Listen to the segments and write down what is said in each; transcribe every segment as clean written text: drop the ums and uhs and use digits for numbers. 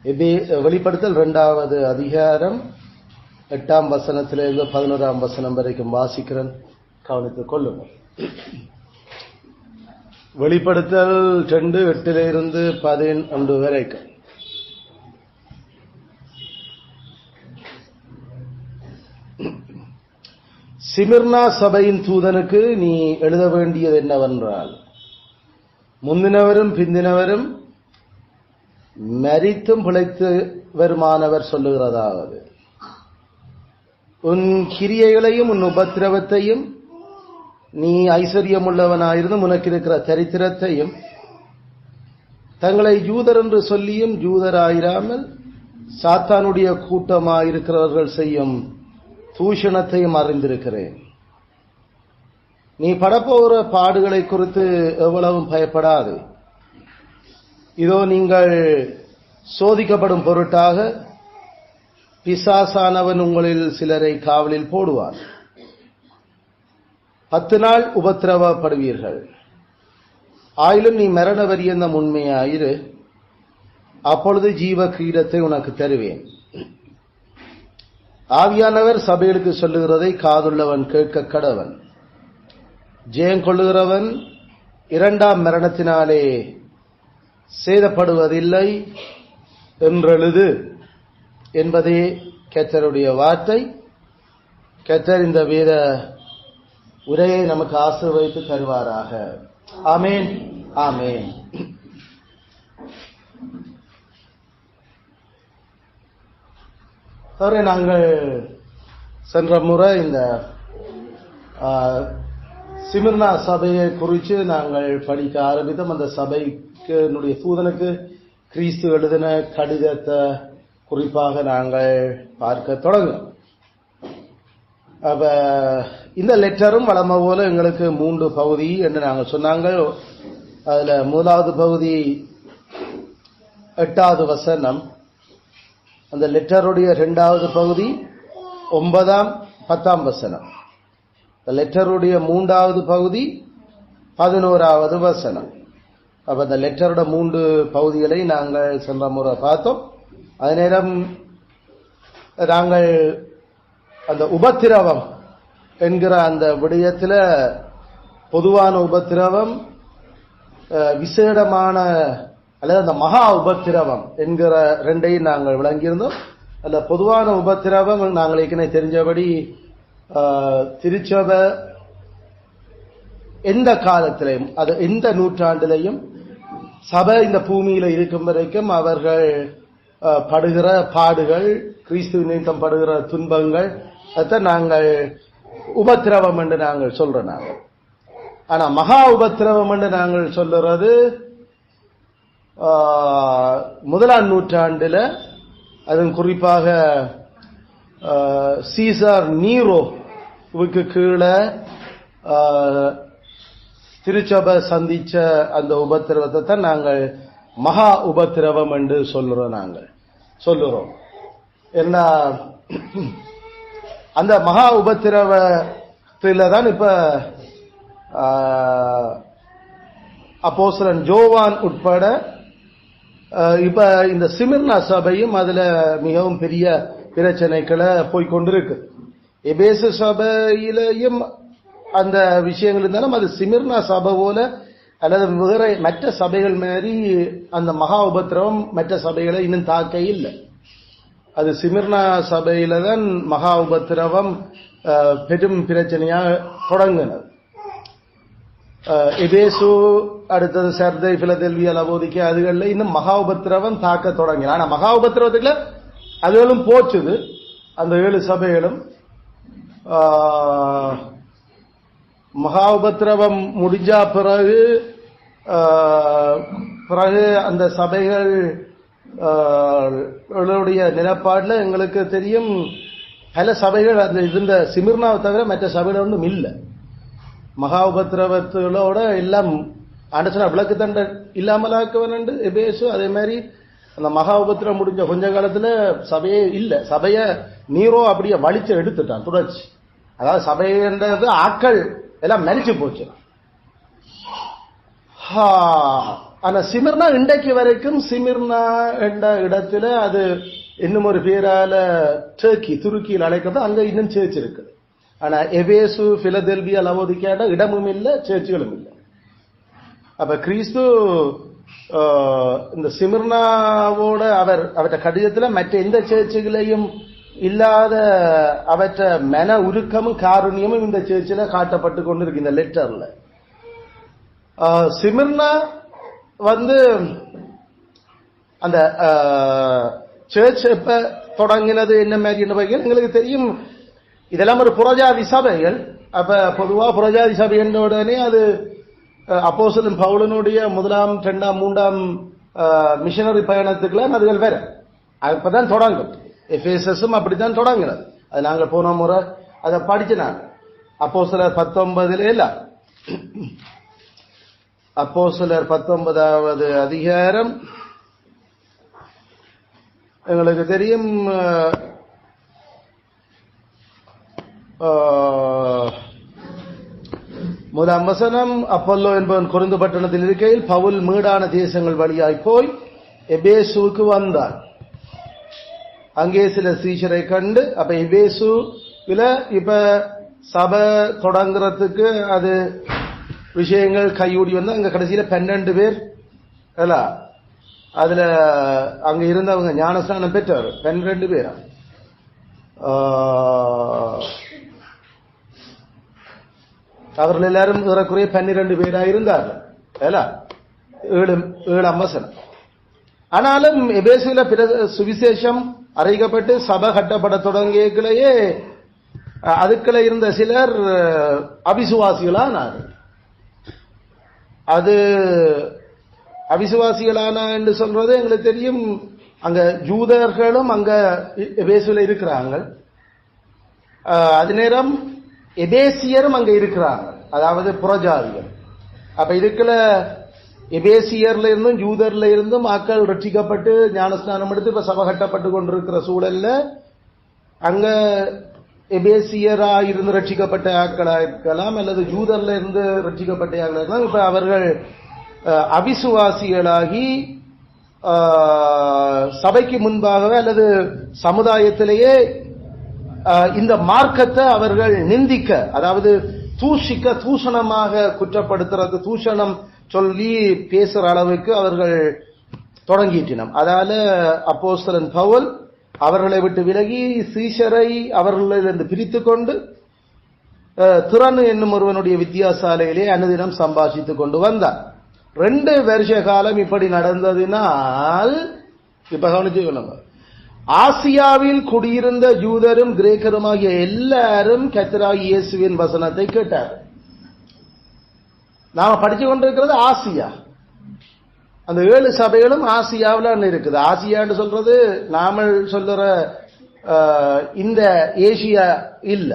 வெளிப்படுத்தல் 2வது அதிகாரம் 8ஆம் வசனத்திலிருந்து 11ஆம் வசனம் வரைக்கும் வாசிக்கிறேன், கவனித்துக் கொள்ளுங்கள். வெளிப்படுத்தல் 2:8 11 வரைக்கும். சிமிர்னா சபையின் தூதனுக்கு நீ எழுத வேண்டியது என்னவென்றால், முந்தினவரும் பிந்தினவரும் மரித்தும் பிழைத்து வருமானவர் சொல்லுகிறதாவது, உன் கிரியைகளையும் உன் உபத்திரவத்தையும் நீ ஐஸ்வர்யமுள்ளவனாயிருந்து உனக்கு இருக்கிற தரித்திரத்தையும் தங்களை யூதர் என்று சொல்லியும் யூதராயிராமல் சாத்தானுடைய கூட்டமாயிருக்கிறவர்கள் செய்யும் தூஷணத்தையும் அறிந்திருக்கிறேன். நீ படப்போகிற பாடுகளை குறித்து எவ்வளவும் பயப்படாது. இதோ நீங்கள் சோதிக்கப்படும் பொருட்டாக பிசாசானவன் உங்களில் சிலரை காவலில் போடுவான். 10 நாள் உபத்திரவப்படுவீர்கள். ஆயிலும் நீ மரண பரியந்தம் உண்மையாயிரு, அப்பொழுது ஜீவ கிரீடத்தை உனக்கு தருவேன். ஆவியானவர் சபைகளுக்கு சொல்லுகிறதை காதுள்ளவன் கேட்க கடவன். ஜெயம் கொள்ளுகிறவன் 2ஆம் மரணத்தினாலே சேதப்படுவதில்லை என்றெழுது என்பதே கர்த்தருடைய வார்த்தை. கர்த்தர் இந்த வேத உரையை நமக்கு ஆசீர்வதித்து தருவாராக. ஆமேன், ஆமேன். நாங்கள் சென்ற முறை இந்த சிமிர்னா சபையை குறித்து நாங்கள் படிக்க ஆரம்பித்தோம். அந்த சபைக்கு தூதனுக்கு கிறிஸ்து எழுதின கடிதத்தை குறிப்பாக நாங்கள் பார்க்க தொடங்கினோம். அப்ப இந்த லெட்டரும் வழமை போல எங்களுக்கு 3 பகுதி என்று நாங்கள் சொன்னாங்க. அதுல 1வது பகுதி 8வது வசனம், அந்த லெட்டருடைய 2வது பகுதி 9ஆம் 10ஆம் வசனம், லெட்டருடைய 3வது பகுதி 11வது வசனம். அப்ப அந்த லெட்டரோட 3 பகுதிகளை நாங்கள் சென்ற முறை பார்த்தோம். அதே நேரம் நாங்கள் அந்த உபத்திரவம் என்கிற அந்த விடயத்தில் பொதுவான உபத்திரவம், விசேடமான அல்லது அந்த மகா உபத்திரவம் என்கிற 2ஐயும் நாங்கள் விளங்கியிருந்தோம். அந்த பொதுவான உபத்திரவம் நாங்கள் ஏற்கனவே தெரிஞ்சபடி திருச்சபை எந்த காலத்திலையும், அது எந்த நூற்றாண்டிலையும் சபை இந்த பூமியில இருக்கும் வரைக்கும் அவர்கள் படுகிற பாடுகள், கிறிஸ்துவ நிமித்தம் படுகிற துன்பங்கள், அதான் நாங்கள் உபத்திரவம் என்று நாங்கள் சொல்றோம். நாங்கள் ஆனா மகா உபத்திரவம் என்று நாங்கள் சொல்லுறது 1ஆம் நூற்றாண்டுல, அதன் குறிப்பாக சீசர் நீரோவுக்கு கீழே திருச்சபை சந்திச்ச அந்த உபத்திரவத்தை தான் நாங்கள் மகா உபத்திரவம் என்று சொல்லுறோம். என்ன அந்த மகா உபத்திரவத்தில தான் இப்ப அப்போஸ்தலன் யோவான் உட்பட இப்ப இந்த சிமிர்னா சபையும் அதுல மிகவும் பெரிய பிரச்சனைகளை போய்கொண்டிருக்கு. எபேசு சபையிலையும் அந்த விஷயங்கள் இருந்தாலும் அது சிமிர்னா சபை போல அல்லது வேற மற்ற சபைகள் மாதிரி அந்த மகா உபத்திரவம் மற்ற சபைகளை இன்னும் தாக்க இல்லை. அது சிமிர்னா சபையில தான் மகா உபத்திரவம் பெரும் பிரச்சனையாக தொடங்கினது. எபேசு, அடுத்தது சர்தை, பிலதெல்பியா, லவோதிக்கே, அதுகளில் இன்னும் மகா உபத்திரவம் தாக்க தொடங்கின. ஆனா மகா உபத்திரவத்துக்குள்ள அதுகளும் போச்சுது. அந்த 7 சபைகளும் மகா உபத்திரவம் முடிஞ்சா பிறகு அந்த சபைகளுடைய நிலப்பாடுல எங்களுக்கு தெரியும், பல சபைகள் அந்த இருந்த சிமிர்னாவை தவிர மற்ற சபைகள் ஒன்றும் இல்லை. மகா உபத்திரவத்தோட எல்லாம் ஆண்டசனா விளக்கு தண்டை இல்லாமலாக்குவன் எபேசு. அதே மாதிரி அந்த மகா உபத்திரம் முடிஞ்ச கொஞ்ச காலத்துல சபையே இல்லை. சபைய நீரோ அப்படியே வலிச்சு எடுத்துட்டான் தொடர்ச்சி. அதாவது சபைன்றது ஆட்கள் எல்லாம் மரிச்சு போச்சு. ஆனா சிமிர்னா இன்றைக்கு வரைக்கும் சிமிர்னா என்ற இடத்துல அது இன்னும் ஒரு பேரால துருக்கியில் அழைக்கிறது, அங்க இன்னும் சேர்ச் இருக்குது. ஆனா எபேசு, பிலதெல்பியா, லவோதிக்கேயா இடமும் இல்லை, சேர்ச்சுகளும் இல்லை. அப்ப கிறிஸ்து இந்த சிமிர்னாவோட அவற்ற கடிதத்துல மற்ற எந்த சேர்ச்சுகளையும் இல்லாத அவற்ற மன உருக்கமும் காருண்யமும் இந்த சேர்ச்சில் காட்டப்பட்டு கொண்டிருக்கு இந்த லெட்டர்ல. சிமிர்னா அந்த சர்ச் எப்ப தொடங்கினது என்ன மாதிரி வகையில் எங்களுக்கு தெரியும். இதெல்லாம் ஒரு புறஜாதி சபைகள். அப்ப பொதுவா புறஜாதி சபை என்ற உடனே அது அப்போஸ்தலன் பவுலனுடைய 1ஆம் 2ஆம் 3ஆம் மிஷனரி பயணத்துக்குலாம் அதுகள் வேற. அப்பதான் தொடங்கும். எபேசஸும் அப்படித்தான் தொடங்கினது. அது நாங்கள் போன முறை அதை படிச்சனாங்க. அப்போஸ்தலர் 19 இல்ல, அப்போஸ்தலர் 19வது அதிகாரம் எங்களுக்கு தெரியும். 1ஆம் வசனம், அப்பல்லோ என்பவன் கொரிந்து பட்டணத்தில் இருக்கையில் பவுல் மீடான தேசங்கள் வழியாய் போய் எபேசுவுக்கு வந்தார். அங்கே சில சீஷரை கண்டு, அப்ப எபேசுல இப்ப சபை தொடங்குறதுக்கு அது விஷயங்கள் கையூடி வந்து அங்க கடைசியில 12 பேர் அல்ல, அதுல அங்க இருந்தவங்க ஞானஸ்நானம் பெற்றவர் 12 பேரா. அவர்கள் எல்லாரும் ஏறக்குறைய 12 பேரா இருந்தார்கள். 7ஆம் வசனம். ஆனாலும் எபேசுல சுவிசேஷம் அறிவிக்கப்பட்டு சபை கட்டப்பட தொடங்கியே அதுக்குள்ள இருந்த சிலர் அவிசுவாசிகளானார்கள். அது அவிசுவாசிகளான என்று சொல்றது எங்களுக்கு தெரியும். அங்க ஜூதர்களும் அங்க எபேசுல இருக்கிறாங்க. அது நேரம் எபேசியரும் அங்க இருக்கிறாங்க, அதாவது புறஜாதிகள். அப்ப இதுக்குள்ள எபேசியர்ல இருந்தும் ஜூதர்ல இருந்தும் மக்கள் ரட்சிக்கப்பட்டு ஞானஸ்நானம் எடுத்து இப்ப சபை கட்டப்பட்டு கொண்டிருக்கிற சூழல்ல அங்க எபேசியரா இருந்து ரட்சிக்கப்பட்ட ஆட்களா இருக்கலாம், அல்லது ஜூதர்ல இருந்து ரட்சிக்கப்பட்ட ஆட்களா இருக்கலாம். இப்ப அவர்கள் அவிசுவாசிகளாகி சபைக்கு முன்பாகவே அல்லது சமுதாயத்திலேயே இந்த மார்க்கத்தை அவர்கள் நிந்திக்க, அதாவது தூஷிக்க, தூஷணமாக குற்றப்படுத்துறது, தூஷணம் சொல்லி பேசுற அளவுக்கு அவர்கள் தொடங்கிட்டினம். அதால அப்போஸ்தலன் பவுல் அவர்களை விட்டு விலகி சீஷரை அவர்களிலிருந்து பிரித்து கொண்டு திறனு என்னும் ஒருவனுடைய வித்தியாசாலையிலே அனுதினம் சம்பாஷித்துக் கொண்டு வந்தார். 2 வருஷ காலம் இப்படி நடந்ததினால் இப்ப கவனிச்சுக்கொள்ளுங்க, ஆசியாவில் குடியிருந்த யூதரும் கிரேக்கருமாகிய எல்லாரும் கர்த்தராகிய இயேசுவின் வசனத்தை கேட்டார். நாம படிச்சு கொண்டிருக்கிறது ஆசியா. அந்த 7 சபைகளும் ஆசியாவில் இருக்குது. ஆசியான்னு சொல்றது நாம சொல்ற இந்த ஏசியா இல்ல,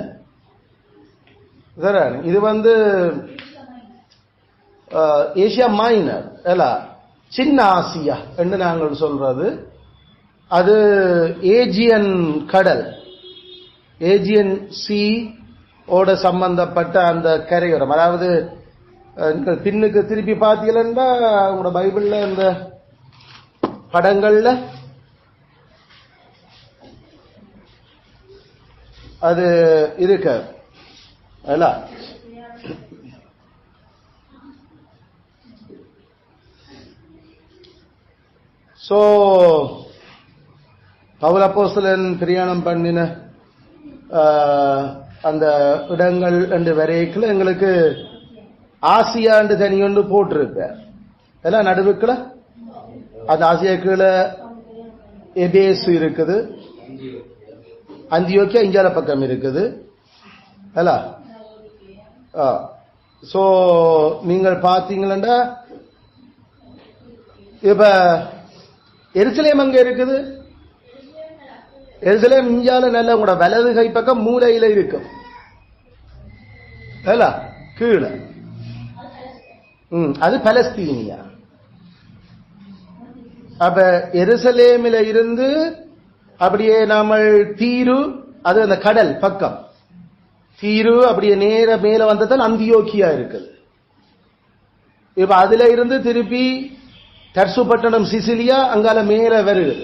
இது ஏசியா மைனர் அல்ல, சின்ன ஆசியா என்று நாங்கள் சொல்றது. அது ஏஜியன் கடல், ஏஜியன் சி ஓட சம்பந்தப்பட்ட அந்த கரையோரம். அதாவது பின்னுக்கு திருப்பி பார்த்தீங்கன்னா உங்களோட பைபிள்ல இந்த படங்கள்ல அது இருக்கு அல்ல. சோ பவுல் அப்போஸ்தலன் பிரயாணம் பண்ணின அந்த இடங்கள் என்று வரைக்குள்ள எங்களுக்கு ஆசியா என்று தனி ஒன்று போட்டிருக்க எல்லாம் நடுவுக்குள்ள. அந்த ஆசியாக்குள்ள எபேசு இருக்குது, அந்தியோக்கியா இஞ்சால பக்கம் இருக்குது அல்ல. சோ நீங்கள் பார்த்தீங்களா இப்ப எருசலேம் அங்க இருக்குது. எருசலேம் இஞ்சால நல்ல உங்களோட வலது கை பக்கம் மூலையில இருக்கும் அல்ல, கீழே. அது பலஸ்தீனியா. அப்ப எருசலேமில இருந்து அப்படியே நாம தீரு, அது அந்த கடல் பக்கம் தீரு, அப்படியே நேர மேல வந்ததான் அந்தியோக்கியா இருக்குது. இப்ப அதுல இருந்து திருப்பி டர்சு பட்டணம் சிசிலியா அங்கால மேல வருது.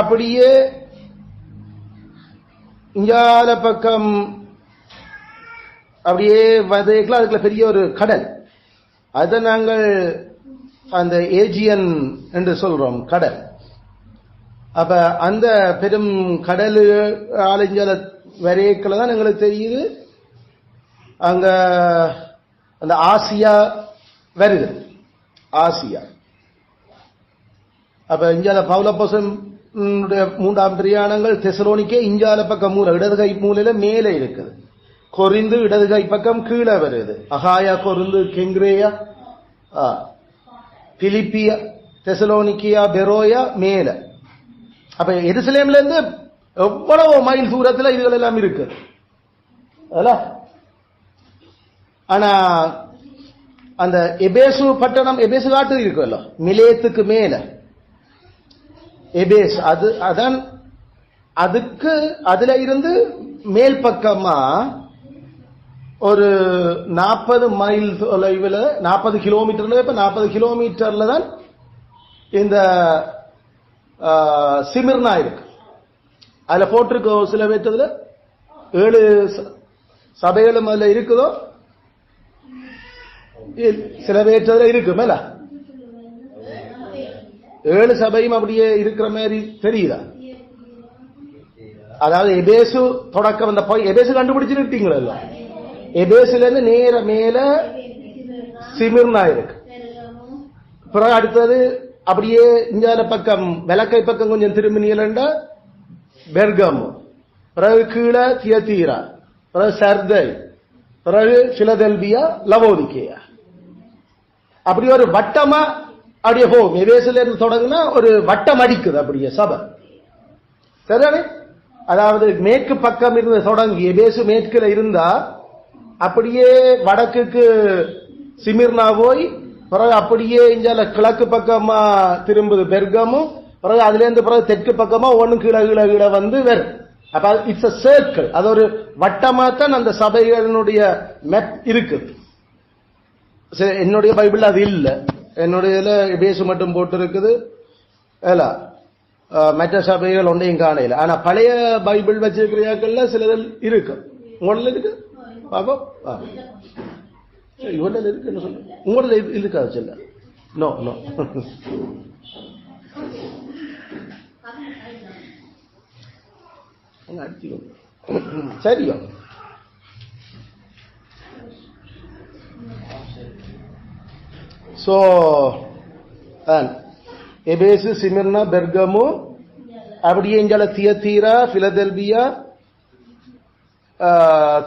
அப்படியே இங்கால பக்கம் அப்படியே வதைக்கலாம். அதுக்குள்ள பெரிய ஒரு கடல், அதை நாங்கள் அந்த ஏஜியன் என்று சொல்றோம் கடல். அப்ப அந்த பெரும் கடல் ஆலஞ்சால வரையக்கில் தான் எங்களுக்கு தெரியுது அங்க அந்த ஆசியா வருது. ஆசியா அப்ப இஞ்சால பவுலப்போசன் மூன்றாம் பிரயாணங்கள் தெசலோனிக்கே இஞ்சால பக்கம் மூல இடது கை மூலையில மேலே இருக்குது. கொரிந்து இடது கை பக்கம் கீழே வருது. அகாயா, கொரிந்து, கெங்கிரேயா, பிலிப்பியா, தெசலோனிக்கியா, பெரோயா மேல. அப்ப எருசலேம்ல இருந்து எவ்வளவு மைல் தூரத்துல இதுகள் எல்லாம் இருக்கு. ஆனா அந்த எபேசு பட்டணம், எபேசு காட்டு இருக்குல்ல மிலேத்துக்கு மேல எபேஸ், அதான் அதுக்கு அதுல இருந்து மேல் பக்கமா ஒரு 40 மைல் தொலைவில் 40 கிலோமீட்டர்ல, இப்ப 40 கிலோமீட்டர்ல தான் இந்த சிமிர்னா இருக்கு. அதுல போட்டிருக்கோ சில பேர்த்ததுல 7 சபைகளும் அதுல இருக்குதோ, சில பேர்த்ததுல இருக்கு மேல 7 சபையும் அப்படியே இருக்கிற மாதிரி தெரியுதா? அதாவது எபேசு தொடக்கம் அந்த எபேசு கண்டுபிடிச்சிருக்கீங்களா? எபேசுல இருந்து நேர மேல சிமிர்னா இருக்கு. பிறகு அடுத்தது அப்படியே இஞ்சால பக்கம் விளக்கை பக்கம் கொஞ்சம் திரும்பினீங்களா பெர்கமு, பிறகு கீழே தியத்தீரா, பிறகு சர்தை, பிறகு பிலதெல்பியா, லவோதிகேயா. அப்படி ஒரு வட்டமா அப்படியே போகும். எபேசுல இருந்து தொடங்கினா ஒரு வட்டம் அடிக்குது அப்படியே சபை. சரிதானே? அதாவது மேற்கு பக்கம் இருந்து தொடங்கி எபேசு மேற்குல இருந்தா அப்படியே வடக்குக்கு சிமிர்னா போய் பிறகு அப்படியே இஞ்சால கிழக்கு பக்கமா திரும்புது பெர்கமும், பிறகு அதுல இருந்து பிறகு தெற்கு பக்கமா ஒண்ணு கீழே கீழே கீழே வந்து வரும். அப்ப இட்ஸ் a சர்க்கிள். அது ஒரு வட்டமாத்தான் அந்த சபைகளுடைய மேப் இருக்குது. என்னுடைய பைபிள் அது இல்ல, என்னுடைய எபேசு மட்டும் போட்டு இருக்குது. மற்ற சபைகள் ஒன்றையும் காணையில. ஆனா பழைய பைபிள் வச்சிருக்கிறியாக்கள்ல சிலதில் இருக்கு. உங்கள இருக்கு பாப்போம். இவன்ல இருக்குன்னு சொல்லு. உங்களோட இருக்காது சொல்ல. நோ நோ சரியோ? சோ எபேசு, சிமிர்னா, பெர்கமு, அப்படியே இஞ்சால தியத்தீரா, பிலதெல்பியா,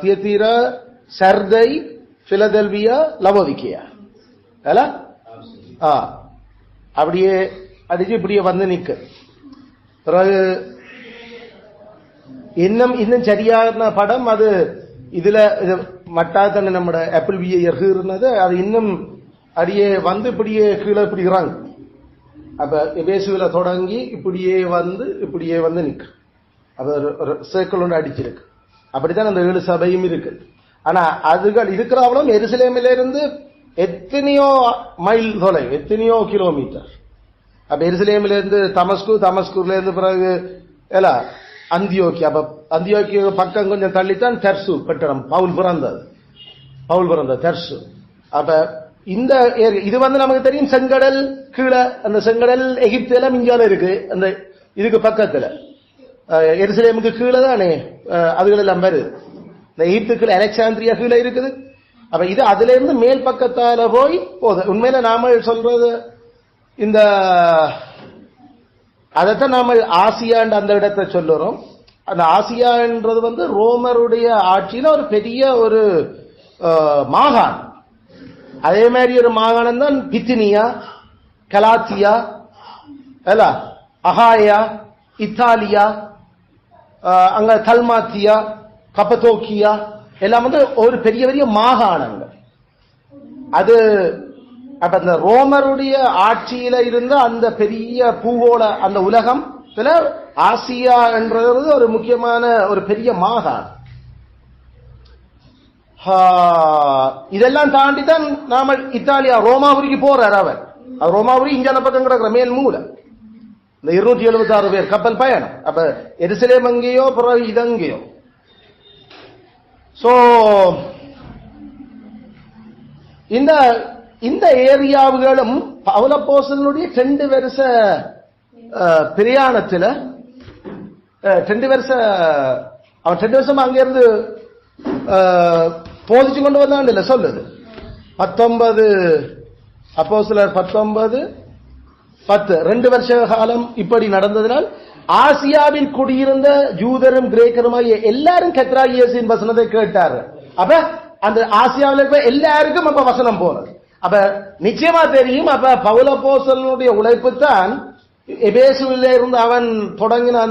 தியத்தீரா, சர்தை, பிலதெல்பியா, லவோதிகேயா. அப்படியே அடிச்சு இப்படியே வந்து நிக்க. பிறகு இன்னும் சரியான படம் அது இதுல மட்டாத்தன நம்ம ஆப்பிள் விஐ இருந்தது. அது இன்னும் அடியே வந்து இப்படியே கீழே இப்படிக்கிறாங்க. அப்ப எபேசுல தொடங்கி இப்படியே வந்து நிக்க. அது ஒரு சர்க்கிள் ஒன்று அடிச்சிருக்கு. அப்படித்தான் அந்த 7 சபையும் இருக்கு. ஆனா அதுகள் இருக்கிறவளும் எருசலேமில இருந்து எத்தனையோ மைல் தொலைவு, எத்தனையோ கிலோமீட்டர். அப்ப எருசலேமில இருந்து தமஸ்கூர்ல இருந்து பிறகு அந்தியோக்கியா. அப்ப அந்தியோக்கிய பக்கம் கொஞ்சம் தள்ளித்தான் தெர்சு பட்டணம், பவுல் பிறந்த தெர்சு. அப்ப இந்த இது நமக்கு தெரியும் செங்கடல் கீழே, அந்த செங்கடல் எகிப்து எல்லாம் இந்தியால இருக்கு. அந்த இதுக்கு பக்கத்துல எருசலேமுக்கு கீழே தானே அதுகள் எல்லாம் வருது. இந்த எகிப்துக்குள்ள அலெக்சாந்திரியா கீழே இருக்குது. அப்ப இது அதுல இருந்து மேல் பக்கத்தால போய் போகுது. உண்மையில நாம சொல்றது இந்த அதைத்தான் நாம ஆசியாண்டு அந்த இடத்தை சொல்லுறோம். அந்த ஆசியான்றது ரோமருடைய ஆட்சியில ஒரு பெரிய ஒரு மாகாணம். அதே மாதிரி ஒரு மாகாணம் தான் பித்தினியா, கலாத்தியா, அகாயா, இத்தாலியா, அங்க தல்மாத்தியா, கப்பத்தோக்கியா எல்லாம் ஒரு பெரிய பெரிய மாகாணங்கள். அது அப்ப அந்த ரோமருடைய ஆட்சியில இருந்த அந்த பெரிய பூகோள அந்த உலகம் ஆசியா என்றது ஒரு முக்கியமான ஒரு பெரிய மாகாணம். இதெல்லாம் தாண்டி தான் நாம இத்தாலியா ரோமாபுரிக்கு போறார் அவர். அது ரோமாபுரி இஞ்சான பக்கம் கிடக்குற மேல் மூலை. இந்த 276 பேர் கப்பல் பயணம். அப்ப எருசலேம் அங்கேயோ பிறகு இதங்கேயோ. சோ இந்த ஏரியாவுகளும் பவுலப்போஸ்தலனுடைய 2 வருஷ பிரயாணத்துல 2 வருஷம் அங்க இருந்து போதிச்சு கொண்டு வந்தான் இல்ல சொல்லுது 19 அப்போஸ்தலர் 19:10 2 வருஷ காலம் இப்படி நடந்ததனால் ஆசியாவில் குடியிருந்த யூதரும் கிரேக்கருமாகிய எல்லாரும் கர்த்தராகிய இயேசுவின் வசனத்தை கேட்டார்கள். அப்ப அந்த ஆசியாவில் இருக்க எல்லாருக்கும் அப்ப வசனம் போனது. அப்ப நிச்சயமா தெரியும். அப்ப பவுலப்போஸ்தலனுடைய உழைப்பு தான் எபேசுவில இருந்து அவன் தொடங்கின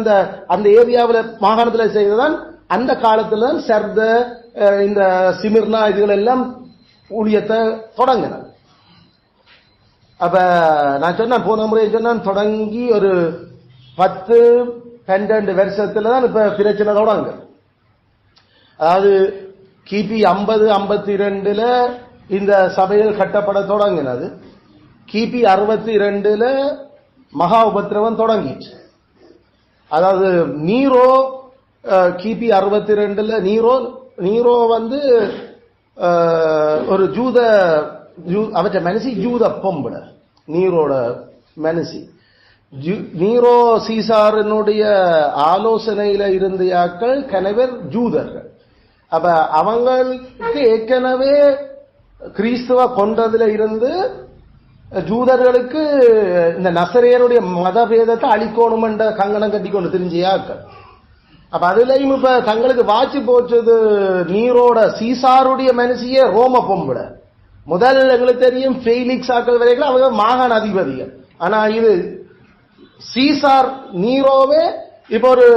அந்த ஏரியாவில் மாகாணத்தில் செய்ததான் அந்த காலத்துல தான் சர்த இந்த சிமிர்னா இதுகள் எல்லாம் ஊழியத்தை தொடங்கின. அப்ப நான் சொன்னேன் போன முறை சொன்னான் தொடங்கி ஒரு 10-12 வருஷத்துல தான் இப்ப பிரச்சனை தொடங்க. அதாவது கிபி 50-52 இந்த சபையில் கட்டப்பட தொடங்கினது. கிபி 62 மகா உபத்திரவம் தொடங்கிச்சு. அதாவது நீரோ கிபி 62 நீரோ வந்து ஒரு அவற்ற மனசி யூத பொம்புட நீரோட மனசி நீரோ சீசாரனுடைய ஆலோசனையில இருந்த யாக்கள் கணவர் ஜூதர்கள். அப்ப அவங்களுக்கு ஏற்கனவே கிறிஸ்துவ கொண்டதுல இருந்து ஜூதர்களுக்கு இந்த நசரேயருடைய மதபேதத்தை அழிக்கணும் என்ற கங்கணம் கட்டி கொண்டு தெரிஞ்ச யாக்கள். அப்ப அதுலயும் இப்ப தங்களுக்கு வாட்சி போச்சது நீரோட சீசாருடைய மனசியே ரோம பொம்புட. முதல் எங்களுக்கு தெரியும் ஃபெயிலிக்ஸ் ஆக்கள் வரைக்கும் அவங்க மாகாண அதிபதிகள். ஆனா இது சீசார் நீரோவே இப்ப ஒரு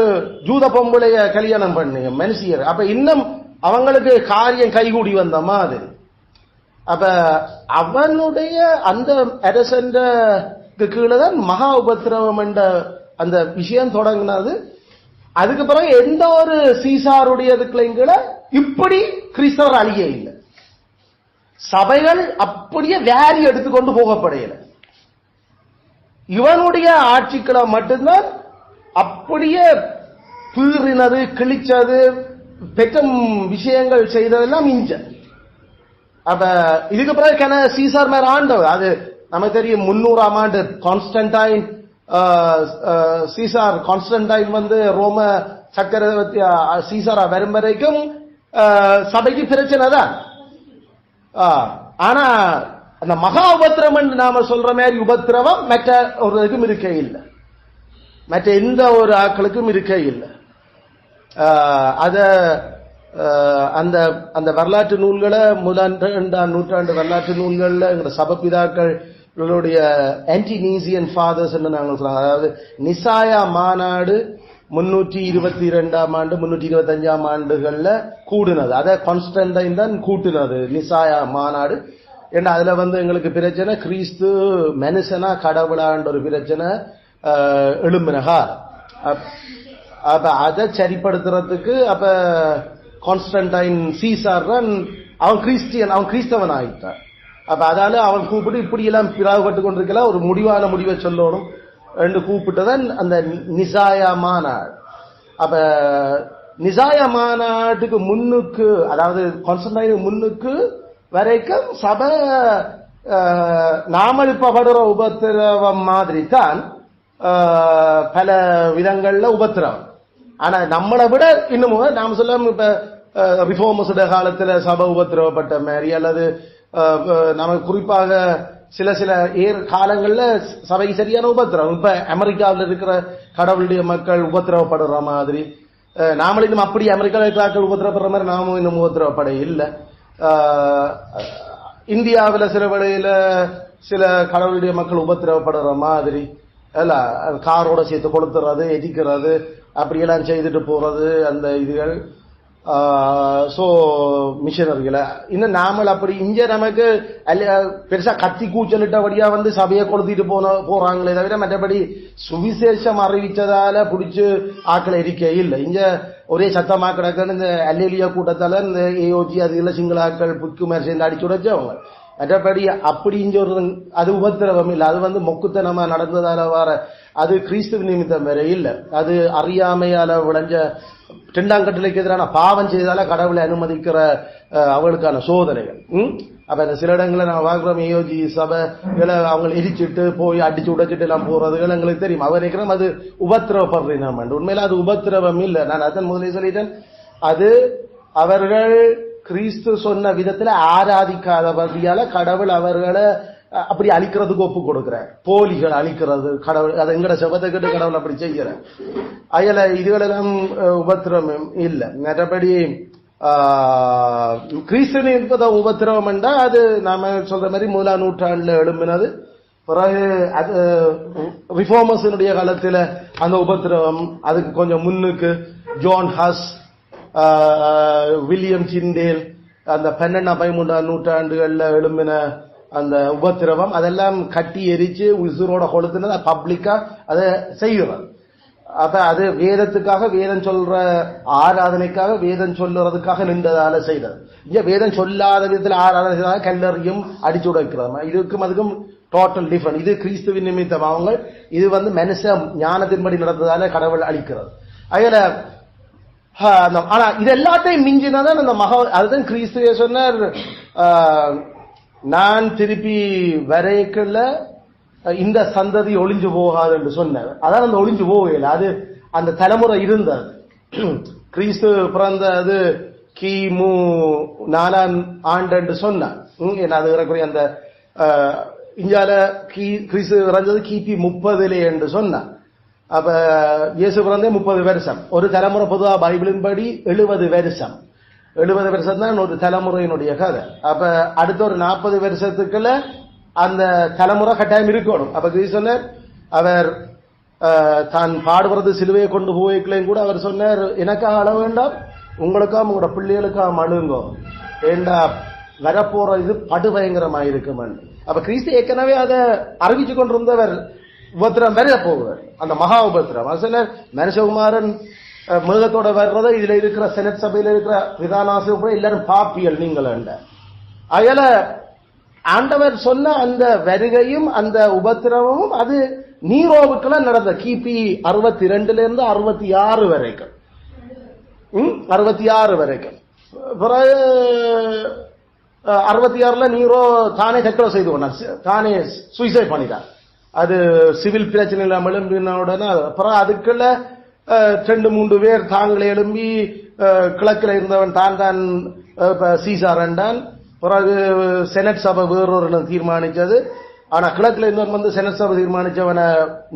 ஜூத பொம்புளைய கல்யாணம் பண்ணி மனுஷியர். அப்ப இன்னும் அவங்களுக்கு காரியம் கைகூடி வந்த மாதிரி. அப்ப அவனுடைய அந்த அரசன்ற கீழே தான் மகா உபத்திரவம் என்ற அந்த விஷயம் தொடங்கினது. அதுக்கு பிறகு எந்த ஒரு சீசாருடையதுக்குள்ள இப்படி கிறிஸ்தவர் அழிய இல்லை. சபைகள் அப்படியே வேரி எடுத்துக்கொண்டு போகப்படையில. இவனுடைய ஆட்சிக்களை மட்டும்தான் அப்படியே பீறினது கிழிச்சது பெற்றம் விஷயங்கள் செய்ததெல்லாம் இஞ்ச. அப்ப இதுக்கு பிறகு சீசார் மேல ஆண்டவர் அது நமக்கு தெரியும். 300ஆம் ஆண்டு கான்ஸ்டன்டைன் சீசார் கான்ஸ்டன்டைன் வந்து ரோம சக்கரவர்த்தி சீசாரா வரும் வரைக்கும் சபைக்கு பிரச்சனை தான். ஆனா அந்த மகா உபத்திரவம் என்று நாம சொல்ற மாதிரி உபத்திரவம் மற்ற ஒருக்கும் இருக்க இல்லை, மற்ற எந்த ஒரு ஆட்களுக்கும் இருக்க இல்லை. அத அந்த வரலாற்று நூல்களை 2ஆம் நூற்றாண்டு வரலாற்று நூல்கள்ல எங்க சபப்பிதாக்களுடைய ஆன்டினீசியன் ஃபாதர்ஸ் என்று நாங்கள் சொல்றாங்க. அதாவது நிசாயா மாநாடு 322ஆம் ஆண்டு 325ஆம் ஆண்டுகள்ல கூடுனது. அத கான்ஸ்டன்டைன் தான் கூட்டுனது நிசாயா மாநாடு. ஏன்னா அதுல வந்து எங்களுக்கு பிரச்சனை கிறிஸ்து மனுஷனா கடவுளான்ற ஒரு பிரச்சனை எழும்பினகார். அப்ப அதை சரிப்படுத்துறதுக்கு அப்ப கான்ஸ்டன்டைன் சீசார் தான் அவன் கிறிஸ்டியன், அவன் கிறிஸ்தவன் ஆயிட்டான். அப்ப அதால அவன் கூப்பிட்டு இப்படி எல்லாம் பிராகப்பட்டு கொண்டிருக்கலாம், ஒரு முடிவான முடிவை சொல்லணும் என்று கூப்பிட்டதான் அந்த நிசாயா மாநாடு. அப்ப நிசாயா மாநாட்டுக்கு முன்னுக்கு, அதாவது கான்ஸ்டன்டைன் முன்னுக்கு வரைக்கும் சபை நாமல் இப்ப படுற உபத்திரவம் மாதிரி தான் பல விதங்கள்ல உபத்திரவம். ஆனா நம்மளை விட இன்னமும் நாம சொல்ல இப்ப ரிஃபார்மர்ஸோட காலத்துல சபை உபத்திரவப்பட்ட மாதிரி, அல்லது நமக்கு குறிப்பாக சில காலங்கள்ல சபைக்கு சரியான உபத்திரவம். இப்ப அமெரிக்காவில் இருக்கிற கடவுளுடைய மக்கள் உபத்திரவப்படுற மாதிரி நாமளும் இன்னும் அப்படி அமெரிக்காவில் உபத்திரப்படுற மாதிரி நாமும் இன்னும் உபத்திரவப்பட இல்லை. இந்தியாவில் சில வேளையில சில கடவுளுடைய மக்கள் உபத்திரவப்படுற மாதிரி அல்ல, காரோட சேர்த்து கொளுத்துறது, எரிக்கிறது, அப்படியெல்லாம் செய்துட்டு போறது அந்த இதுகள். சோ மிஷனரிகளை இன்னும் நாமல் அப்படி இங்க நமக்கு பெருசா கத்தி கூச்சலிட்டபடியா வந்து சபையை கொளுத்திட்டு போறாங்களே தவிர மற்றபடி சுவிசேஷம் அறிவிச்சதால பிடிச்சு ஆக்களை எரிக்க இல்லை. இங்க ஒரே சத்தமா கிடக்குன்னு இந்த அல்லேலியா கூட்டத்தால இந்த ஏஓஜி அதுல சிங்களாக்கள் புக்கு மேல சேர்ந்து அடிச்சு உடைச்சவங்க. மற்றபடி அப்படின்னு சொல்றது அது உபத்திரவம் இல்லை. அது மொக்குத்தனமா நடந்ததால வர அது கிறிஸ்துவ நிமித்தம் வேற இல்லை. அது அறியாமையால விளைஞ்ச இரண்டாம் கட்டளைக்கு எதிரான பாவம் செய்தால கடவுளை அனுமதிக்கிற அவளுக்கான சோதனைகள். அப்ப இந்த சில இடங்களை நான் பார்க்கிறோம், ஏயோஜி சபைகளை அவங்க எரிச்சிட்டு போய் அடிச்சு உடைச்சிட்டு எல்லாம் போறதுகள் எங்களுக்கு தெரியும். அவர் நினைக்கிறோம் அது உபத்திரவப்படுறோம். உண்மையில அது உபத்திரவம் இல்லை. நான் அதன் முதலே சொல்லிட்டேன், அது அவர்கள் கிறிஸ்து சொன்ன விதத்துல ஆராதிக்காதபடியால கடவுள் அவர்களை அப்படி அழிக்கிறதுக்கு ஒப்பு கொடுக்கிறார். போலிகள் அழிக்கிறது கடவுள், அதை எங்கட செபத்தை கேட்டு கடவுள் அப்படி செய்கிற அயல இதுகளெல்லாம் உபத்திரவம் இல்லை. மற்றபடி கிறிஸ்தன் என்பதை உபத்திரவம் என்றா அது நாம சொல்ற மாதிரி 1ஆம் நூற்றாண்டுல எழும்பினது. பிறகு அது ரிஃபார்மர்ஸினுடைய காலத்துல அந்த உபத்திரவம் அதுக்கு கொஞ்சம் முன்னுக்கு ஜான் ஹஸ், வில்லியம் சிண்டேல் அந்த 12ஆம் 13ஆம் நூற்றாண்டுகள்ல எழும்பின அந்த உபத்திரவம் அதெல்லாம் கட்டி எரிச்சு உசுரோட கொளுத்துனது பப்ளிக்கா அதை செய்கிறது. அப்ப அது வேதத்துக்காக, வேதம் சொல்ற ஆராதனைக்காக, வேதம் சொல்லுறதுக்காக நின்றதால செய்தது. இங்க வேதம் சொல்லாத விதத்தில் ஆராதனை செய்தால் கல்லறியும் அடிச்சு உடைக்கிறது. இதுக்கும் அதுக்கும் டோட்டல் டிஃபரண்ட். இது கிறிஸ்துவின் நிமித்தம் அவங்க, இது மனுஷ ஞானத்தின்படி நடந்ததால கடவுள் அளிக்கிறது. அதுல ஆனா இது எல்லாத்தையும் மிஞ்சினதான் அந்த அதுதான் கிறிஸ்துவே சொன்னார், நான் திருப்பி வரைக்கல இந்த சந்ததி ஒளிஞ்சு போகாது என்று சொன்னார். அதான் அந்த ஒளிஞ்சு போகல, அது அந்த தலைமுறை இருந்தது. கிறிஸ்து பிறந்தது கிமு 4ஆம் ஆண்டு என்று சொன்னார். அது அந்த இந்தியால கிறிஸ்து இறந்தது கிபி 30 என்று சொன்னார். அப்ப இயேசு பிறந்தே 30 வருஷம். ஒரு தலைமுறை பொதுவா பைபிளின் படி 70 வருஷம். 70 வருஷம் தான் ஒரு தலைமுறையினுடைய கதை. அப்ப அடுத்த ஒரு 40 வருஷத்துக்குள்ள அந்த தலைமுறை கட்டாயம் இருக்கணும். அப்ப சொன்னார், அவர் தான் பாடுபடுறது சிலுவையை கொண்டு போய்க்கலையும் கூட அவர் சொன்னார், எனக்காக அழ வேண்டாம், உங்களுக்காக உங்களோட பிள்ளைகளுக்காக அழுங்கோ, ஏண்டா வரப்போற இது படுபயங்கரமாயிருக்கும். அப்ப கிறிஸ்து ஏற்கனவே அதை அறிவிச்சு கொண்டிருந்தவர் உபத்திரம் வர போவார், அந்த மகா உபத்திரம். சொன்னார், மனுஷகுமாரன் மிருகத்தோட வர்றதை இதுல இருக்கிற செனட் சபையில இருக்கிற விதானாசிரியர் எல்லாரும் பாப்பியல் நீங்கள். அயல ஆண்டவர் சொன்ன அந்த வருகையும் அந்த உபத்திரமும் அது நீரோவுக்கெல்லாம் நடந்த கிபி 62 இருந்து 66 வரைக்கும். 66 வரைக்கும். பிறகு 66ல நீரோ தானே தற்கொலை செய்து கொண்டார், தானே சூசைட் பண்ணிட்டார். அது சிவில் பிரச்சனை இல்லாம எழும்பின உடனே அப்புறம் அதுக்குள்ள 2-3 பேர் தாங்களே எழும்பி கிழக்கில் இருந்தவன் தான் சீசார் என்றான். பிறகு செனட் சபை வேறொரு தீர்மானிச்சது. ஆனா கிழக்கில் இருந்தவன் செனட் சபை தீர்மானிச்சவனை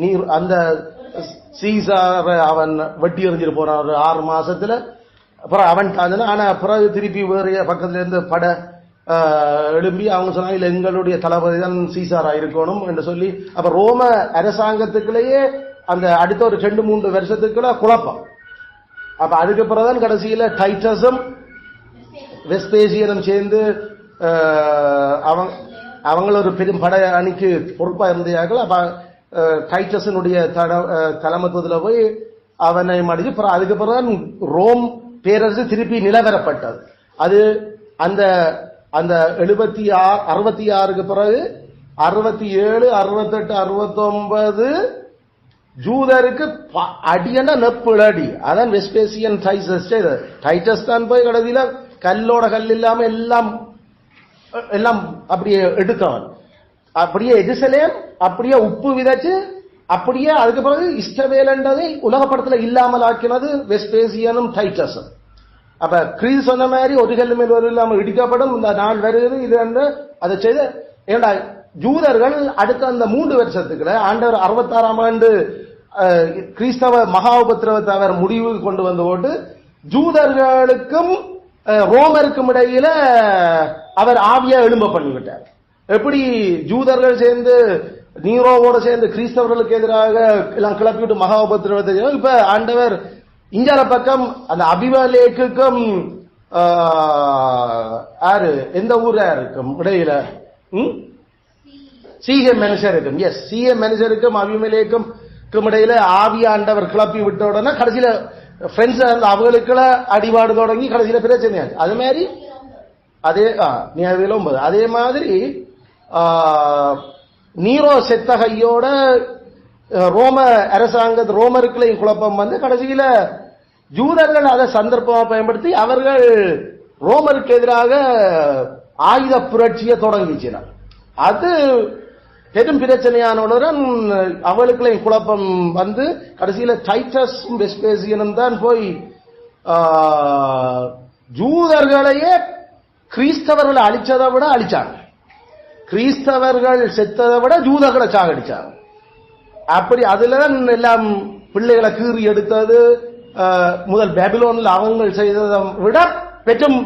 நீர் அந்த சீசார அவன் வெட்டி எறிஞ்சிட்டு போறான் ஒரு 6 மாசத்துல. அப்புறம் அவன் தாழ்ந்தன. ஆனா பிறகு திருப்பி வேற பக்கத்துல இருந்து பட எழும்பி அவங்க சொன்னாங்க, இல்ல எங்களுடைய தளபதி தான் சீசாரா இருக்கணும் என்று சொல்லி. அப்ப ரோம அரசாங்கத்துக்குள்ளேயே அந்த அடுத்த ஒரு 2-3 வருஷத்துக்குள்ள குழப்பம். அப்ப அதுக்கு பிறகுதான் கடைசியில டைட்டஸும் வெஸ்பேசியனும் சேர்ந்து அவங்க ஒரு பெரும் படை அணிக்கு பொறுப்பா இருந்தார்கள். அப்ப டைட்டஸனுடைய தலைமத்துவத்தில் போய் அவனை மடிச்சு அதுக்கு பிறகுதான் ரோம் பேரரசு திருப்பி நிலவரப்பட்டது. அது அந்த அந்த 66க்கு பிறகு 67, 68, 69 ஜூதருக்கு அடியன்னா நெப்புள் அடி. அதான் வெஸ்பேசியன் டைட்டஸ் தான் போய் கடைசியில கல்லோட கல் இல்லாம எல்லாம் எல்லாம் அப்படியே எடுத்தவன். அப்படியே எருசலேம் அப்படியே உப்பு விதைச்சு அப்படியே அதுக்கு பிறகு இஸ்ரவேலன்றதை உலக படத்துல இல்லாமல் ஆக்கினது வெஸ்பேசியனும் டைட்டஸும். அப்ப கிறிஸ்து சொன்ன மாதிரி ஒரு கல் மேல் ஒரு இல்லாமல் இடிக்கப்படும் இந்த நாள் வருகிறது. இது என்று அதை செய்த ஏண்டா ஜூதர்கள் அடுத்த அந்த 3 வருஷத்துக்குள்ள ஆண்டவர் 66ஆம் ஆண்டு கிறிஸ்தவ மகா உபத்திரவத்தை அவர் முடிவுக்கு கொண்டு வந்து போட்டு ஜூதர்களுக்கும் ரோமருக்கும் இடையில அவர் ஆவியா எழும்ப பண்ணிவிட்டார். எப்படி ஜூதர்கள் சேர்ந்து நீரோவோட சேர்ந்து கிறிஸ்தவர்களுக்கு எதிராக எல்லாம் கிளப்பிவிட்டு மகா உபத்திரவத்தை, இப்ப ஆண்டவர் இஞ்சால பக்கம் அந்த அபிமலேக்குக்கும் யாரு எந்த ஊரா இருக்கும் இடையில சீகம் மனுஷருக்கும், எஸ் சீகம் மனுஷருக்கும் அபிமலேக்கும் இடையில ஆவியாண்டவர் கிளப்பி விட்ட உடனே கடைசியில ஃப்ரெண்ட்ஸ் அவங்களுக்குள்ள அடிபாடு தொடங்கி கடைசியில பிரச்சனையாச்சு. அது மாதிரி அதே நியாயவியல் 9. அதே மாதிரி நீரோ செத்த கையோட ரோம அரசாங்கத்து ரோமருக்குள்ளையும் குழப்பம் வந்து கடைசியில ஜூதர்கள் அதை சந்தர்ப்பமாக பயன்படுத்தி அவர்கள் ரோமருக்கு எதிராக ஆயுத புரட்சியை தொடங்கிச்சினார். அது பெரும் பிரச்சனையானவுடன் அவளுக்குள்ளையும் குழப்பம் வந்து கடைசியில டைட்டஸ் வெஸ்பேசியனும் தான் போய் ஜூதர்களையே கிறிஸ்தவர்களை அழிச்சதை விட அழிச்சாங்க. கிறிஸ்தவர்கள் செத்ததை விட ஜூதர்களை சாகடிச்சாங்க. அப்படி அதுல எல்லாம் பிள்ளைகளை கீறி எடுத்தது முதல் பாபிலோன்ல அவங்க செய்ததை விட பெற்றும்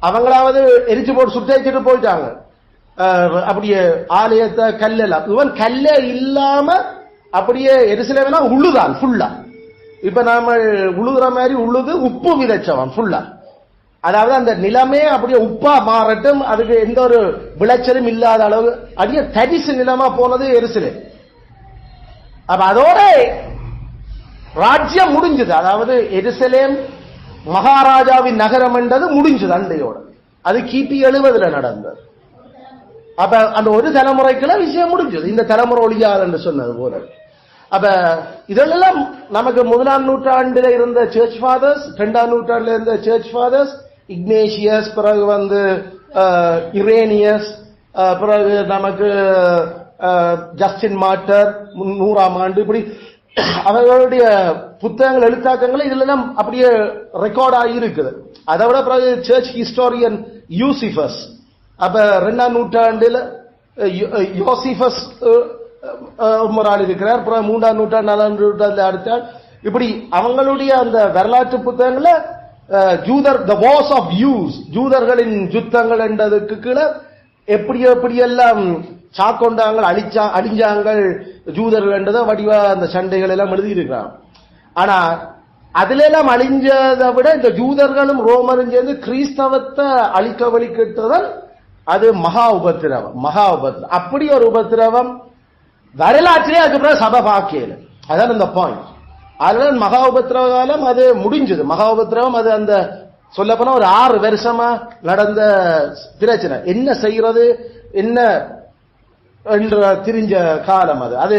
அவங்களாவது எரிச்சு போட்டு சுட்டேச்சிட்டு போயிட்டாங்க. அப்படியே ஆலயத்தை கல்லெல்லாம் இவன் கல்லே இல்லாம அப்படியே எருசலேம்னா உழுதான் ஃபுல்லா. இப்ப நாம உழுகுற மாதிரி உழுது உப்பு விதைச்சவன் ஃபுல்லா. அதாவது அந்த நிலமே அப்படியே உப்பா மாறட்டும், அதுக்கு எந்த ஒரு விளைச்சலும் இல்லாத அளவு அப்படியே தரிசு நிலமா போனது எருசலேம். அப்ப அதோட ராஜ்யம் முடிஞ்சது. அதாவது எருசலேம் மகாராஜாவின் நகரம் என்றது முடிஞ்சது அண்டையோட. அது கிபி 70 நடந்தது. அப்ப அந்த ஒரு தலைமுறைக்குள்ள விஷயம் முடிஞ்சது. இந்த தலைமுறை ஒழியாது என்று சொன்னது போல. அப்ப இதெல்லாம் நமக்கு 1ஆம் நூற்றாண்டில் இருந்த சர்ச் ஃபாதர்ஸ், 2ஆம் நூற்றாண்டில் இருந்த சர்ச் ஃபாதர்ஸ், இக்னேஷியஸ், பிறகு இரேனியஸ், பிறகு நமக்கு ஜஸ்டின் மார்டர் 100ஆம் ஆண்டு, இப்படி அவர்களுடைய புத்தகங்கள் எழுத்தாக்கங்கள் இதுலாம் அப்படியே ரெக்கார்ட் ஆகி இருக்குது. அதை விட பிறகு சர்ச் ஹிஸ்டோரியன் யூசிபஸ், அப்ப 2ஆம் நூற்றாண்டில் யோசிபஸ் ஒரு ஆள் இருக்கிறார். அப்புறம் 3ஆம் நூற்றாண்டு 4ஆம் நூற்றாண்டு அடுத்தால் இப்படி அவங்களுடைய அந்த வரலாற்று புத்தகங்களை ஜூதர் த வார்ஸ் ஆஃப் யூஸ், ஜூதர்களின் யுத்தங்கள் என்றதுக்கு கீழே எப்படியெல்லாம் சாக்கொண்டாங்க, அழிஞ்சாங்க ஜூதர்கள் என்றதை வடிவா அந்த சண்டைகள் எல்லாம் எழுதியிருக்கிறாங்க. ஆனா அதுல எல்லாம் அழிஞ்சதை விட இந்த ஜூதர்களும் ரோமரும் சேர்ந்து கிறிஸ்தவத்தை அழிக்க வழிகிட்டதன் அது மகா உபத்திரவம். மகா உபத்திரவம் அப்படி ஒரு உபத்திரவம் வரலாற்றிலே அதுக்கப்புறம் சபை பார்க்கல. அதான் இந்த பாயிண்ட். அதனால மகா உபத்திரவ காலம் அது முடிஞ்சது. மகா உபத்திரவம் அது அந்த சொல்ல போனா ஒரு 6 வருஷமா நடந்த பிரச்சனை. என்ன செய்யறது என்ன என்ற தெரிஞ்ச காலம் அது. அது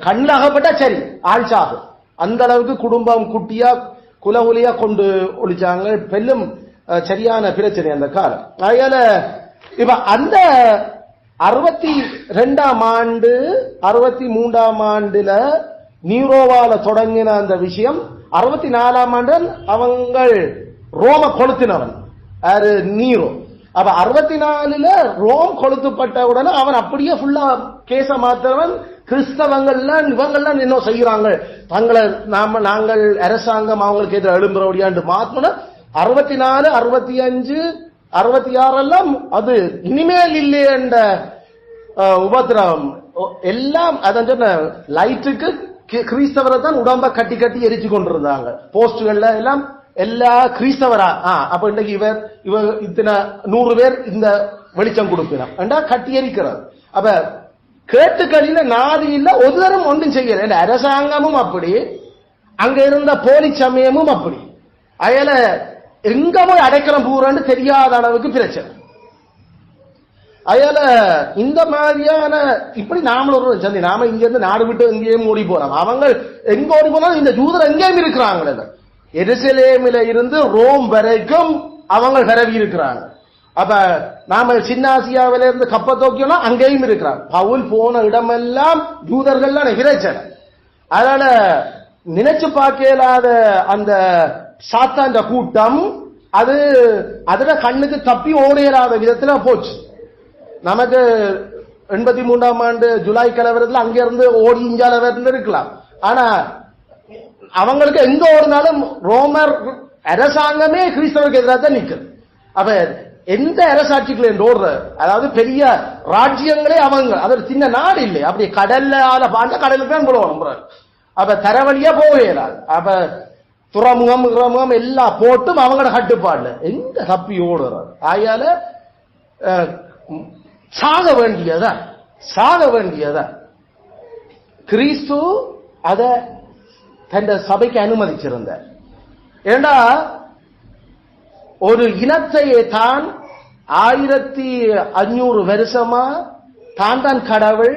கண்ணாகப்பட்டா சரி ஆழ்ச்சாகும். அந்த அளவுக்கு குடும்பம் குட்டியா குலகுலியா கொண்டு ஒழிச்சாங்க. பெரும் சரியான பிரச்சனை அந்த காலம். அதனால இப்ப அந்த 62ஆம் ஆண்டு 63ஆம் ஆண்டுல நீரோவால தொடங்கின அந்த விஷயம் 64ஆம் ஆண்டு அவங்க ரோம கொளுத்தினவன் யாரு? நீரோ. அப்ப 64ல ரோம் கொளுத்தப்பட்டவுடனே அவன் அப்படியே ஃபுல்லா கேச மாத்தவன். கிறிஸ்தவங்கள்லாம் இவங்கெல்லாம் என்ன செய்யறாங்க, தங்களை நாங்கள் அரசாங்கம் அவங்களுக்கு எதிராக எழும்புறோடியாண்டு மாத்தோம்னா 64, 65, 66 எல்லாம் அது இனிமேல் இல்லையே என்ற உபத்திரவம் எல்லாம். அதான் சொன்ன லைட்டுக்கு கிறிஸ்தவரை தான் உடம்ப கட்டி கட்டி எரிச்சு கொண்டிருந்தாங்க. போஸ்டுகள்ல எல்லாம் எல்லா கிறிஸ்தவரா அப்ப இன்னைக்கு இவர் இத்தனை 100 பேர் இந்த வெளிச்சம் கொடுப்பினா கட்டி எரிக்கிறார். அப்ப கேட்டுக்களில நாதி இல்ல, ஒருத்தரும் ஒன்றும் செய்யல. அரசாங்கமும் அப்படி, அங்க இருந்த போலி சமயமும் அப்படி. அயல எங்க போய் அடைக்கலம் பூரான்னு தெரியாத அளவுக்கு பிரச்சனை. அயல இந்த மாதிரியான இப்படி நாமளும் ஒரு சந்தி நாம இங்க இருந்து நாடு விட்டு எங்கேயும் ஓடி போறோம். அவங்க எங்க ஓடி போனாலும் இந்த ஜூதர் எங்கேயும் இருக்கிறாங்க. எருசலேமில இருந்து ரோம் வரைக்கும் அவங்க பரவி இருக்கிறாங்க. அப்ப நாம சின்னாசியாவில இருந்து கப்பத்தோக்கியோனா அங்கேயும் இருக்கிறாங்க. பவுல் போன இடமெல்லாம் ஜூதர்கள் பிரச்சனை. அதனால நினைச்சு பார்க்கலாத அந்த சாத்தாண்ட கூட்டம் அது அதுல கண்ணுக்கு தப்பி ஓடையலாத விதத்துல போச்சு. நமக்கு 83ஆம் ஆண்டு ஜூலை கலவரத்தில் அங்க இருந்து ஓடி இஞ்சால இருக்கலாம். ஆனா அவங்களுக்கு எங்க ஓடினாலும் ரோமர் அரசாங்கமே கிறிஸ்தவருக்கு எதிராக தான் நிற்குது. அப்ப எந்த அரசாட்சிகளை ஓடுற, அதாவது பெரிய ராஜ்யங்களே அவங்க, அது சின்ன நாடு இல்லை. அப்படி கடல்ல பாண்ட கடலுக்கு தான் போடுவோம். அப்ப தரவழியா போகலாது. அப்ப துறைமுகம் எல்லாம் போட்டும் அவங்களோட கட்டுப்பாடுல எங்க தப்பி ஓடுறாரு. ஆயால சாக வேண்டியதா கிறிஸ்து அத தன் சபைக்கு அனுமதிச்சிருந்தார். ஏண்டா ஒரு இனத்தையே தான் 1500 வருஷமா தான் கடவுள்,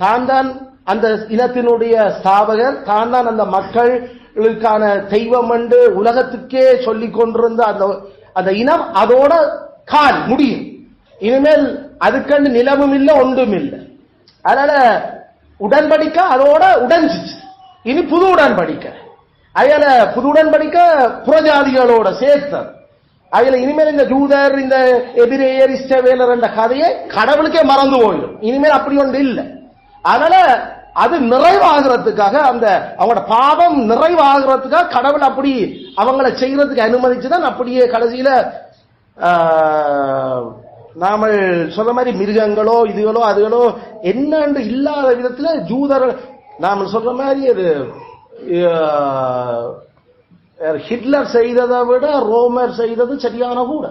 தான் அந்த இனத்தினுடைய ஸ்தாபகர், தான் அந்த மக்களுக்கான தெய்வம் என்று உலகத்துக்கே சொல்லிக் கொண்டிருந்த அந்த இனம் அதோட கால் முடியும். இனிமேல் அதுக்கண்டு நிலமும் இல்லை, ஒன்றும் இல்லை. அதனால உடன்படிக்கை அதோட உடஞ்சிச்சு. இனி புது உடன்படிக்கை. அதுல புது உடன்படிக்கை புறஜாதிகளோட சேர்த்தது. அதுல இனிமேல் இந்த ஜூதர், இந்த எபிரேயர், இஸ்ரவேலர் என்ற கதையை கடவுளுக்கே மறந்து போயிடும். இனிமேல் அப்படி ஒன்று இல்லை. அதனால அது நிறைவாகிறதுக்காக, அந்த அவங்களோட பாவம் நிறைவாகிறதுக்காக கடவுள் அப்படி அவங்களை செய்யறதுக்கு அனுமதிச்சுதான் அப்படியே கடைசியில நாம சொல்ற மாதிரி மிருகங்களோ இதுகளோ அதுகளோ என்னன்னு இல்லாத விதத்துல ஜூதர் நாம சொல்ற மாதிரி அது ஹிட்லர் செய்ததை விட ரோமர் செய்தது சரியான கூட.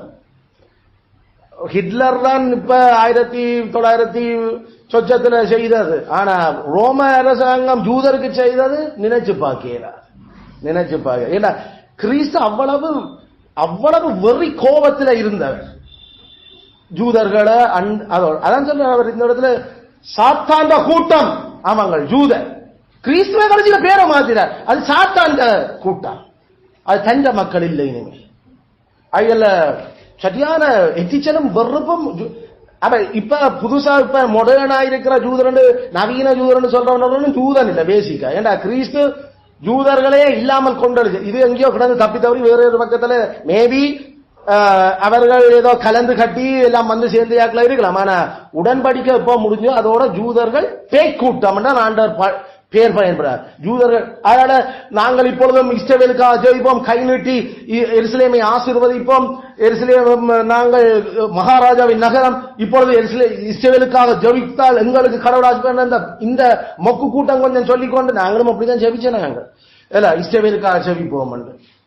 ஹிட்லர் தான் இப்ப 1900 செய்தது. ஆனா ரோம அரசாங்கம் ஜூதருக்கு செய்தது நினைச்சு பார்க்க. ஏன்னா கிறிஸ்து அவ்வளவு வெறி கோபத்தில் இருந்தவர் ஜூதர்களை. அதான் சொல்ற அவர் இந்த இடத்துல சாத்தாண்ட கூட்டம். ஆமாங்கள், ஜூதர். கிறிஸ்துவ கடைசியில பேரை மாத்தினார். அது சாத்தாண்ட கூட்டம், அது தஞ்ச மக்கள் இல்லை. இனிமேல் அதுல சரியான எத்திச்சலும் வெறுப்பும். இப்ப புதுசா இப்ப மொடர்னா இருக்கிற ஜூதரன், நவீன ஜூதரன் சொல்றவனும் ஜூதன் இல்ல பேசிக்கா. ஏண்டா கிறிஸ்து ஜூதர்களே இல்லாமல் கொண்டது. இது எங்கேயோ கிடந்து தப்பி தவறி வேற ஒரு பக்கத்துல மேபி அவர்கள் ஏதோ கலந்து கட்டி எல்லாம் வந்து சேர்ந்து யாக்கல இருக்கலாம். ஆனா உடன்படிக்கை எப்போ முடிஞ்சோ அதோட ஜூதர்கள் பேய் கூட்டம் ஆண்டவர் பேர் பயன்படார் ஜூதர்கள். அதனால நாங்கள் இப்பொழுதும் இஸ்ரவேலுக்காக ஜெபிப்போம், கை நீட்டி எருசலேமை ஆசீர்வதிப்போம். எருசலேம் நாங்கள் மகாராஜாவின் நகரம், இப்பொழுது இஸ்ரவேலுக்காக ஜெபித்தால் எங்களுக்கு கடவுளாக இந்த மொக்கு கூட்டம் கொஞ்சம் சொல்லிக்கொண்டு நாங்களும் அப்படிதான் ஜெபிச்சோம். நாங்கள் இல்ல இஸ்ரவேலுக்காக ஜெபிப்போம்.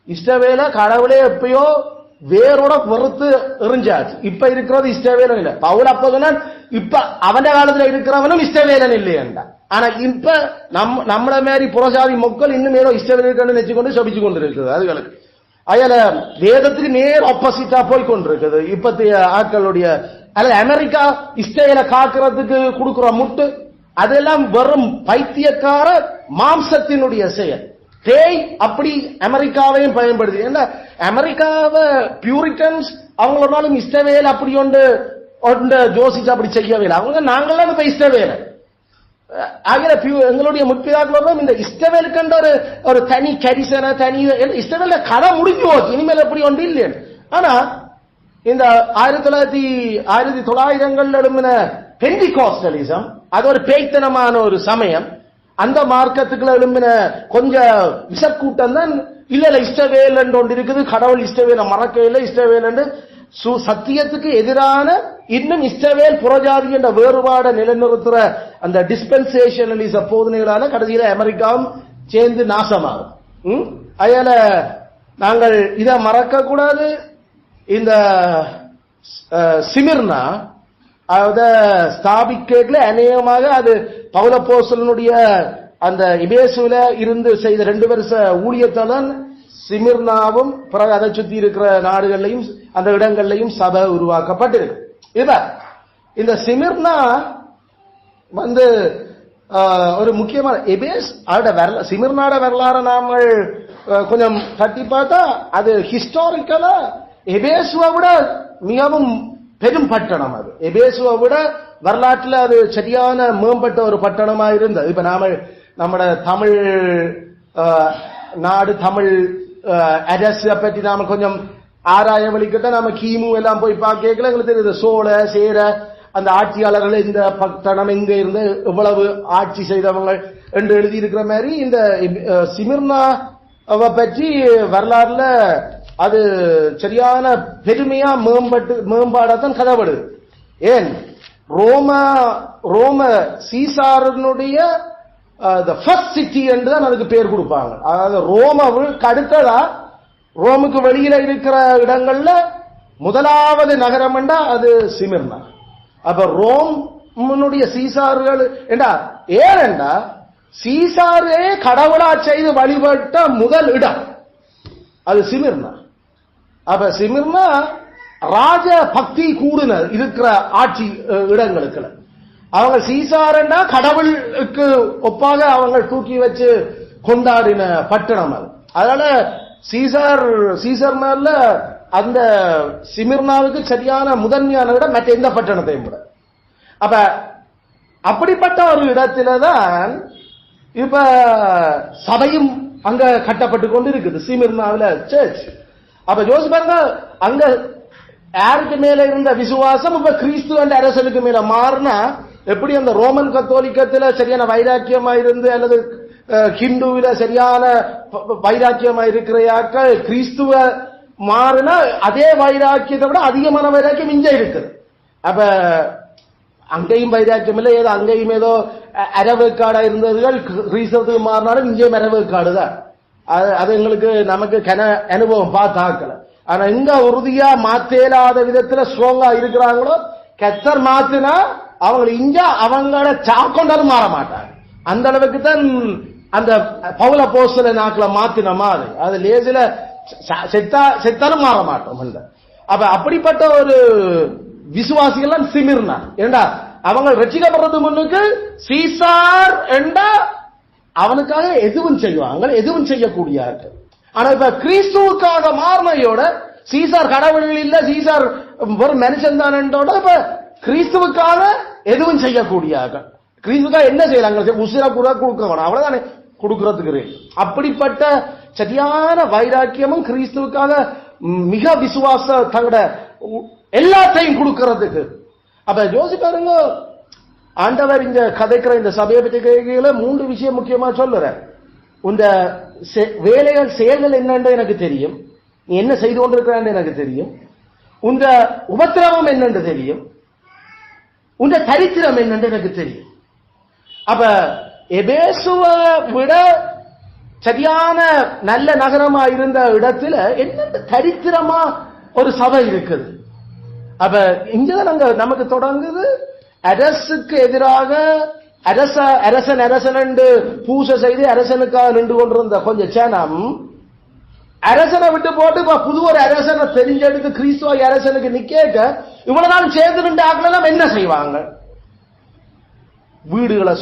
இஸ்ரவேல கடவுளே எப்பயோ வேரோட வெறுத்து எறிஞ்சாச்சு. இப்ப இருக்கிறது இஸ்ரவேலன் இல்ல. பவுல் அப்ப சொன்னான், இப்ப அவன் காலத்துல இருக்கிறவனும் இஸ்ரவேலன் இல்லையா. ஆனா இப்ப நம்மள மாதிரி புறஜாதி மக்கள் இன்னும் ஏதோ இஸ்ரவேலன் நினைச்சு கொண்டு சபிச்சு கொண்டு இருக்குது. அதுகளுக்கு அதுல வேதத்துக்கு நேர் ஆப்போசிட்டா போய் கொண்டிருக்குது இப்பத்திய ஆட்களுடைய. அல்லது அமெரிக்கா இஸ்ரேலை காக்கிறதுக்கு கொடுக்கிற முட்டு அதெல்லாம் வெறும் பைத்தியக்கார மாம்சத்தினுடைய செயல். பேய் அப்படி அமெரிக்காவையும் பயன்படுது. ஏன்னா அமெரிக்காவை பியூரிட்டன்ஸ் அவங்களோட இஸ்ரவேல் அப்படி ஒன்று ஜோசிச்சு அப்படி செய்யவே இல்லை. அவங்க நாங்களாம் இப்ப இஸ்ரவேல ஆகிய எங்களுடைய முற்பிதாக்களோட இந்த இஸ்ரவேலுக்கு ஒரு தனி கரிசனை தனி இஸ்ரவேல கதை முடிஞ்சு போச்சு. இனிமேல் அப்படி ஒன்று இல்லை. ஆனா இந்த 1900 எழும்பின பெண்டிகாஸ்டலிசம் அது ஒரு பேய்த்தனமான ஒரு சமயம். அந்த மார்க்கத்துக்குள்ள எழும்பின கொஞ்சம் விசக்கூட்டம் தான் இல்ல இஸ்ரவேல் என்று ஒன்று இருக்குது, கடவுள் இஸ்ரவேலை மறக்கவில்லை, இஸ்ரவேல் என்று சத்தியத்துக்கு எதிரான இன்னும் இஸ்ரவேல் புறஜாதி என்ற வேறுபாட நிலைநிறுத்துற அந்த டிஸ்பென்சேஷனலிச போதனைகளால கடைசியில அமெரிக்காவும் சேர்ந்து நாசமாகும். அதனால நாங்கள் இதை மறக்க கூடாது. இந்த சிமிர்னா அத ஸ்தாபிக்கல அநேகமாக அது பவுலப்போஸ்தலனுடைய அந்த எபேசுல இருந்து செய்த 2 வருஷ ஊழியத்தால் சிமிர்னாவும் பிறகு அதை சுத்தி இருக்கிற நாடுகள்லையும் அந்த இடங்கள்லையும் சபை உருவாக்கப்பட்டிருக்கு. இப்ப இந்த சிமிர்னா வந்து ஒரு முக்கியமான சிமிர்னாட வரலாறு நாம கொஞ்சம் தட்டி பார்த்தா அது ஹிஸ்டாரிக்கலா எபேசுவை விட மிகவும் பெரும் பட்டணம். அது எபேசுவை விட வரலாற்றுல அது சரியான மேம்பட்ட ஒரு பட்டணமா இருந்தது. இப்ப நம்மட தமிழ் நாடு தமிழ் அரச பற்றி நாம கொஞ்சம் ஆராய வழிகிட்ட நாம கிமு எல்லாம் போய் பார்க்கல எங்களுக்கு தெரியுது. சோழ சேர அந்த ஆட்சியாளர்கள் இந்த பட்டணம் எங்க இருந்து எவ்வளவு ஆட்சி செய்தவங்க என்று எழுதி இருக்கிற மாதிரி இந்த சிமிர்னாவை பற்றி வரலாறுல அது சரியான பெருமையா மேம்பாடத்தான் கதப்படுது. ஏன் ரோம சீசாரனுடைய ஃபர்ஸ்ட் சிட்டி என்று தான் அதுக்கு பேர் கொடுப்பாங்க. அதாவது ரோமுக்கு அடுத்ததா ரோமுக்கு வெளியில இருக்கிற இடங்கள்ல முதலாவது நகரம் என்றா அது சிமிர்னா. அப்ப ரோமுடைய சீசார்கள் என்றா ஏனென்றா சீசாரே கடவுளா செய்து வழிபட்ட முதல் இடம் அது சிமிர்னா. அப்ப சிமிர்னா ராஜ பக்தி கூடுன இருக்கிற ஆட்சி இடங்களுக்கு அவங்க சீசாரண்டா கடவுளுக்கு ஒப்பாக அவங்க தூக்கி வச்சு கொண்டாடின பட்டணம் அது. அதனால சீசர் மேல அந்த சிமிர்னாவுக்கு சரியான முதன்மையான இடம் மற்ற எந்த பட்டணத்தையும் விட. அப்ப அப்படிப்பட்ட ஒரு இடத்துலதான் இப்ப சபையும் அங்க கட்டப்பட்டு கொண்டு இருக்குது சிமிர்னாவில சர்ச். அப்ப யோசிப்பாங்க அங்க யாருக்கு மேல இருந்த விசுவாசம் இப்ப கிறிஸ்து என்ற அரசனுக்கு மேல மாறினா எப்படி அந்த ரோமன் கத்தோலிக்கத்துல சரியான வைராக்கியமா இருந்து அல்லது ஹிந்துவில சரியான வைராக்கியமா இருக்கிறாக்கள் கிறிஸ்துவ மாறினா அதே வைராக்கியத்தை விட அதிகமான வைராக்கியம் இங்க இருக்குது. அப்ப அங்கேயும் வைராக்கியம் இல்லை, ஏதோ அங்கேயும் ஏதோ அரவேக்காடா இருந்ததுகள் கிறிஸ்தவத்துக்கு மாறினாலும் இங்கேயும் அரவேக்காடு தான். அது எங்களுக்கு நமக்கு அனுபவம் பார்த்தாக்கல. ஆனா இங்க உறுதியா மாத்தேலாத விதத்துல ஸ்ட்ராங்கா இருக்கிறாங்களோ கத்தர் மாத்தினா அவங்க இங்க அவங்களோட சாக்கொண்டாலும் மாற மாட்டாங்க. அந்த அளவுக்கு தான் அந்த பவுல போஸ்தல நாட்கள மாத்தின மாதிரி அது லேசில செத்தாலும் மாற மாட்டோம். அப்ப அப்படிப்பட்ட ஒரு விசுவாசிகள் சிமிர்னா ஏண்டா அவங்க ரட்சிக்கப்படுறது முன்னுக்கு சீசார் என்றா அவனுக்காக எதுவும் செய்வாங்க, எதுவும் செய்யக்கூடியார்கள். ஆனா இப்ப கிறிஸ்துவுக்காக மாறினையோட சீசார் கடவுள் இல்ல, சீசார் ஒரு மனுஷன் தான் என்றோட இப்ப கிறிஸ்துவுக்காக எதுவும் செய்யக்கூடியார்கள். கிறிஸ்துக்காக என்ன செய்யலாங்க? உசிரா கூட கொடுக்க வேணும், அவ்வளவுதானே கொடுக்கறதுக்கு. அப்படிப்பட்ட சரியான வைராக்கியமும் கிறிஸ்துவுக்காக மிக விசுவாச தங்கட எல்லாத்தையும் கொடுக்கறதுக்கு. அப்ப யோசிப்பாருங்க, ஆண்டவர் இந்த கதைக்கிற இந்த சபையை பற்றி கேட்கல 3 விஷயம் முக்கியமா சொல்லுற. இந்த வேலைகள் செயல்கள் என்னன்னு எனக்கு தெரியும், நீ என்ன செய்து கொண்டிருக்கிறான்னு எனக்கு தெரியும், உந்த உபத்திரவம் என்னன்னு தெரியும், உந்த தரித்திரம் என்னன்னு எனக்கு தெரியும். அப்ப எபேசுவை விட சரியான நல்ல நகரமா இருந்த இடத்துல என்ன தரித்திரமா ஒரு சபை இருக்குது. அப்ப இங்கதான் நமக்கு தொடங்குது அரசுக்கு எதிராக அரசன் என்று பூசை செய்து அரசனுக்காக நின்று கொண்டிருந்த கொஞ்சம் சேனம் அரசனை விட்டு போட்டு புது ஒரு அரசனை தெரிஞ்செடுத்து கிறிஸ்துவ அரசனுக்கு நிக்க இவ்வளவு நாள் சேர்ந்து நின்று ஆக்கலாம் என்ன செய்வாங்க? வீடுகளை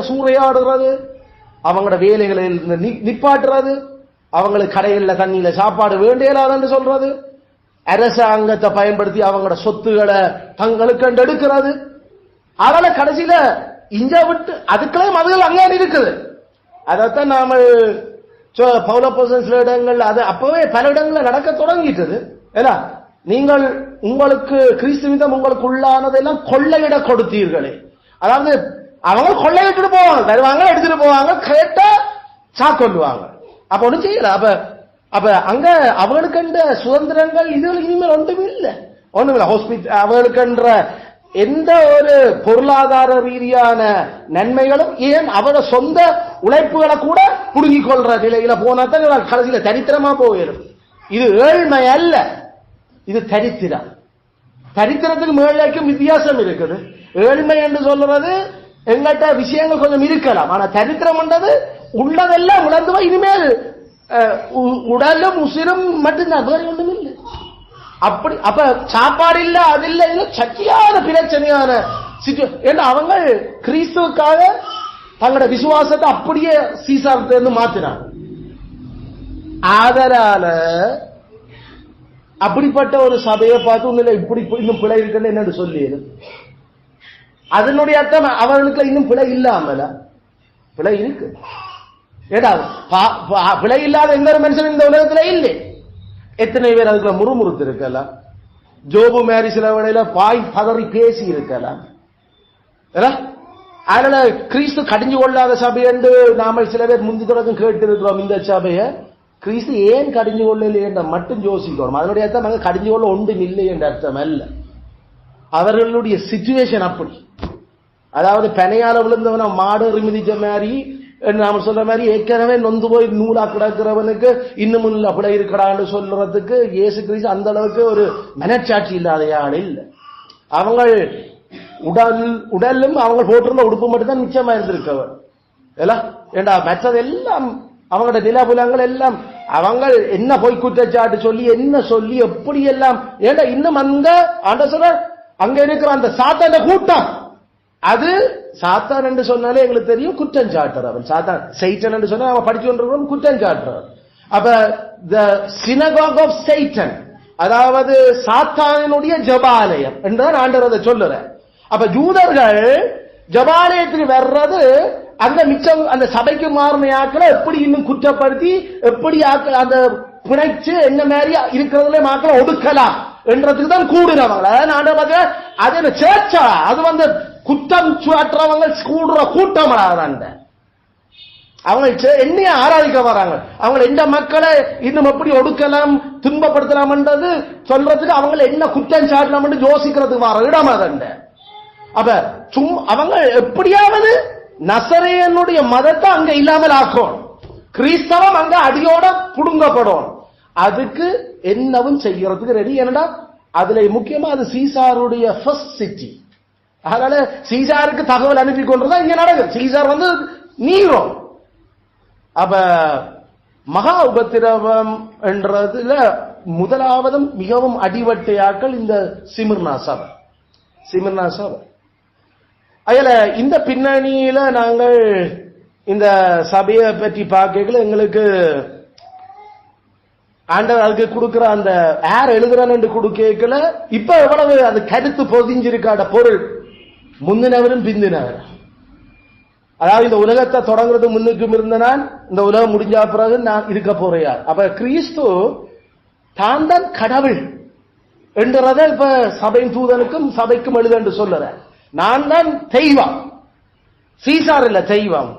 சூறையாடுறது, அவங்களோட வேலைகளை நிப்பாட்டுறது, அவங்களுக்கு கடைகளில் தண்ணியில சாப்பாடு வேண்டியலாதுன்னு சொல்றது, அரசாங்கத்தை பயன்படுத்தி அவங்களோட சொத்துக்களை தங்களுக்கு எடுக்கிறது. அதனால கடைசியில இங்க விட்டு அதுக்கெல்லாம் அதுகள் அங்கே இருக்குது. அதைத்தான் நாம பவுலப்போஸ்தலன் சில இடங்கள் அது அப்பவே பல இடங்கள்ல நடக்க தொடங்கிட்டது. ஏன்னா நீங்கள் உங்களுக்கு கிறிஸ்துவிதம் உங்களுக்கு உள்ளானதெல்லாம் கொள்ளையிட கொடுத்தீர்களே, அதாவது அவங்க கொள்ளையிட்டு போவாங்க, தருவாங்க, எடுத்துட்டு போவாங்க, கேட்டா சாக்கொள்ளுவாங்க. அப்ப ஒண்ணும் செய்யல. அப்ப அங்க அவர்களுக்கு சுதந்திரங்கள் இதுகளுக்கு இனிமேல் ஒன்றும் இல்லை, ஹாஸ்பிட்டல் அவர்களுக்கு எந்த ஒரு பொருளாதார ரீதியான நன்மைகளும் ஏன் அவரோட சொந்த உழைப்புகளை கூட புடுங்கிக் கொள்ற நிலையில போனாத்தான் கடைசியில தரித்திரமா போயிடும். இது ஏழ்மை அல்ல, இது தரித்திரம். தரித்திரத்துக்கு மேலைக்கும் வித்தியாசம் இருக்குது. ஏழ்மை என்று சொல்றது எங்கள்கிட்ட விஷயங்கள் கொஞ்சம் இருக்கலாம், ஆனா தரித்திரம் என்றது உள்ளதெல்லாம் உணர்ந்து இனிமேல் உடலும் உசிரும் மட்டும்தான், வேற ஒன்றும் இல்லை. அப்படி அப்ப சாப்பாடு இல்ல, அது இல்ல, இது சத்தியான பிரச்சனையான ஏன்னா அவங்க கிறிஸ்துவுக்காக தங்களோட விசுவாசத்தை அப்படியே சீசாரத்திலிருந்து மாத்தினாங்க. அதனால அப்படிப்பட்ட ஒரு சபையை பார்த்து உண்மையில இப்படி இன்னும் பிழை இருக்குன்னு என்னன்னு சொல்லி அதனுடைய அர்த்தம் அவர்களுக்கு இன்னும் பிழை இல்லாமல பிழை இருக்கு. ஏடா பிழை இல்லாத எந்த ஒரு மனுஷன் இந்த உலகத்துல இல்லை. எத்தனை பேர் அதுக்குள்ள முறுமுறுத்து இருக்கலாம், ஜோபு மேரி சில வேளையில பாய் பதறி பேசி இருக்கலாம். அதனால கிறிஸ்து கடிஞ்சு கொள்ளாத சபை என்று நாம சில பேர் முந்தி தொடக்கம் கேட்டு இருக்கிறோம். இந்த சபையை கிறிஸ்து ஏன் கடிஞ்சு கொள்ளலை என்ற மட்டும் யோசிக்கிறோம். அதனுடைய அர்த்தம் அங்க கடிஞ்சு கொள்ள ஒன்றும் இல்லை என்ற அர்த்தம் அல்ல. அவர்களுடைய சிச்சுவேஷன் அப்படி, அதாவது பெனையால விழுந்தவன மாடு மிதிச்ச மாதிரி நாம சொல்ற மாதிரி ஏற்கனவே நொந்து போய் நூலா கிடக்கிறவனுக்கு இன்னும் அப்படி இருக்கடான்னு சொல்றதுக்கு இயேசு கிறிஸ்து அந்த அளவுக்கு ஒரு மனச்சாட்சி இல்லாத ஆள் இல்லை. அவங்க உடலும் அவங்க போட்டிருந்த உடுப்பு மட்டும்தான் மிச்சமா இருந்திருக்கவர். ஏண்டா மற்றதெல்லாம் அவங்களோட நிலபுலங்கள் எல்லாம் அவங்க என்ன போய் குற்றச்சாட்டு சொல்லி என்ன சொல்லி எப்படி எல்லாம் ஏன்னா இன்னும் அந்த அங்க இருக்கிற அந்த சாத்தான கூட்டம் அது சாத்தான் என்று சொன்னாலே எங்களுக்கு தெரியும் குற்றம் சாட்டுறார். அவன் சாத்தான் சைட்டன் என்று சொன்னா அவன் படிச்சு கொண்டிருக்கிறோம் குற்றம் சாட்டுறார். அப்ப the synagogue of Satan அதாவது சாத்தானுடைய ஜபாலயம் என்றால் ஆண்டவர் அதை சொல்லுற. அப்ப யூதர்கள் ஜபாலயத்துக்கு வர்றது அந்த மிச்சம் அந்த சபைக்கு மாறின ஆக்களை எப்படி இன்னும் குற்றப்படுத்தி எப்படி அந்த பிணைச்சு என்ன மாதிரி இருக்கிறதுல மாக்களை ஒடுக்கலாம் என்றதுக்கு தான் கூடுறவங்க. அது சேர்ச்சா அது வந்து குற்றம் சுற்றவங்க கூடுற கூட்டம் அவங்க என்னைய ஆராதிக்க வராங்க. அவங்க எந்த மக்களை இன்னும் எப்படி ஒடுக்கலாம் துன்பப்படுத்தலாம் என்றது சொல்றதுக்கு அவங்க என்ன குற்றம் சாட்டலாம் யோசிக்கிறதுக்கு வர இடம் அதண்ட. அப்ப அவங்க எப்படியாவது நசரேயனுடைய மதத்தை அங்க இல்லாமல் ஆக்கும், கிறிஸ்தவம் அங்க அடியோட புடுங்கப்படும். அதுக்கு என்னவும் செய்யறதுக்கு ரெடி. என்னடா அதுல முக்கியமா அது சீசாருடைய ஃபர்ஸ்ட் சிட்டி. அதனால சீசாருக்கு தகவல் அனுப்பி கொண்டுதான் இங்க நடக்குது. சீசார் வந்து நீரோ. அப்ப மகா உபத்திரவம் என்றதுல முதலாவதும் மிகவும் அடிவட்டையாக்கள் இந்த சிமிர்னா சபை. சிமிர்னா சபை அதுல இந்த பின்னணியில நாங்கள் இந்த சபையை பற்றி பார்க்கல எங்களுக்கு ஆண்டவர் அதுக்கு கொடுக்கிற அந்த யார் எழுதுறான்னு கொடுக்கல இப்ப எவ்வளவு அது கருத்து பொதிஞ்சிருக்காட பொருள் முந்தினவரும் பிந்தினவர். அதாவது இந்த உலகத்தை தொடங்குறது முன்னுக்கும் இருந்த நான் இந்த உலகம் முடிஞ்ச பிறகு நான் இருக்க போறையார். அப்ப கிறிஸ்து தான் தான் கடவுள் என்றத இப்ப சபையின் தூதனுக்கும் சபைக்கும் எழுத என்று சொல்லுற. நான் தான் தெய்வம், சீசார் இல்ல தெய்வம்.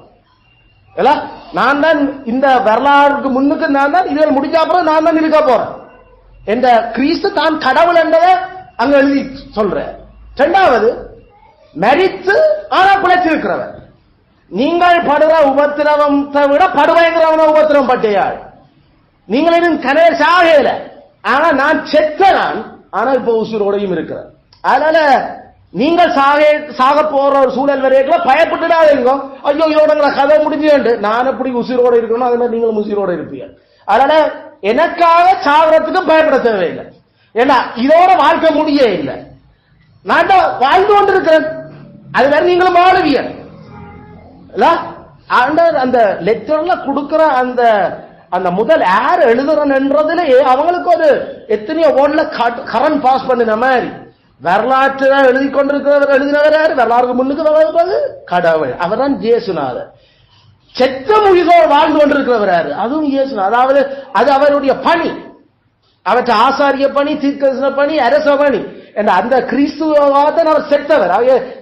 நான் தான் இந்த வரலாறுக்கு முன்னுக்கு நான் தான் இதில் முடிஞ்ச அப்புறம் நான் தான் இருக்க போறேன் என்ற கிறிஸ்து தான் கடவுள் என்றதை அங்க எழுதி சொல்ற. இரண்டாவது மரித்து ஆனா பிழைச்சிருக்கிறவர். நீங்கள் படுற உபத்திரவத்தை விட படுபயங்கரமான உபத்திரவம் பட்டையாள். நீங்கள் இன்னும் கரைய சாகல, ஆனா நான் செத்த நான் ஆனா இப்ப உசுரோடையும் இருக்கிறேன். அதனால நீங்கள் சாக போற ஒரு சூழல் வரைக்கும் பயப்பட்டுடாதீங்க. ஐயோ இதோட கதை முடிஞ்சு நான் எப்படி உசிரோட இருக்கணும் அதே மாதிரி நீங்களும் உசிரோட இருப்பீங்க. அதனால எனக்காக சாகிறதுக்கும் பயப்பட தேவையில்லை. ஏன்னா இதோட வாழ்க்கை முடிய இல்லை. நான் வாழ்ந்து கொண்டிருக்கிறேன், அது வேற நீங்களும் வாழுவீங்க. அந்த லெக்சர்ல கொடுக்கிற அந்த அந்த முதல் யார் எழுதுறன்றதுல அவங்களுக்கு ஒரு எத்தனையோ ஓட்ல கரண்ட் பாஸ் பண்ணின மாதிரி வரலாற்று எழுதி கொண்டிருக்கிறவர் எழுதினவர் யாரு? வரலாறுக்கு முன்னுக்கு வளர்ப்பது கடவுள், அவர் தான் இயேசுநாதர். செத்த மொழிதோர் வாழ்ந்து கொண்டிருக்கிறவர் யாரு? அதுவும் இயேசுநாதர். அதாவது அது அவருடைய பணி, அவற்றை ஆசாரிய பணி, தீர்க்கதரிசன பணி, அரச பணி. அந்த கிறிஸ்துவாதான் அவர் செத்தவர்.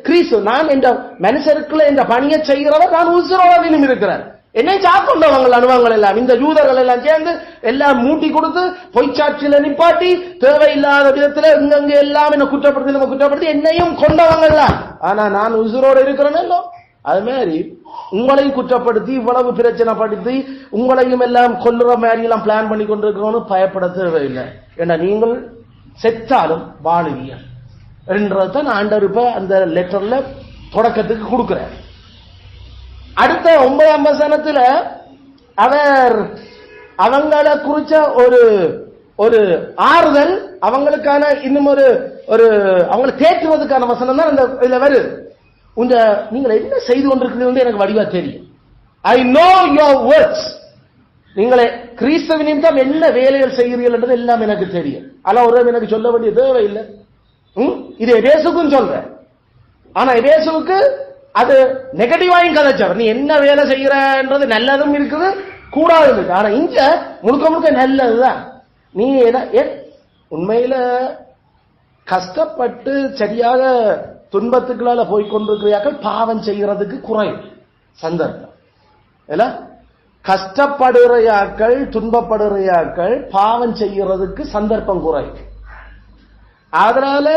கிறிஸ்து நான் என்ற மனுஷருக்குள்ள இந்த பணியை செய்கிறவர், நான் உசுரோட இருக்கிறார். என்னை சாக்கொண்டவங்கள் அனுபவங்கள் எல்லாம் இந்த யூதர்கள் எல்லாம் சேர்ந்து எல்லாம் மூட்டி கொடுத்து பொய்ச்சாட்சியில நிப்பாட்டி தேவையில்லாத விதத்துல இங்க எல்லாம் என்ன குற்றப்படுத்தி என்னையும் கொண்டவங்க எல்லாம். ஆனா நான் உசுரோட இருக்கிறேன்னு அது மாதிரி உங்களையும் குற்றப்படுத்தி இவ்வளவு பிரச்சனை படுத்தி உங்களையும் எல்லாம் கொல்லுற மாதிரி எல்லாம் பிளான் பண்ணி கொண்டிருக்கிறோன்னு பயப்பட தேவையில்லை. ஏன்னா நீங்கள் செத்தாலும் வாழுவீங்க என்றதான் ஆண்டவர் இப்ப அந்த லெட்டர்ல தொடக்கத்துக்கு கொடுக்கிறார். அடுத்த 9ஆம் வசனத்துல அவர் அவங்களை குறிச்ச ஒரு ஒரு ஆறுதல், அவங்களுக்கான இன்னும் ஒரு ஒரு அவங்களை தேற்றுவதற்கான வசனம் தான் அந்த இதுல வருது. நீங்கள் என்ன செய்து கொண்டிருக்கிறீர்கள் எனக்கு வடிவா தெரியும். I know your works. நீங்களே கிறிஸ்தவ நிமித்தம் என்ன வேலைகள் செய்கிறீர்கள் என்றது எல்லாம் எனக்கு தெரியும். ஆனா ஒரு எனக்கு சொல்ல வேண்டிய தேவையில்லை. இது எபேசுக்கும் சொல்றேன். ஆனா எபேசுவுக்கு அது நெகட்டிவாயும் கதைச்சவர். நீ என்ன வேலை செய்யறன்றது நல்லதும் இருக்குது கூடாது இருக்கு. ஆனா இங்க முழுக்க முழுக்க நல்லதுதான். நீ உண்மையில கஷ்டப்பட்டு சரியாக துன்பத்துக்களால போய்கொண்டிருக்கிறார்கள். பாவம் செய்கிறதுக்கு குறையும் சந்தர்ப்பம் இல்ல. கஷ்டப்படுறையாக்கள் துன்பப்படுறையாக்கள் பாவம் செய்கிறதுக்கு சந்தர்ப்பம் குறையும். அதனால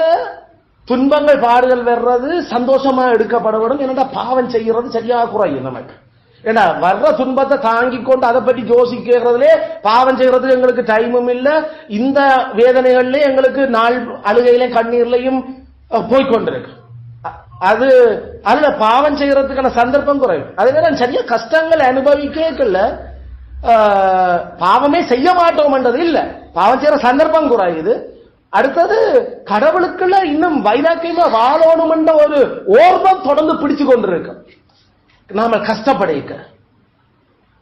துன்பங்கள் பாடுகள் வர்றது சந்தோஷமா எடுக்கப்படவிடும். என்னடா பாவம் செய்கிறது சரியாக குறையும் நமக்கு. ஏன்னா வர்ற துன்பத்தை தாங்கி கொண்டு அதை பற்றி யோசிக்கிறதுலே பாவம் செய்யறதுக்கு எங்களுக்கு டைமும் இல்லை. இந்த வேதனைகள்ல எங்களுக்கு நாள் அழுகையிலையும் கண்ணீர்லையும் போய்கொண்டிருக்கு. அது அதுல பாவம் செய்யறதுக்கான சந்தர்ப்பம் குறையும். அதனால சரியா கஷ்டங்கள் அனுபவிக்கல பாவமே செய்ய மாட்டோம் என்றது இல்ல, பாவம் செய்யற சந்தர்ப்பம் குறையுது. அடுத்தது கடவுளுக்குள்ள இன்னும் வைராக்கியமா வாழணும் என்ற ஒரு ஓர்வம் தொடர்ந்து பிடிச்சு கொண்டிருக்க நாம கஷ்டப்படைக்க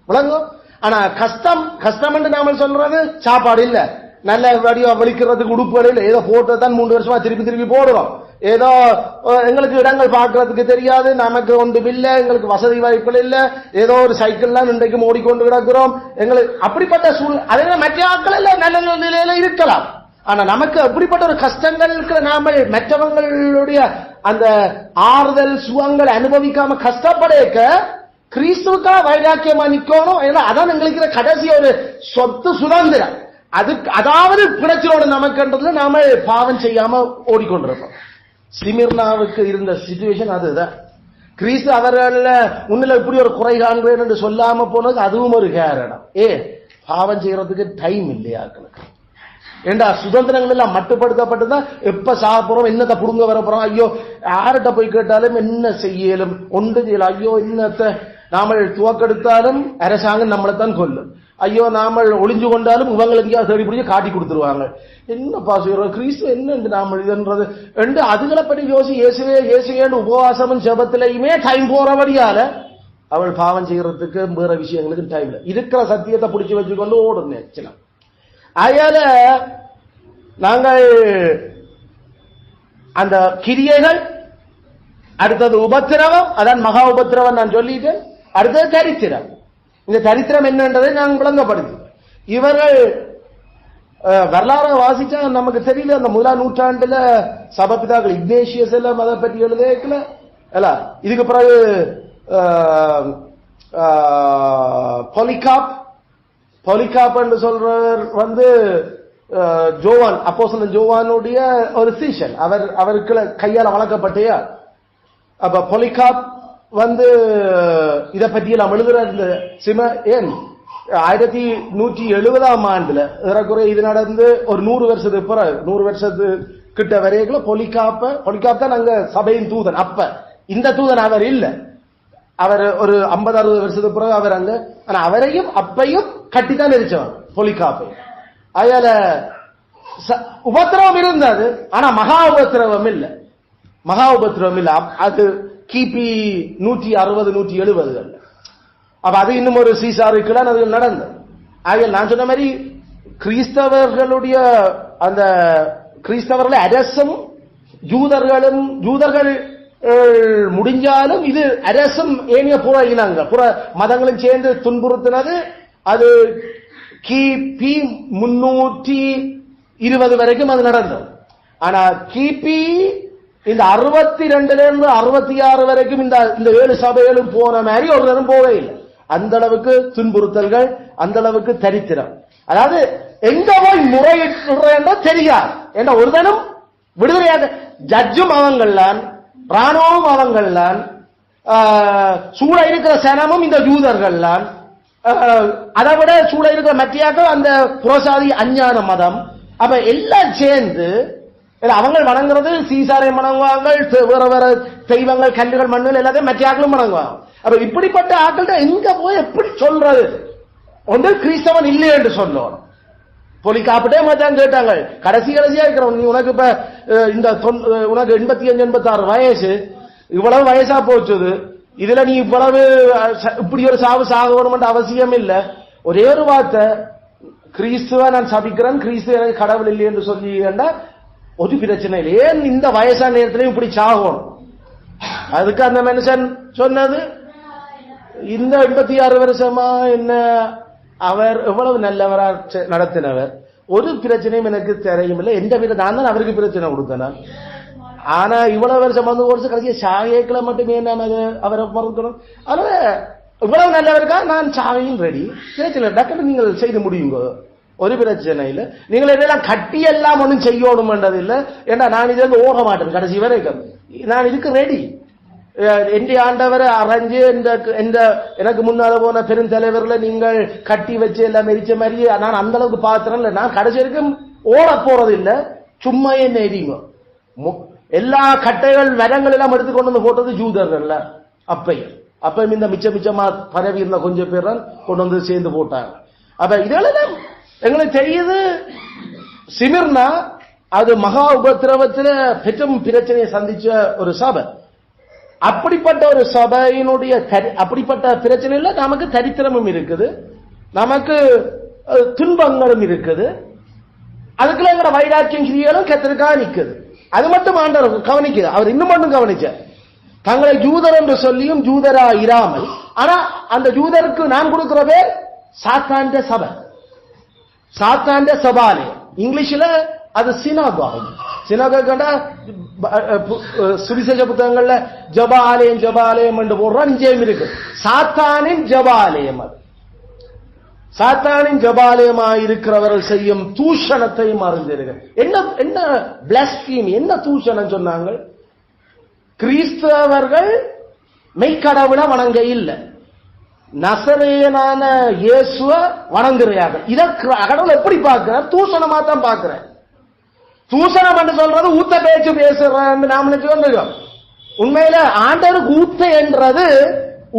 விளங்கும். ஆனா கஷ்டம் என்று நாம சொல்றது சாப்பாடு இல்ல, நல்ல வடிவா வலிக்கிறதுக்கு உடுப்புகள் இல்ல, ஏதோ போட்டதான் 3 வருஷமா திருப்பி போடுறோம். ஏதோ எங்களுக்கு இடங்கள் பார்க்கறதுக்கு தெரியாது, நமக்கு ஒன்றும் இல்ல, எங்களுக்கு வசதி வாய்ப்புகள் இல்ல, ஏதோ ஒரு சைக்கிள்லாம் இன்றைக்கு ஓடிக்கொண்டு கிடக்கிறோம். எங்களுக்கு அப்படிப்பட்ட சூழல். அதே மற்ற ஆட்கள் எல்லாம் நல்ல நிலையில இருக்கலாம். ஆனா நமக்கு அப்படிப்பட்ட ஒரு கஷ்டங்களுக்கு நாம மற்றவங்களுடைய அந்த ஆறுதல் சுகங்கள் அனுபவிக்காம கஷ்டப்படைக்க கிறிஸ்துவுக்காக வைராக்கியமா நிக்கணும். ஏன்னா அதான் எங்களுக்கு கடைசி ஒரு சொத்து சுதந்திரம். அதுக்கு அதாவது கிடைச்சிரோடு நமக்குன்றதுல நாம பாவம் செய்யாம ஓடிக்கொண்டிருக்கோம். சிமிர்னாவுக்கு இருந்த சிச்சுவேஷன் அதுதான். கிறிஸ்து அவர்கள் உன்னில இப்படி ஒரு குறை காண்கிறேன் என்று சொல்லாம போனது அதுவும் ஒரு காரணம். பாவம் செய்யறதுக்கு டைம் இல்லையாக்களுக்கு. ஏண்டா சுதந்திரங்கள் எல்லாம் மட்டுப்படுத்தப்பட்டுதான் எப்ப சாப்பிடுறோம், என்னத்தை புடுங்க வர போறோம், ஐயோ யார்கிட்ட போய் கேட்டாலும் என்ன செய்யலும் ஒன்று செய்யலாம், ஐயோ என்னத்தை நாமல் துவக்கெடுத்தாலும் அரசாங்கம் நம்மளைத்தான் கொல்லும், ஐயோ நாமல் ஒளிஞ்சு கொண்டாலும் இவங்களுக்கு தேடி பிடிச்சி காட்டி கொடுத்துருவாங்க. என்னப்பா செய்யறோம் கிறிஸ்து என்ன நாமல் இதுன்றது ரெண்டு அதுகளை பற்றி இயேசுவேன்னு உபவாசமும் ஜெபத்திலையுமே டைம் போறபடியால அவள் பாவம் செய்யறதுக்கு வேற விஷயங்களுக்கு டைம் இல்லை. இருக்கிற சத்தியத்தை பிடிச்சி வச்சுக்கொண்டு ஓடுங்க. அயால நாங்கள் அந்த கிரியைகள், அடுத்தது உபத்திரவம், அதான் மகா உபத்திரவம் நான் சொல்லிட்டேன். அடுத்தது தரித்திரம். இந்த தரித்திரம் என்னன்றதை நான் விளங்கப்படுது. இவர்கள் வரலாறு வாசிச்சா நமக்கு தெரியல. அந்த 1ஆம் நூற்றாண்டுல சபபிதாக்கள் இக்னேஷியஸ் எல்லாம் அதை பற்றி எழுதல. இதுக்கு பிறகு பொலிகாப் என்று சொல்றவர் ஜோவான், அப்போஸ்தலன் ஜோவானுடைய ஒரு சீஷன். அவருக்கு கையால வளர்க்கப்பட்டையா. அப்ப பொலிகாப் இத பத்தி எல்லாம் எழுதுறாரு. ஏன் 1170ஆம் ஆண்டுல ஏறக்குறை இது நடந்து ஒரு 100 வருஷத்துக்கு பிறகு 100 வருஷத்துக்கிட்ட வரைக்கும் பொலிகாப் தான் அங்க சபையின் தூதன். அப்ப இந்த தூதன் அவர் இல்ல, அவர் ஒரு 50-60 வருஷத்துக்கு பிறகு அவர் அங்க. ஆனா அவரையும் அப்பையும் கட்டித்தான் எரிச்சவன் பொலிகாப்பை. அதால உபத்திரவம் இருந்தது, ஆனா மகா உபத்திரவம் இல்ல. அது கிபி 160-170. அப்ப அது இன்னும் ஒரு சீசாருக்குலாம் அது நடந்தது. ஆகையால் நான் சொன்ன மாதிரி கிறிஸ்தவர்களுடைய அந்த கிறிஸ்தவர்களை அரசும் யூதர்கள் முடிஞ்சாலும் இது அரசும் ஏனைய புற இனங்கள் புற மதங்களும் சேர்ந்து துன்புறுத்தினது. அது கிபி 320 வரைக்கும் அது நடந்தது. ஆனா கிபி இந்த 62ல இருந்து 66 வரைக்கும் இந்த 7 சபைகளும் போன மாதிரி ஒரு தரம் போவே இல்லை. அந்த அளவுக்கு துன்புறுத்தல்கள், அந்த அளவுக்கு தரித்திரம். அதாவது எங்க போய் முறையிட்டு தெரியாது. ஏன்னா ஒரு தனம் விடுதலையாக ஜட்ஜும் அவங்கள்தான், ராணுவமும் அவங்கள்தான், சூழ இருக்கிற சனமும் இந்த யூதர்கள்தான், அதை விட சூழ இருக்கிற மத்தியாக அந்த புரோசாதி அஞ்ஞான மதம். அப்ப எல்லாம் சேர்ந்து அவங்க வணங்குறது சீசாரை வணங்குவாங்க, வேற வேற தெய்வங்கள் கல்லுகள் மண்ணுகள் எல்லாத்தையும் மற்ற ஆக்களும் வணங்குவாங்க. அப்ப இப்படிப்பட்ட ஆக்கள்கிட்ட எங்க போய் எப்படி சொல்றது? ஒன்று கிறிஸ்தவன் இல்லை என்று சொல்லணும். பொலிகாப்பிட்டே மச்சான் கேட்டாங்க, கடைசியா இருக்கிறவன் நீ உனக்கு இப்ப இந்த உனக்கு 85-86 வயசு, இவ்வளவு வயசா போச்சுது, இதுல நீ இவ்வளவு இப்படி ஒரு சாகணும் அவசியம் இல்ல. ஒரே ஒரு வார்த்தை, கிறிஸ்துவ நான் சபிக்கிறேன், கிறிஸ்துவ எனக்கு கடவுள் இல்லை என்று சொல்லி ஒரு பிரச்சனை இல்லை. ஏன் இந்த வயசான நேரத்திலையும் இப்படி சாகணும்? அதுக்கு அந்த மனுஷன் சொன்னது, இந்த 86 வருஷமா என்ன அவர் எவ்வளவு நல்லவரா நடத்தினவர், ஒரு பிரச்சனையும் எனக்கு தெரியும் இல்லை, எந்த வித நான் தான் அவருக்கு பிரச்சனை கொடுத்தேன். ஆனா இவ்வளவு வருஷம் ஒரு கடைசியா சாகைகளை மட்டுமே நான் அவரை மறக்கணும். அதனால இவ்வளவு நல்லவருக்கா நான் சாகையும் ரெடி, பிரச்சனை டக்குனு நீங்கள் செய்து முடியுங்க, ஒரு பிரச்சனை இல்லை. நீங்கள் இதெல்லாம் கட்டி எல்லாம் ஒன்றும் செய்யணும்ன்றது இல்லை. ஏன்னா நான் இதுல ஓட மாட்டேன் கடைசி வரைக்கும், நான் இதுக்கு ரெடி. எந்த ஆண்டவரை அரைஞ்சு எனக்கு முன்னால போன பெருந்தலைவர்களை நீங்கள் கட்டி வச்சு எல்லாம் எரிச்ச மாதிரி நான் அந்த அளவுக்கு பாத்திரம் இல்லை. நான் கடைசி வரைக்கும் ஓட போறது இல்லை, சும்மா என்ன எரியுங்க. எல்லா கட்டைகள் மரங்கள் எல்லாம் எடுத்துக்கொண்டு வந்து போட்டது ஜூதர்கள் அப்பையும். அப்ப இந்த மிச்சமா பரவி இருந்த கொஞ்சம் பேர் தான் கொண்டு வந்து சேர்ந்து போட்டாங்க. அப்ப இதெல்லாம் எங்களுக்கு தெரியுது. சிமிர்னா அது மகா உபத்திரவத்தில் பெரும் பிரச்சனையை சந்திச்ச ஒரு சபை. அப்படிப்பட்ட ஒரு சபையினுடைய அப்படிப்பட்ட பிரச்சனையில நமக்கு தரித்திரமும் இருக்குது, நமக்கு துன்பங்களும் இருக்குது. அதுக்குள்ள எங்களோட வைராக்கியம் கிரியலும் கத்திற்காக நிக்குது. அது மட்டும் ஆண்டவர் கவனிக்குது. அவர் இன்னும் மட்டும் கவனிச்ச தங்களை ஜூதர் என்று சொல்லியும் ஜூதரா இராமல், ஆனா அந்த ஜூதருக்கு நான் கொடுக்கிற பேர் சாத்தாண்ட சபை, சாத்தாண்ட சபாலயம். இங்கிலீஷ்ல அது சினாகாக். சினாகாக்னா சுவிசேஷ புத்தகங்கள்ல ஜபாலயம் ஜபாலயம் என்று போடுறான். நிச்சயம் இருக்கு. சாத்தானின் ஜபாலயம். அது சாத்தானின் ஜபாலயமாயிருக்கிறவர்கள் செய்யும் தூஷணத்தையும் அறிந்தீர்கள். என்ன என்ன பிளாஸ்பீமி, என்ன தூஷணம் சொன்னாங்க? கிறிஸ்தவர்கள் மெய்க்கடவுளை வணங்க இல்லை, நசரேயனான இயேசுவ வணங்குறார்கள். இத கடவுள் எப்படி பார்க்கிறார்? தூஷணமா தான் பார்க்கிறார். தூஷணம் என்று சொல்றது ஊத்த பேச்சு பேசுறேன் நாம சொல்றோம். உண்மையில ஆண்டவருக்கு ஊத்த என்றது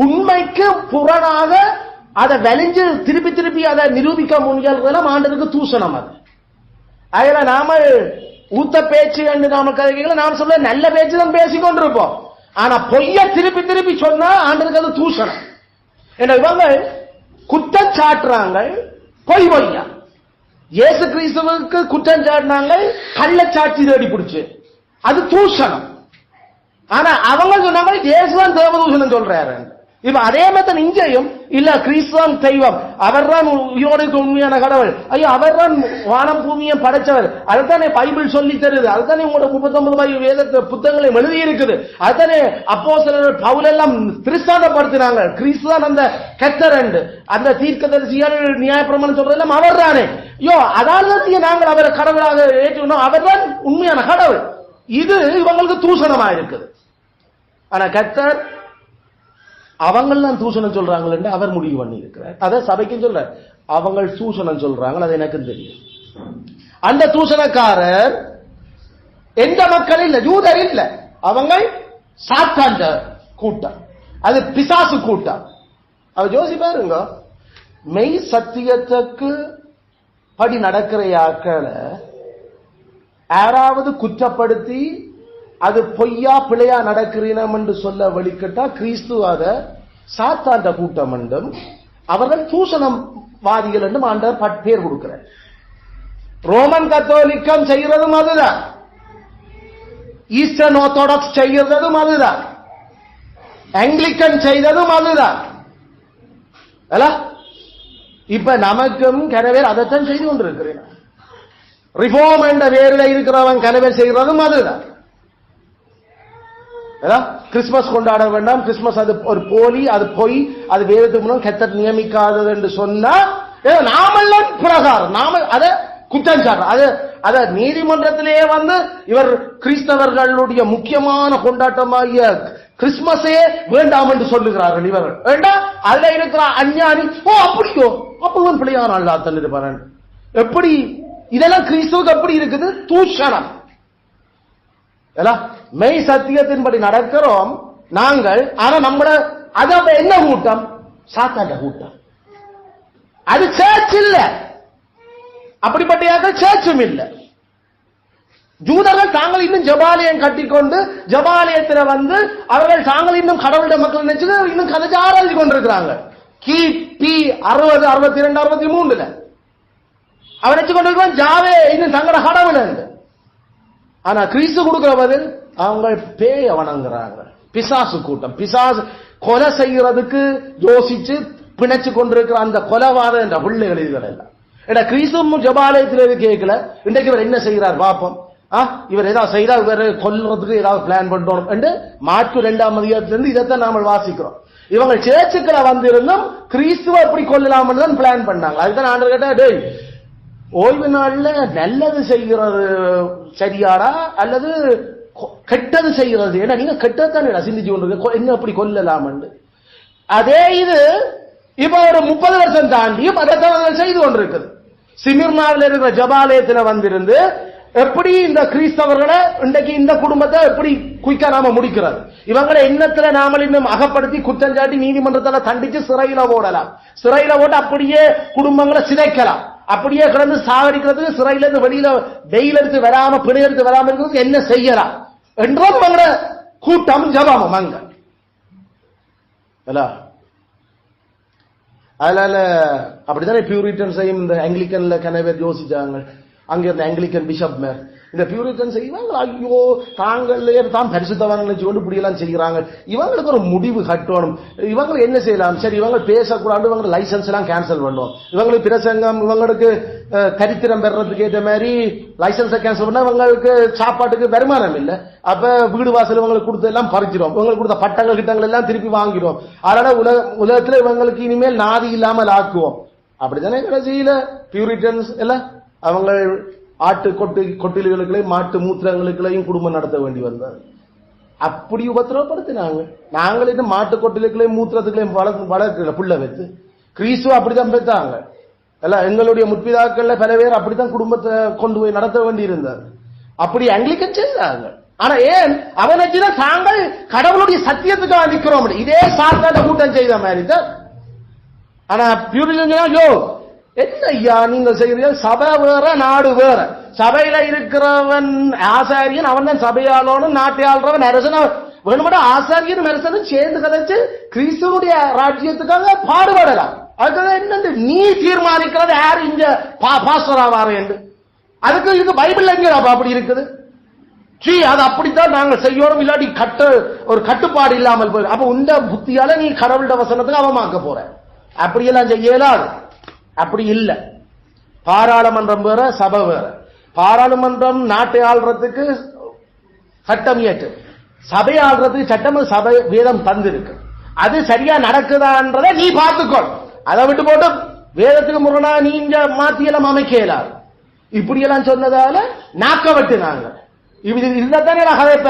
உண்மைக்கு புறனாக அதை வலிஞ்சு திருப்பி திருப்பி அதை நிரூபிக்க முயல்றதெல்லாம் ஆண்டவருக்கு தூஷணம். அது அதுல நாம ஊத்த பேச்சு என்று நாம கதைகளை நாம் சொல்ல நல்ல பேச்சு தான் பேசிக்கொண்டிருப்போம். ஆனா பொய்ய திருப்பி திருப்பி சொன்னா ஆண்டவருக்கு அது தூஷணம். இவங்க குற்றம் சாட்டுறாங்க பொய் பொய்யா. இயேசு கிறிஸ்துவுக்கு குற்றம் சாட்டினாங்க கள்ளச்சாட்சி தேடி பிடிச்சு, அது தூஷணம். ஆனா அவங்க சொன்னாங்க இயேசுதான் தேவதூஷணம் சொல்றாரு. இப்ப அதே மாதிரி இங்கேயும் இல்ல, கிறிஸ்துவன் தெய்வம், அவர்தான் உயிரோடு உண்மையான கடவுள், ஐயோ அவர்தான் வானம் பூமியை படைச்சவர், அதுதானே பைபிள் சொல்லி தருது, அதுதானே உங்களோட 39 வேத புத்தகங்களை எழுதி இருக்குது, அதுதானே அப்போஸ்தலர் பவுல் எல்லாம் திருஸ்தானப்படுத்தினாங்க, கிறிஸ்துதான் அந்த கர்த்தர், அந்த தீர்க்கதரிசியால் நியாயப்பிரமாணம் சொல்றதெல்லாம் அவர் தானே. ஐயோ அதால நாங்கள் அவரை கடவுளாக ஏற்றுக்கணும், அவர்தான் உண்மையான கடவுள். இது இவங்களுக்கு தூஷணமா இருக்குது. ஆனா கர்த்தர் அவங்கெல்லாம் தூஷணம் சொல்றாங்க அவர் முடிவு பண்ணி இருக்கிறார். அதை சபைக்கும் சொல்ற அவங்க தூஷணம் சொல்றாங்க, அது எனக்கு தெரியும். அந்த தூஷணக்காரர் எந்த மக்கள் இல்ல, யூதர் இல்ல, அவங்க சாத்தாண்ட கூட்டம், அது பிசாசு கூட்டம். அவ ஜோசி பாருங்க, மெய் சத்தியத்துக்கு படி நடக்கிற யாக்களை யாராவது குற்றப்படுத்தி அது பொய்யா பிழையா நடக்கிறீனம் என்று சொல்ல வெளிக்கிட்டா கிறிஸ்து அத சாத்தாண்ட கூட்டம் என்றும் அவர்கள் தூஷணவாதிகள் என்றும் ஆண்டவர் பேர் கொடுக்கிறார். ரோமன் கத்தோலிக்கம் செய்யறதும் அதுதான், ஈஸ்டர்ன் ஆர்த்தடாக்ஸ் செய்யறதும் அதுதான், ஆங்கிலிக்கன் செய்ததும் அதுதான். இப்ப நமக்கும் கனவேர் அதைத்தான் செய்து கொண்டிருக்கிறேன். ரிஃபார்ம் என்ற பேரில் இருக்கிறவன் கனவேர் செய்கிறதும் அதுதான். கிறிஸ்துமஸ் கொண்டாட வேண்டாம், கிறிஸ்துமஸ் அது ஒரு போலி, அது பொய், அது வேதத்துக்கு முன்னும் கர்த்தர் நியமிக்காதது என்று சொன்னா நாமெல்லாம் பிரகாரம் நாம அதை குற்றம் சாட்டுறோம். அத நீதிமன்றத்திலேயே வந்து இவர் கிறிஸ்தவர்களுடைய முக்கியமான கொண்டாட்டமாகிய கிறிஸ்துமஸே வேண்டாம் என்று சொல்லுகிறார்கள். இவர்கள் வேண்டாம், அதுல இருக்கிற அஞ்ஞானி, ஓ அப்படியோ அப்ப பிள்ளையான அல்லா தன் இருப்பாரு. எப்படி இதெல்லாம் கிறிஸ்துவுக்கு எப்படி இருக்குது? தூஷணம். மெய் சத்தியத்தின்படி நடக்கிறோம் நாங்கள், ஆனா நம்மள அது என்ன கூட்டம்? சாத்தாண்ட கூட்டம். அது சர்ச் இல்ல, அப்படிப்பட்ட சர்ச்சும் இல்ல. ஜூதர்கள் தாங்கள் இன்னும் ஜபாலயம் கட்டிக்கொண்டு ஜபாலயத்தில் வந்து அவர்கள் தாங்கள் இன்னும் கடவுளுடைய மக்கள் நினைச்சு இன்னும் கதைச்சு ஆராய்ச்சி கொண்டிருக்கிறாங்க. கிபி 60, 62, 63 அவர் நினைச்சு கொண்டிருக்கிறான் ஜாவே இன்னும் தங்களோட கடவுள். ஆனா கிறிஸ்து கொடுக்கிற பதில் அவங்க பேய வணங்குறாங்க. பிசாசு கூட்டம், பிசாசு கொலை செய்யறதுக்கு யோசிச்சு பிணைச்சு கொண்டிருக்கிற அந்த கொலைவாத என்ற பிள்ளைகள் இதுகள் எல்லாம். கிறிஸ்துவும் ஜபாலயத்தில் கேட்கல, இன்றைக்கு இவர் என்ன செய்கிறார் பாப்போம், இவர் ஏதாவது செய்தா இவர் கொல்றதுக்கு ஏதாவது பிளான் பண்ணணும் என்று மாற்று 2ஆம் அதிகாரத்திலிருந்து இதைத்தான் நாம வாசிக்கிறோம். இவங்க சேர்ச்சுக்களை வந்திருந்தும் கிறிஸ்துவ எப்படி கொல்லலாம் தான் பிளான் பண்ணாங்க. அதுதான் ஆண்டவர் கேட்டா, டேய் ஓய்வு நாள்ல நல்லது செய்கிறது சரியாடா அல்லது கெட்டது செய்கிறது? ஏன்னா நீங்க கெட்டதான் சிந்திச்சு கொண்டிருக்க, என்ன அப்படி கொல்லலாம். அதே இது இப்ப ஒரு 30 வருஷம் தாண்டியும் அதைத்தான் செய்து கொண்டிருக்குது. சிமிர்னாவில் இருக்கிற ஜபாலயத்தில் வந்திருந்து எப்படி இந்த கிறிஸ்தவர்களை இன்றைக்கு இந்த குடும்பத்தை எப்படி குயிக்கா நாம முடிக்கிறது? இவங்களை எண்ணத்துல நாம இன்னும் அகப்படுத்தி குற்றஞ்சாட்டி நீதிமன்றத்தில் தண்டிச்சு சிறையில ஓடலாம். சிறையில ஓட்டு அப்படியே குடும்பங்களை சிதைக்கலாம். அப்படியே கிடந்து சாகடிக்கிறதுக்கு சிறையில இருந்து வெளியில வெயில் எடுத்து வராம பிணை எடுத்து வராம இருக்கிறதுக்கு என்ன செய்யலாம் என்றும் அவங்கள கூட்டம் ஜபாமம் அங்க. அதனால அப்படித்தானே பியூரிட்டன்ஸையும் இந்த ஆங்கிலிக்கன்ல கனவேர் யோசிச்சாங்க. அங்க இருந்த ஆங்கிலிக்கன் பிஷப் மேர் இந்த பியூரிட்டன்ஸ் இவங்க ஐயோ தாங்களே தான் பரிசுத்தவான் நினைச்சு இப்படி எல்லாம் செய்யறாங்க. இவங்களுக்கு ஒரு முடிவு கட்டணும். இவங்க என்ன செய்யலாம்? சரி, இவங்க பேசக்கூடாது, இவங்க லைசன்ஸ் எல்லாம் கேன்சல் பண்ணுவோம். இவங்களுக்கு பிரசங்கம் இவங்களுக்கு கரித்திரம் பெறறதுக்கு ஏற்ற மாதிரி லைசன்ஸை கேன்சல் பண்ணா இவங்களுக்கு சாப்பாட்டுக்கு வருமானம் இல்லை. அப்ப வீடு வாசல் இவங்களுக்கு கொடுத்து எல்லாம் பறிச்சிடும். இவங்களுக்கு கொடுத்த பட்டங்கள் கிட்டங்கள் எல்லாம் திருப்பி வாங்கிடும். அதனால உலகத்துல இவங்களுக்கு இனிமேல் நாதி இல்லாமல் ஆக்குவோம். அப்படித்தானே கடைசியில பியூரிட்டன்ஸ் எல்லாம் அவங்க ஆட்டு கொட்டில்களுக்களையும் மாட்டு மூத்திரங்களுக்களையும் குடும்பம் நடத்த வேண்டி வந்தார். அப்படி உபத்திரவப்படுத்தினாங்க. நாங்கள் இந்த மாட்டு கொட்டிலுக்களையும் மூத்திரத்துக்களையும் வளர்க்கல புள்ள வைத்து. கிறிஸ்துவ அப்படித்தான் பெற்றாங்க. எல்லாம் எங்களுடைய முற்பிதாக்கள்ல பல பேர் அப்படித்தான் குடும்பத்தை கொண்டு போய் நடத்த வேண்டி இருந்தார். அப்படி ஆங்கிலிக்கன் செய்தாங்க. ஆனா ஏன் அவனச்சுதான் தாங்கள் கடவுளுடைய சத்தியத்துக்காக நிற்கிறோம். இதே சாத்தாட்ட கூட்டம் செய்த மாதிரி தான். ஆனா பியூரிட்டன் யோ என்ன ஐயா நீங்க செய்யறீங்க? சபை வேற நாடு வேற. சபையில இருக்கிறவன் ஆசாரியன், அவன் தான் சபையாளனும் நாட்டை ஆள்றவன் அரசன். வேணுமாட்டா ஆசாரியன் அரசனும் சேர்ந்து கதைச்சு கிறிஸ்துவனுடைய ராஜ்யத்துக்காக பாடுபடலாம். அதுக்காக என்ன நீ தீர்மானிக்கிறது யார் இங்க பாஸ்டர் ஆவாரு என்று? அதுக்கு இதுக்கு பைபிள் எங்க அப்படி இருக்குது? அது அப்படித்தான் நாங்கள் செய்யணும். இல்லாட்டி ஒரு கட்டுப்பாடு இல்லாமல் போய் அப்ப உண்ட புத்தியால நீ கடவுள வசனத்துக்கு அவமாக்க போற. அப்படியெல்லாம் செய்ய இயலாது. அப்படி இல்ல. பாராளுமன்றம் வேற, சபை வேற. பாராளுமன்றம் நாட்டை ஆள்றதுக்கு சட்டம் இயற்று, சபை ஆள்றதுக்கு சட்டம் சபை வேதம் தந்திருக்கு. அது சரியா நடக்குதான்றதை நீ பார்த்துக்கொள். அதை விட்டு போட்டு வேதத்துக்கு முரணா நீ இங்க மாத்தியெல்லாம் அமைக்க இயலாது. இப்படி எல்லாம் சொன்னதால நாக்க வெட்டினாங்க. இதுதானே கதைப்ப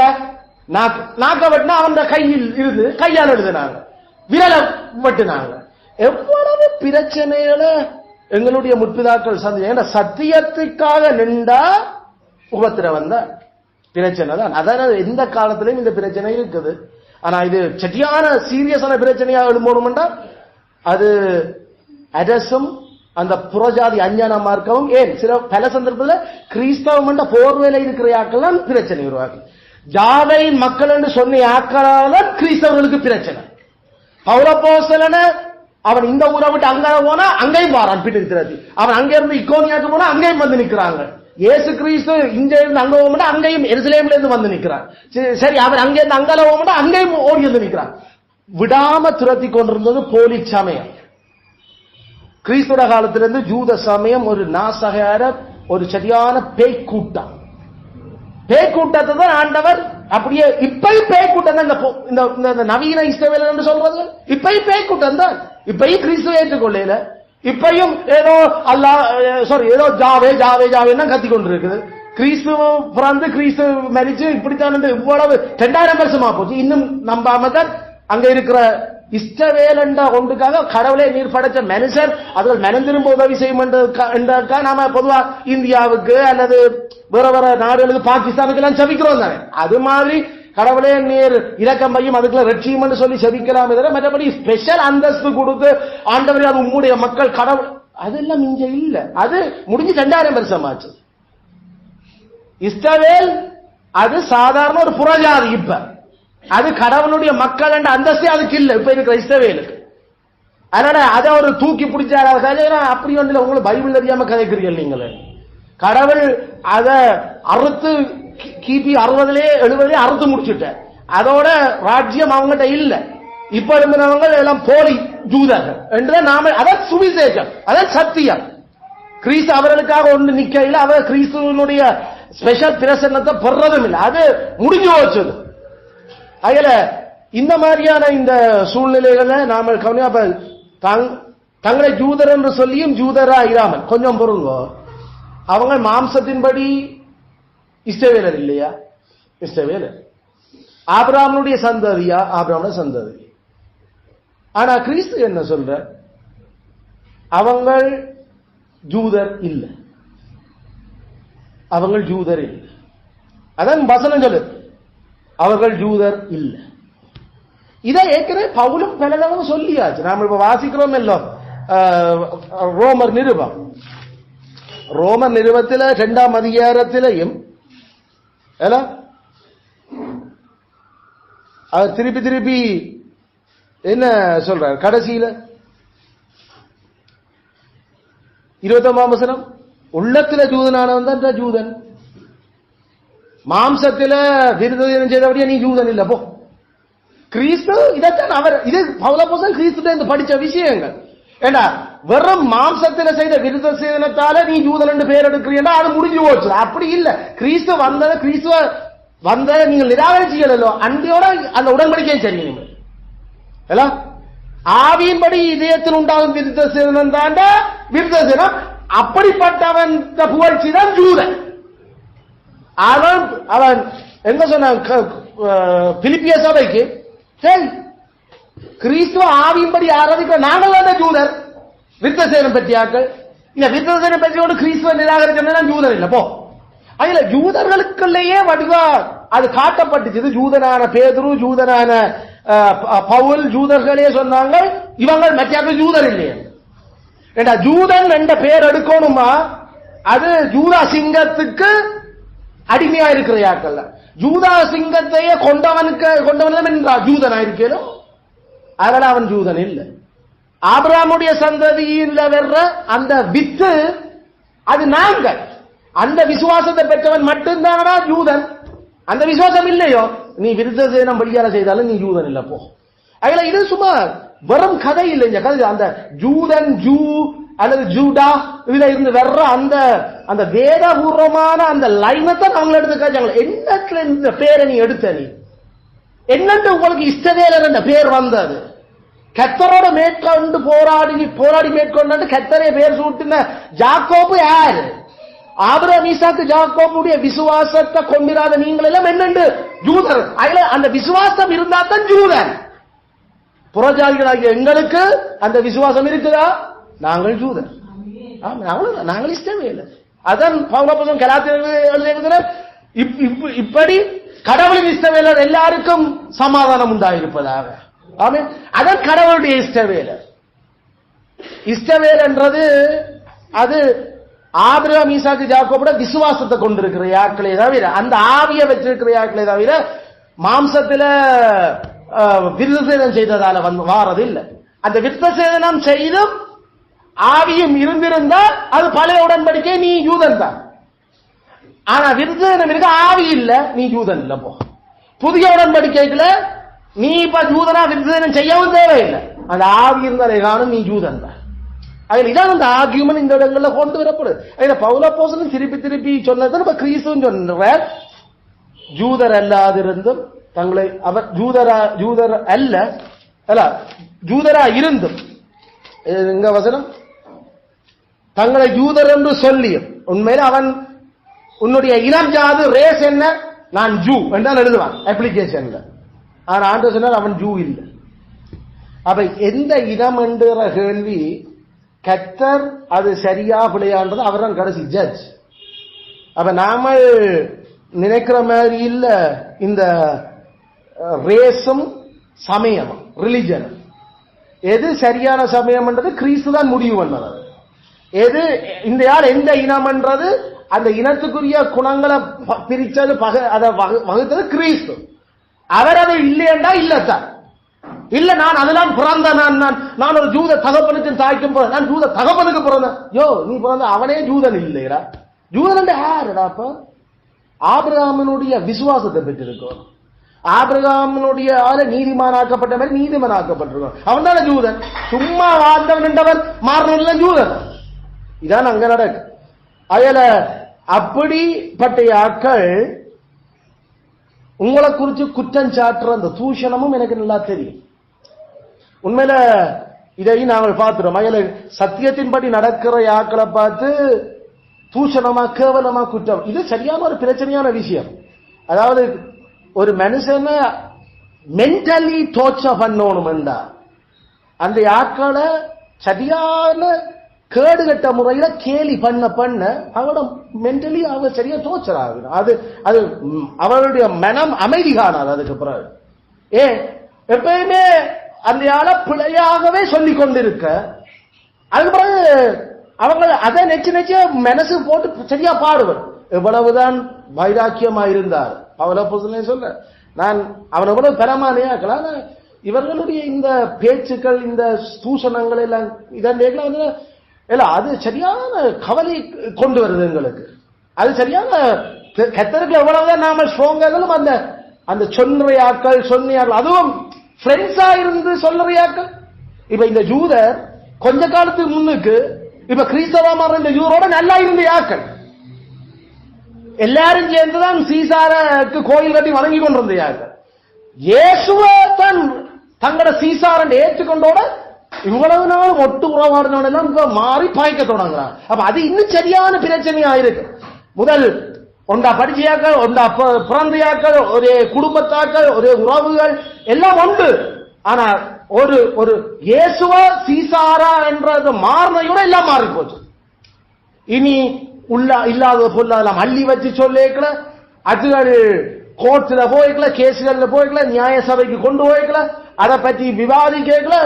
நாக்க வெட்டினா அவன் கையில் இருந்து கையால் எழுதினாங்க, விரல வெட்டினாங்க. எவ்வளவு பிரச்சனைகளை எங்களுடைய முற்பிதாக்கள் சத்தியத்துக்காக நின்றா உபத்திரவம் தான் பிரச்சனை தான். அதாவது எந்த காலத்திலையும் இந்த பிரச்சனை இருக்குது. ஆனா இது சரியான சீரியஸான பிரச்சனையா எழும்பணும்னா அது அரசும் அந்த புறஜாதி அஞ்ஞான மார்க்கவும் ஏன் சில பல சந்தர்ப்பத்தில் கிறிஸ்தவம் என்ற போர்வேல இருக்கிற ஆக்கெல்லாம் பிரச்சனை உருவாக்கி ஜாதை மக்கள் என்று சொன்ன ஆக்களால கிறிஸ்தவர்களுக்கு பிரச்சனை. பௌலப்போஸ்தலன அவன் இந்த ஊரை விட்டு அங்க போனா அங்கேயும் வாரான் பிடிக்கிறது. அவன் அங்க இருந்து இக்கோனியாக்கு போனா அங்கேயும் வந்து நிக்கிறாங்க. இயேசு கிறிஸ்து இங்க இருந்து அங்க போக மாட்டா அங்கேயும் எருசலேம்ல இருந்து வந்து நிக்கிறான். சரி, அவன் அங்க இருந்து அங்கால போக மாட்டா அங்கேயும் ஓடி வந்து நிக்கிறான். விடாம துரத்தி கொண்டிருந்தது போலி சமயம். கிறிஸ்துவ காலத்திலிருந்து ஜூத சமயம் ஒரு நாசகார ஒரு சரியான பேய் கூட்டம். பேய் கூட்டத்தை தான் ஆண்டவர் அப்படியே இப்பயும் பேய் கூட்டம் தான் இந்த நவீன இஸ்ரவேலர் என்று சொல்றது. இப்பயும் பேய் கூட்டம் தான். இப்பயும் கிறிஸ்துவ ஏற்றுக்கொள்ளல. இப்பயும் ஏதோ ஏதோ ஜாவே ஜாவே ஜாவேன்னா கத்தி கொண்டு இருக்குது. கிறிஸ்துவ பிறந்து கிறிஸ்துவ மரிச்சு இப்படித்தான் இவ்வளவு 2000 வருஷமா போச்சு. இன்னும் நம்பாம தான் அங்க இருக்கிற இஷ்டவேல் என்ற ஒன்றுக்காக கடவுளை நீர் படைச்ச மனுஷர் அவர்கள் மனந்திரும்ப உதவி செய்யும் என்றால் நாம பொதுவா இந்தியாவுக்கு அல்லது வேற வேற நாடுகளுக்கு பாகிஸ்தானுக்கு எல்லாம் செபிக்கிறோம் தானே. அது மாதிரி கடவுளே நீர் இலக்கம் பையும் அதுக்குள்ள ரட்சியம் என்று சொல்லி செபிக்கலாம். மற்றபடி ஸ்பெஷல் அந்தஸ்து கொடுத்து ஆண்டவரே அது உம்முடைய மக்கள் கடவுள் அதெல்லாம் இங்க இல்ல. அது முடிஞ்சு 2000 வருஷம் ஆச்சு. இஸ்ரவேல் அது சாதாரண ஒரு புறஜாதி. இப்ப அது கடவுளுடைய மக்கள் என்ற அந்தஸ்தே அதுக்கு இல்ல இப்ப இருக்கிற இஸ்ரவேலுக்கு. அதனால அதை ஒரு தூக்கி பிடிச்சாரு அப்படி ஒன்று உங்களுக்கு பைபிள் தெரியாம கதைக்கிறீர்கள் நீங்களே. கடவுள் அதை அறுத்து கிபி 60 70 அறுத்து முடிச்சுட்ட. அதோட ராஜ்யம் அவங்ககிட்ட இல்ல. இப்ப இருந்தவங்க எல்லாம் போலி ஜூதர்கள் என்று நாம அதான் சுவிசேஷம், அதான் சத்தியம். கிறிஸ்து அவர்களுக்காக ஒன்று நிக்கையில் அவர் கிறிஸ்துவனுடைய ஸ்பெஷல் பிரசன்னத்தை பெறதும் இல்லை. அது முடிஞ்சு போச்சது. அதுல இந்த மாதிரியான இந்த சூழ்நிலைகளை நாம கவனிப்ப தங்களை ஜூதர் என்று சொல்லியும் ஜூதரா இராமல் கொஞ்சம் பொருங்க. அவங்க மாம்சத்தின்படி இஸ்ரவேலர் இல்லையா? இஸ்ரவேலர் ஆபிரகாமுடைய சந்ததியா? ஆபிரகாமுடைய சந்ததி. ஆனா கிறிஸ்து என்ன சொல்ற? அவங்க ஜூதர் இல்லை. அவர்கள் ஜூதர் இல்லை. அதான் வசனம் சொல்லு, அவர்கள் ஜூதர் இல்லை. இதை ஏற்கனவே பவுலும் பலதவங்க சொல்லியாச்சு. நாம இப்ப வாசிக்கிறோம் எல்லாம் ரோமர் நிருபம். ரோமர் நிருபத்தில் 2ஆம் அதிகாரத்திலையும் அவர் திருப்பி திருப்பி என்ன சொல்றார்? கடைசியில 29ஆம் வசனம், உள்ளத்துல ஜூதனானவன் தான் ஜூதன், மாம்சத்தில விருதம் செய்தபடியா நீ ஜூதன் இல்ல போ. கிறிஸ்து இதைத்தான் அவர், இது பவுலப்போஸ்தலன் கிறிஸ்து படிச்ச விஷயங்கள். ஏண்டா வெறும் மாம்சத்தில செய்த விருத சேதனத்தால நீ ஜூதன் என்று பேர் எடுக்கிறீண்டா அது முடிஞ்சு போச்சு. அப்படி இல்ல. கிறிஸ்து வந்தத கிறிஸ்துவ வந்த நீங்கள் நிராகரிச்சீங்களோ அன்றையோட அந்த உடன்படிக்கை சரி. நீங்க ஆவியின்படி இதயத்தில் உண்டாகும் விருத்த சேதனம் தாண்ட விருத்த சேதனம். அப்படிப்பட்டவன் புகழ்ச்சி தான் ஜூதன். அவன் அவன் எங்க சொன்ன பிலிப்பிய சபைக்கு, சரி கிறிஸ்துவ ஆவியின்படி ஆராதிக்கிற நாங்கள் தான் ஜூதர். விருத்தசேனம் பற்றியாக்கள் இல்ல, விருத்தசேனம் பற்றியோடு கிறிஸ்துவ நிராகரிக்கணும் ஜூதர் இல்ல போ. அதுல ஜூதர்களுக்குள்ளேயே வடிவா அது காட்டப்பட்டுச்சு. ஜூதனான பேதுரு, ஜூதனான பவுல், ஜூதர்களே சொன்னாங்க இவங்க மற்றாக்கள் ஜூதர் இல்லையே. ஏண்டா ஜூதன் என்ற பெயர் எடுக்கணுமா, அது ஜூதா சிங்கத்துக்கு அடிமையா இருக்கிற யாக்கள். ஜூதா சிங்கத்தையே கொண்டவன் ஜூதனா இருக்கணும். அதனால அவன் ஜூதன் இல்லை. ஆபிரகாமுடைய சந்ததியில் வர்ற அந்த வித்து அது நாங்கள். அந்த விசுவாசத்தை பெற்றவன் மட்டும்தானா ஜூதன். அந்த விசுவாசம் இல்லையோ நீ விருத்த சேனம் படியால செய்தாலும் நீ ஜூதன் இல்ல போ. அதுல இது சும்மா வெறும் கதை இல்லை. இந்த கதை அந்த ஜூதன், ஜூ அல்லது ஜூடா இதுல இருந்து வர்ற அந்த அந்த வேதபூர்வமான அந்த லைனத்தை நாங்கள் எடுத்து காய்ச்சாங்க. என்னத்துல இந்த பேரை நீ எடுத்த, நீ என்னன்னு உங்களுக்கு இஷ்டவேலர் என்ற பேர் வந்தது? கத்தரோட மேற்கொண்டு போராடி மேற்கொண்டு கத்தரை பேர் சூட்டின ஜாக்கோபு யாரு? ஆபிரகாம், ஈசாக்கு, ஜாக்கோபுடைய விசுவாசத்தை கொண்டிராத நீங்கள் எல்லாம் என்னண்டு ஜூதர். அதுல அந்த விசுவாசம் இருந்தா தான் ஜூதன். புறஜாதிகளாகிய எங்களுக்கு அந்த விசுவாசம் இருக்குதா? நாங்கள் ஜூதர். நாங்கள் இஷ்டமே இல்லை. அதான் பவுலப்போஸ்தலன் கலாத்தியர் இப்படி கடவுளின் இஷ்டவேலர் எல்லாருக்கும் சமாதானம் உண்டாயிருப்பதாக. ஆமென். அதான் கடவுளுடைய இஷ்டவேலர். இஷ்டவேல் என்றது அது ஆபிரகாம், ஈசாக்கு, ஜாக்கோபுட விசுவாசத்தை கொண்டிருக்கிற யாக்களே தவிர, அந்த ஆவியை வச்சிருக்கிற யாக்களே தவிர மாம்சத்துல விருத்தசேதனம் செய்ததால வாரது இல்லை. அந்த விருத்தசேதனம் செய்தும் ஆவியும் இருந்திருந்தால் அது பழைய உடன்படிக்கை, நீ யூதன் தான். ஆனா விருத்தசேதனம் இருக்க ஆவி இல்ல, நீ யூதன் இல்ல போ. புதிய உடன்படிக்கைக்குள்ள நீ இப்ப யூதனா விருத்தசேதனம் செய்யவும் தேவையில்லை. அந்த ஆவி இருந்தாலே காணும் நீ யூதன் தான். அதுல இதான் அந்த ஆர்கியூமெண்ட் இந்த இடங்கள்ல கொண்டு வரப்படுது. அதுல பவுலப்போஸ்தலன் திருப்பி திருப்பி சொன்னது இப்ப கிறிஸ்துன்னு சொல்ற ஜூதர் அல்லாதிருந்தும் தங்களை அவர் ஜூதர் அல்ல ஜூதரா இருந்தும் எங்க வசனம் தங்களை ஜூதர் என்று சொல்லியும் உண்மையில அவன் உன்னுடைய இனம் ஜாது ரேஸ் என்ன, நான் ஜூ என்றால் எழுதுவான் அப்ளிகேஷன்ல. ஆனா ஆண்டு சொன்னால் அவன் ஜூ இல்லை. அப்ப எந்த இனம் என்ற கேள்வி கத்தர் அது சரியா பிள்ளையான்றது அவர் தான் கடைசி ஜட்ஜ். அப்ப நாம நினைக்கிற மாதிரி இல்ல இந்த ரேஸும் சமயமும் ரிலிஜனும். எது சரியான சமயம்ன்றது கிறிஸ்து தான் முடிவு பண்ணது. எது இந்த யார் எந்த இனம்ன்றது அந்த இனத்துக்குரிய குணங்களை பிரிச்சது அதை வகுத்தது கிறிஸ்து. அவர் அதை இல்லையண்டா இல்லத்தான் இல்ல. நான் அதெல்லாம் பிறந்த நான் ஒரு ஜூத தகப்பனுக்கு தாய்க்கும் போறேன், நான் ஜூத தகப்பனுக்கு பிறந்தேன். யோ நீ பிறந்த அவனே ஜூதன் இல்லையா? ஜூதன் யாருடா? அப்ப ஆபிரகாமினுடைய விசுவாசத்தை பெற்றிருக்கோம். ஆபிரகாமினுடைய நீதிமானாக்கப்பட்ட மாதிரி நீதிமானாக்கப்பட்டிருக்கோம். அவன் தானே ஜூதன். சும்மா வாழ்ந்தவன் என்றவன் மாறணும் ஜூதன். இதான் அங்க நடக்கு. அதுல அப்படிப்பட்ட ஆட்கள் உங்களை குறிச்சு குற்றம் சாட்டுற அந்த தூஷணமும் எனக்கு நல்லா தெரியும். உண்மையில இதையும் நாங்கள் பார்க்கிறோம். அதுல சத்தியத்தின்படி நடக்கிற ஆட்களை பார்த்து தூஷணமா கேவலமா குற்றம், இது சரியான ஒரு பிரச்சனையான விஷயம். அதாவது ஒரு மனுஷனை மென்டலி டோர்ச்சர் பண்ணணும்டா அந்த ஆட்களை சரியான கேடுகட்ட முறையில கேலி பண்ண அவரோட மென்டலி அவங்க சரியா டோர்ச்சர் ஆகுது. அது அது அவருடைய மனம் அமைதி காணாது. அதுக்கு பிறகு எப்பயுமே அந்த ஆளை பிழையாகவே சொல்லிக் கொண்டிருக்க, அதுக்கு பிறகு அவங்க அதை நெச்சு மனசு போட்டு சரியா பாடுவர். எவ்வளவுதான் வைராக்கியமா இருந்தார் பவுல் சொல்ல, நான் அவனை கூட பெறமானையாக்கலாம். இவர்களுடைய இந்த பேச்சுக்கள், இந்த தூஷணங்கள் எல்லாம் இதெல்லாம் இல்ல, அது சரியான கவலை கொண்டு வருது எங்களுக்கு. அது சரியான கத்தருக்கு எவ்வளவுதான் நாம ஸ்ட்ராங்காக அந்த அந்த சொன்னையாக்கள் சொன்னியாக்கள், அதுவும் ஃப்ரெண்ட்ஸா இருந்து சொல்றியாக்கள். இப்ப இந்த யூதர் கொஞ்ச காலத்துக்கு முன்னுக்கு இப்ப கிறிஸ்தவமான இந்த யூதரோட நல்லா இருந்த யாக்கள் எல்லாரும் சேர்ந்துதான் சீசாருக்கு கோயில் கட்டி வணங்கி கொண்டிருந்த யாக்கள். இயேசுவை தான் தங்களோட சீசாரன் ஏற்றுக்கொண்டோட இவ்வளவு நாள் ஒட்டு உறவாடினோடெல்லாம் மாறி பாய்க்க தொடங்குறாங்க. அப்ப அது இன்னும் சரியான பிரச்சனையா இருக்கு. முதல் ஒன்றா படிச்சையாக்கள், ஒன்றா பிறந்தையாக்கள், ஒரே குடும்பத்தாக்கள், ஒரே உறவுகள் எல்லாம் உண்டு. ஆனா ஒரு ஒரு இயேசுவா சீசாரா என்றது மாறினையோட எல்லாம் மாறி போச்சு. இனி இல்லாத பொருளாதாரம் அள்ளி வச்சு சொல்லிக்கல, அதுகள் கோர்ட்ல போய்க்கல, கேசுகள்ல போய்க்கல, நியாய சபைக்கு கொண்டு போய்க்கல, அதை பற்றி விவாதிக்கல.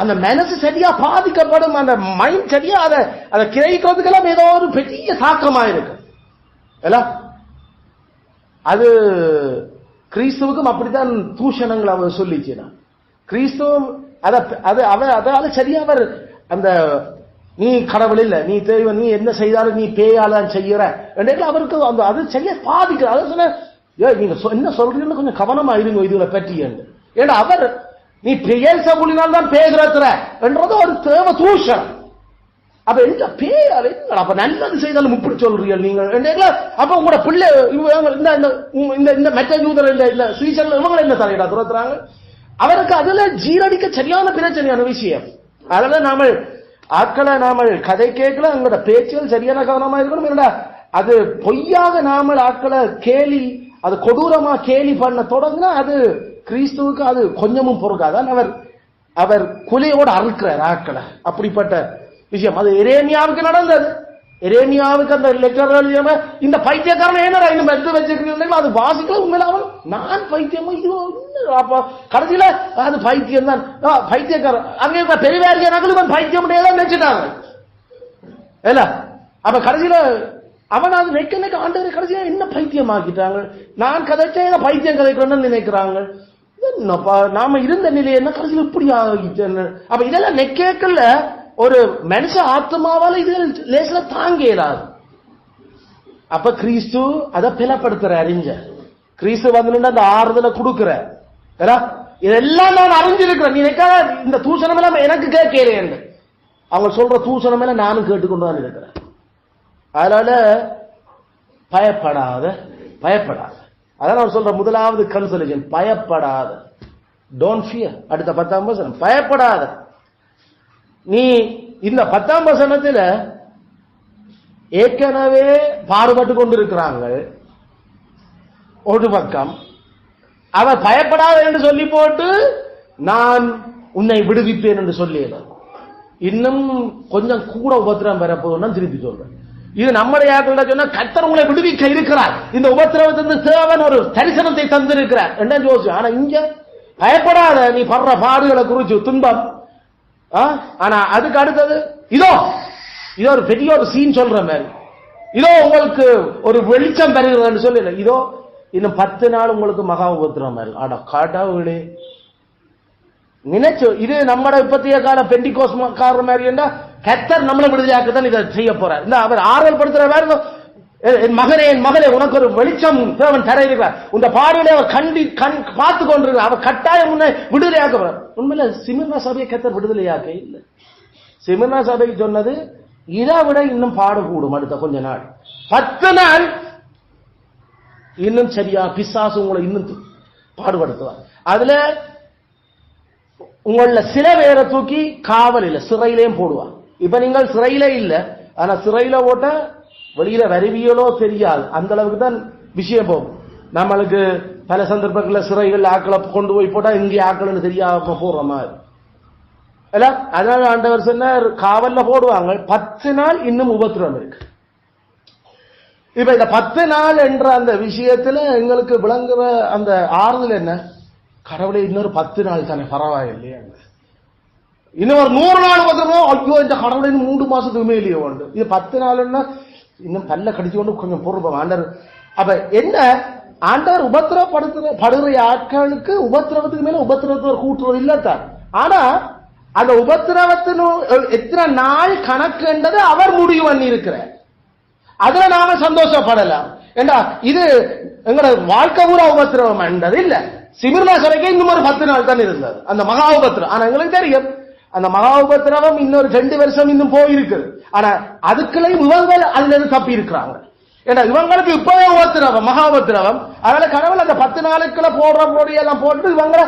அந்த மனசு சரியா பாதிக்கப்படும், அந்த மைண்ட் சரியா அதை கிரகிக்கிறதுக்கெல்லாம் ஏதோ ஒரு பெரிய தாக்கமா இருக்கு. அது கிறிஸ்துவுக்கும் அப்படித்தான் தூஷணங்கள் அவர் சொல்லிச்சுனா, கிறிஸ்துவும் அதாவது சரியா அவர் அந்த நீ கடவுள் இல்ல, நீ தேவன், நீ என்ன செய்தாலும் நீ பேயால செய்யற அவருக்கு அந்த அது சரியா பாதிக்கிற. அதை சொன்ன நீங்க என்ன சொல்றீங்கன்னு கொஞ்சம் கவனமா இருங்க இதுல பற்றி. ஏன்னா அவர் நீ பெயர் சபுலினால் தான் பேசுற என்றது ஒரு தேவ தூஷணம். அப்ப என்ன பேயால அப்ப நல்லது செய்தாலும் இப்படி சொல்றீங்க நீங்க. அப்ப உங்களோட பிள்ளை இந்த மெட்ட யூதர் இந்த சீசன்ல இவங்க என்ன தலையிடா துரத்துறாங்க. அவருக்கு அதுல ஜீரடிக்க சரியான பிரச்சனையான விஷயம். அதனால நாம ஆட்களை நாம கதை கேட்கல, எங்களோட பேச்சுகள் சரியான கவனமா இருக்கணும். என்னடா அது பொய்யாக நாம ஆட்களை கேலி, அது கொடூரமா கேலி பண்ண தொடங்கினா அது கிறிஸ்துவுக்கு அது கொஞ்சமும் பொறுக்காதான். அவர் குலையோடு அறுக்கிறார் ஆட்களை. அப்படிப்பட்ட விஷயம் அது எரேமியாவுக்கு நடந்தது. எரேமியாவுக்கு அந்த லெட்டர் இந்த பைத்தியக்காரன் என்னடா இன்னும் எடுத்து வச்சிருக்கீங்க, அது வாசிக்கல. உண்மையில அவன் நான் பைத்தியமா இது கடைசியில அது பைத்தியம் தான், பைத்தியக்காரன் அங்கே பெரியவாரியா நகலும் பைத்தியம் நினைச்சிட்டாங்க இல்ல. அப்ப கடைசியில அவன் அது நெக்க ஆண்டவரை கடைசியா என்ன பைத்தியம் ஆக்கிட்டாங்க. நான் கதைச்சா பைத்தியம் கதைக்கிறேன்னு நினைக்கிறாங்க. நாம இருந்த நிலை என்ன கடைசியில் இப்படி ஆகிட்டு. அப்ப இதெல்லாம் நெக்கல ஒரு மனுஷ ஆத்மாவால இது லேசில தாங்க இயலாது. அப்ப கிறிஸ்து அதை பிளப்படுத்துற அறிஞ்ச கிறிஸ்து வந்து அந்த ஆறுதலை கொடுக்கிற இதெல்லாம் நான் அறிஞ்சிருக்கிறேன். நீ நினைக்காத இந்த தூஷணம் எல்லாம் எனக்கு கேட்கிறேன். அவங்க சொல்ற தூஷணம் எல்லாம் நானும் கேட்டுக்கொண்டு தான் இருக்கிறேன். அதனால பயப்படாத. அதான் நான் சொல்ற முதலாவது கன்சலேஷன், பயப்படாத. Don't fear. அடுத்த 10ஆம் வசனம், பயப்படாத. நீ இந்த 10ஆம் வசனத்துல ஏற்கனவே பாடுபட்டு கொண்டிருக்கிறாங்க ஒரு பக்கம். அவர் பயப்படாத என்று சொல்லி போட்டு நான் உன்னை விடுவிப்பேன் என்று சொல்லியது. இன்னும் கொஞ்சம் கூட உபத்திரம் பெறப்போதும் திருப்பி சொல்றேன். இது நம்முடைய ஆட்கள் சொன்னா கர்த்தர் உங்களை விடுவிக்க இருக்கிறார், இந்த உபத்திரவத்திலிருந்து தேவன் ஒரு தரிசனத்தை தந்திருக்கிறார் என்ன யோசி. ஆனா இங்க பயப்படாத, நீ படுற பாடுகளை குறிச்சு துன்பம். ஆனா அதுக்கு அடுத்தது இதோ ஒரு பெரிய ஒரு சீன் சொல்ற மாதிரி, இதோ உங்களுக்கு ஒரு வெளிச்சம் பெறுகிறது சொல்லல. இதோ இன்னும் 10 நாள் உங்களுக்கு மகா உபத்திரம் மாதிரி. ஆடா கடவுளே, நினைச்சு இது நம்மட இப்பத்திய கால பெண்டிகோஸ் காரணம் மாதிரி என்றா கர்த்தர் நம்மளை விடுதலையாக்கத்தான் இதை செய்ய போறார். இந்த அவர் ஆறுதல் படுத்துற மாதிரி, என் மகனே உனக்கு ஒரு வெளிச்சம் தேவன் தர இருக்கிறார், உங்க பார்வையில அவர் பார்த்து கொண்டிருக்கிறார், அவர் கட்டாயம் உன்னை விடுதலையாக்க போறார். உண்மையில சிமிர்னா சபையை கர்த்தர் விடுதலையாக்க இல்லை. சிமிர்னா சபைக்கு சொன்னது இதை விட இன்னும் பாடு கூடும். அடுத்த கொஞ்ச நாள் 10 நாள் இன்னும் சரியா பிசாசு உங்களை இன்னும் பாடுபடுத்துவார். அதுல உங்கள சில பேரை தூக்கி காவலில் சிறையிலையும் போடுவார். இப்ப நீங்கள் சிறையில இல்ல, ஆனா சிறையில போட்ட வெளியில வருவியலோ தெரியாது, அந்த அளவுக்கு தான் விஷயம் போகும். நம்மளுக்கு பல சந்தர்ப்பங்களில் சிறைகள் ஆக்களை கொண்டு போய் போட்டா இங்கே ஆக்கள்னு தெரியாம போடுற மாதிரி. இல்ல. அதனால ஆண்டவர் சொன்னார் காவல்ல போடுவாங்க 10 நாள் இன்னும் உபத்திரவம் இருக்கு. இப்ப இந்த 10 நாள் என்ற அந்த விஷயத்துல எங்களுக்கு விளங்குற அந்த ஆறுதல் என்ன? கடவுளை இன்னொரு 10 நாள் தானே, பரவாயில்லையே. இன்னும் ஒரு 100 நாள் உபத்திரவம், ஐயோ இந்த கடவுளை 3 மாசத்துக்கு மேலேயே உண்டு. இது 10 நாள்னா இன்னும் பல்ல கடிச்சு கொண்டு கொஞ்சம் பொறுப்போம் ஆண்டவர். அப்ப என்ன, ஆண்டவர் உபத்திரப்படுற ஆட்களுக்கு உபத்திரவத்துக்கு மேல உபத்திரவத்தை கூட்டுறது இல்லத்தான். ஆனா அந்த உபத்திரவத்தின் எத்தனை நாள் கணக்கு என்றது அவர் முடிவு பண்ணி இருக்கிறார். அதுல நாம சந்தோஷப்படலாம். ஏண்டா இது எங்களோட வாழ்க்கை பூரா உபத்திரவம் என்றது இல்ல. சிமிர்னா சபைக்கு இன்னும் ஒரு 10 நாள் தான் இருந்தது அந்த மகா உபத்திரம். ஆனா எங்களுக்கு தெரியும் அந்த மகா உபத்திரவம் இன்னொரு 2 வருஷம் இன்னும் போயிருக்குது. ஆனா அதுக்குள்ளேயும் இவங்க அதுல இருந்து தப்பி இருக்கிறாங்க. ஏன்னா இவங்களுக்கு இப்பவே உபத்திரவம், மகா உபத்திரவம். அதனால கடவுள் அந்த 10 நாளுக்குள்ள போடுற பொடியெல்லாம் போட்டு இவங்க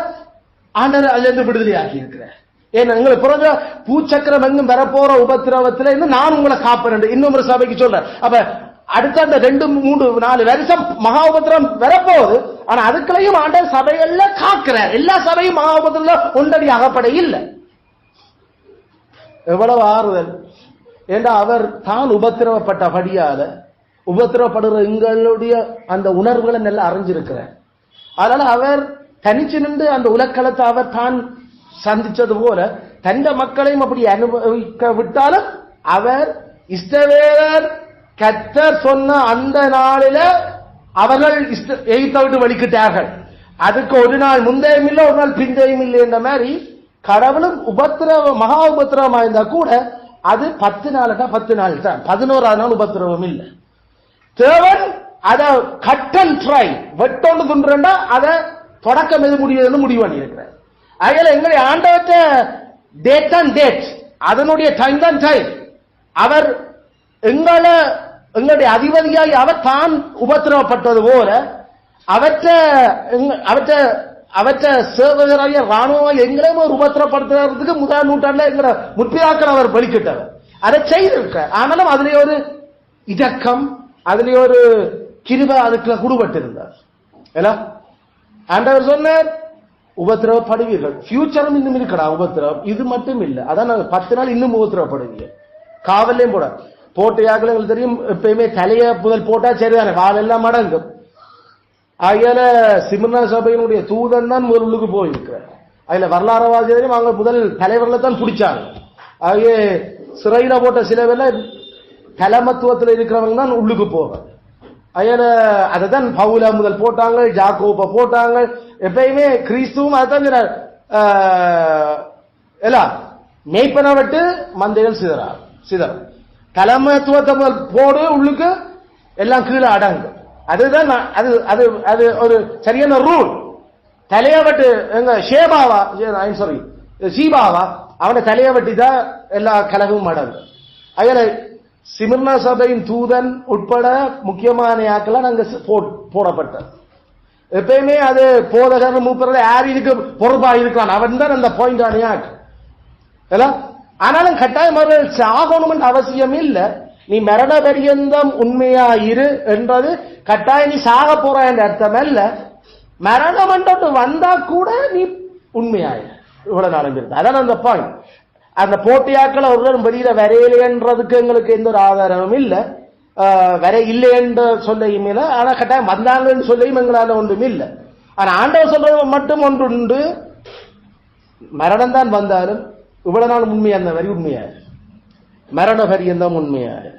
ஆண்டவர் அதுல இருந்து விடுதலை ஆக்கி இருக்கிறார். ஏன்னா எங்களுக்கு புரிஞ்ச பூச்சக்கரம் எங்கும் வரப்போற உபத்திரவத்துல இருந்து நான் உங்களை காப்பேன் இன்னொரு சபைக்கு சொல்றேன். அப்ப அடுத்த அந்த 2, 3, 4 வருஷம் மகா உபத்திரம் வரப்போகுது. ஆனா அதுக்குள்ளேயும் ஆண்டவர் சபைகள்ல காக்கிறார். எல்லா சபையும் மகா உபத்திரம் ஒன்றடி அகப்பட இல்லை. எவ்வளவு ஆறுதல்! ஏண்டா அவர் தான் உபத்திரவப்பட்டபடியால உபத்திரவப்படுற எங்களுடைய அந்த உணர்வுகளை நல்லா அறிஞ்சிருக்கிறார். அதனால அவர் தனிச்சு நின்று அந்த உலக்களத்தை அவர் தான் சந்திச்சது போல தந்த மக்களையும் அப்படி அனுபவிக்க விட்டாலும் அவர் இஸ்ரவேலர் கர்த்தர் சொன்ன அந்த நாளில அவர்கள் எகிப்தை விட்டு வெளிக்கிட்டார்கள். அதுக்கு ஒரு நாள் முந்தையும் இல்லை, ஒரு நாள் பிந்தையும் இல்லை என்ற மாதிரி கடவுளும் உபத்திரவம் மகா உபத்திரவமா இருந்தா கூட அது 10 நாளுக்கா 10 நாள் தான், 11ஆவது நாள் உபத்திரவம் இல்லை. தேவன் அத கட் அண்ட் ட்ரை வெட்டோண்டு துன்றா அத தொடக்கம் எது முடியுதுன்னு முடிவு பண்ணி இருக்கிறார். அதனால எங்களுடைய ஆண்டவற்ற டேட் அண்ட் டேட் அதனுடைய டைம் தான் டைம். அவர் எங்களுடைய அதிபதியாகி அவர் தான் உபத்திரவப்பட்டது போல அவற்ற சேவகராகிய ராணுவம் எங்களையும் ஒரு உபத்திரப்படுத்துறதுக்கு முதல் நூற்றாண்டுல எங்களை முற்பிதாக்கள் அவர் வெளிக்கிட்டவர் அதை செய்திருக்க. ஆனாலும் அதுல ஒரு இதக்கம், அதுல ஒரு கிருபை அதுக்குள்ள குடுபட்டு இருந்தார். ஆண்டவர் சொன்னார் உபத்திரவப்படுவீர்கள். ஃபியூச்சரும் இன்னும் இருக்கடா உபத்திரவம். இது மட்டும் இல்ல, அதான் 10 நாள் இன்னும் உபத்திரவப்படுவீங்க. காவல்லையும் போட போட்டையாக்கள் எங்களுக்கு தெரியும். எப்பயுமே தலைய முதல் போட்டா சரிதானே, கால் எல்லாம் மடங்கும். ஆகையால சிமிர்னா சபையினுடைய தூதன் தான் முதல் உள்ளுக்கு போயிருக்கிறார். அதுல வரலாறுவாதியும் அவங்க முதல் தலைவர்களை தான் பிடிச்சாங்க. ஆகிய சிறையில போட்ட சில வேலை தலைமத்துவத்தில் இருக்கிறவங்க தான் உள்ளுக்கு போவாங்க. அயல அதைதான் பவுல முதல் போட்டாங்க, ஜாக்கோப போட்டாங்க. எப்பயுமே கிறிஸ்துவும் அதான் எல்லாம் மேய்ப்பனை விட்டு மந்தைகள் சிதறும். தலைமத்துவத்தை முதல் போடு, உள்ளுக்கு எல்லாம் கீழே அடங்கும். அதுதான் அது ஒரு சரியான ரூல். தலைய விட்டு எங்க சீபாவா அவனை தலைய வெட்டி தான் எல்லா கலகமும் அடங்கும். அயல சிமிர்னா சபையின் தூதன் உட்பட முக்கியமான ஆக்கெல்லாம் நாங்க போடப்பட்டது. எப்பயுமே அது போதகர் மூப்பர்கள் யார் இதுக்கு பொறுப்பாக இருக்கிறான் அவன் தான் அந்த பாயிண்ட் ஆனியாக்கு. ஆனாலும் கட்டாயம் அவர்கள் சாகணும் அவசியம் இல்லை. நீ மரண பரியந்தம் உண்மையாயிரு என்றது கட்டாயம் நீ சாக போற என்ற அர்த்தம் அல்ல. மரணம் என்று வந்தா கூட நீ உண்மையாயிரு. இவ்வளவு நாளும் இருக்கு. அதான் அந்த பாயிண்ட். அந்த போட்டியாக்கள் அவர்களும் வெளியில வரையிலேன்றதுக்கு எங்களுக்கு எந்த ஒரு ஆதாரமும் இல்லை. வர இல்லை என்று சொல்லையும் இல்லை. ஆனா கட்டாயம் வந்தாங்கன்னு சொல்லியும் எங்களால ஒன்றும் இல்லை. ஆனா ஆண்டவர் சொல்றது மட்டும் ஒன்று உண்டு, மரணம் தான் வந்தாலும் இவ்வளவு நாள் உண்மையான வரி உண்மையாரு, மரண பரியந்தம் உண்மையாரு.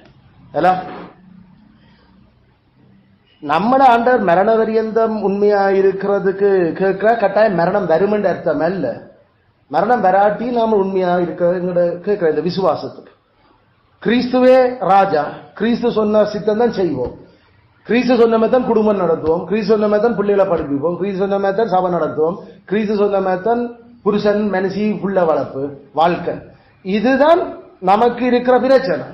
நம்மள ஆண்டவர் மரண பரியந்தம் உண்மையா இருக்கிறதுக்கு கேட்கிற கட்டாயம் மரணம் வருமென்ற அர்த்தம் அல்ல. மரணம் வராட்டி நாம உண்மையா கேட்கிற இந்த விசுவாசத்துக்கு. கிறிஸ்துவே ராஜா, கிறிஸ்து சொன்ன சித்தம் தான் செய்வோம். கிறிஸ்து சொன்ன மாதிரி குடும்பம் நடத்துவோம், கிறிஸ்து சொன்ன மாதிரி பிள்ளைகளை படிப்பிப்போம், கிறிஸ்து சொன்ன மாதிரி சபை நடத்துவோம், கிறிஸ்து சொன்ன மாதிரி புருஷன் மனசி புள்ள வளர்ப்பு வாழ்க்கை. இதுதான் நமக்கு இருக்கிற பிரச்சனை.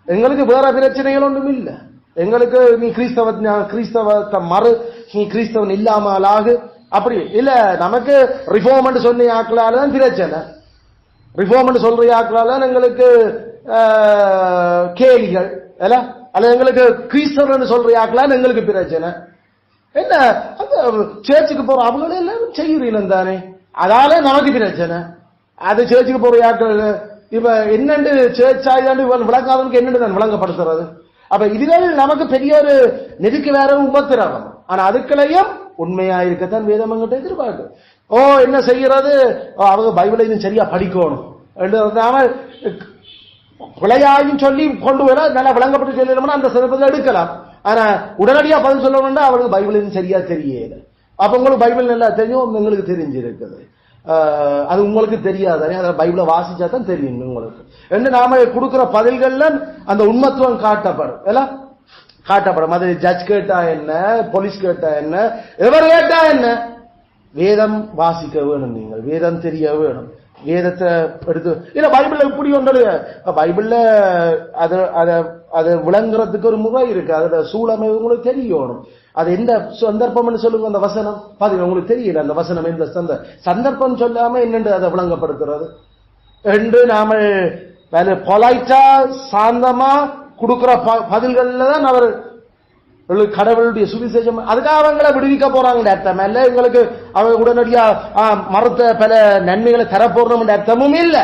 எங்களுக்கு வேற பிரச்சனைகள் ஒன்றும் இல்லை. எங்களுக்கு நீ கிறிஸ்தவத்தை மறு, நீ கிறிஸ்தவன் இல்லாமலாகு அப்படி இல்ல. நமக்கு ரிஃபார்ம் சொன்ன ஆக்களால தான் பிரச்சனை. ரிஃபார்ம் சொல்ற ஆக்களால எங்களுக்கு கேலிகள் அல்ல, எங்களுக்கு கிறிஸ்தவன் சொல்ற ஆக்களால எங்களுக்கு பிரச்சனை. என்ன அந்த சேர்ச்சுக்கு போற அவங்களே எல்லாரும் செய்கிறீங்க தானே, அதால நமக்கு பிரச்சனை. அது சேர்ச்சுக்கு போற யாக்கள் இப்ப என்னண்டு சேர்ச் ஆயிடாண்டு விளங்காதவனுக்கு என்னன்னு நான் விளங்கப்படுத்துறது. அப்ப இதுகள் நமக்கு பெரிய ஒரு நெருக்கி வேற உபத்திரவம். ஆனா அதுக்களையும் உண்மையா இருக்கத்தான் வேதம் எங்கிட்ட எதிர்பார்க்கு. என்ன செய்யறது, அவங்க பைபிளை இன்னும் சரியா படிக்கணும் நாம பிழையாயும் சொல்லி கொண்டு வர நல்லா விளங்கப்பட்டு சொல்லணும்னா அந்த சந்தர்ப்பத்தில் எடுக்கலாம். ஆனா உடனடியா பதில் சொல்லணும்னா அவங்களுக்கு பைபிள் சரியா தெரியல. அப்ப உங்களுக்கு பைபிள் நல்லா தெரியும், எங்களுக்கு தெரிஞ்சிருக்குது, அது உங்களுக்கு தெரியாதானே, அதை பைபிளை வாசிச்சா தான் தெரியும் உங்களுக்கு என்று நாம கொடுக்கிற பதில்கள்ல அந்த உண்மத்துவம் காட்டப்படும். அது ஜட்ஜ் கேட்டா என்ன, போலீஸ் கேட்டா என்ன, எவர் கேட்டா என்ன, வேதம் வாசிக்க வேணும், நீங்கள் வேதம் தெரிய வேணும். வேதத்தை எடுத்து இல்ல பைபிள்ல இப்படி ஒன்று, பைபிள்ல அது விளங்குறதுக்கு ஒரு முறை இருக்கு, அதோட சூழமை உங்களுக்கு தெரியணும். அது எந்த சந்தர்ப்பம்னு சொல்லுங்க, அந்த வசனம் பாருங்க உங்களுக்கு தெரியல, அந்த வசனம் எந்த சந்தர்ப்பம் சொல்லாம என்னென்று அதை விளங்கப்படுத்துறது என்று நாம பொலைட்டா சாந்தமா கொடுக்கிற பதில்கள்ல தான் அவர் கடவுளுடைய சுவிசேஷம். அதுக்காக அவங்களை விடுவிக்க போறாங்க அர்த்தம் இல்ல, எங்களுக்கு அவங்க உடனடியா மறுத்த பல நன்மைகளை தரப்போறோம் அர்த்தமும் இல்ல.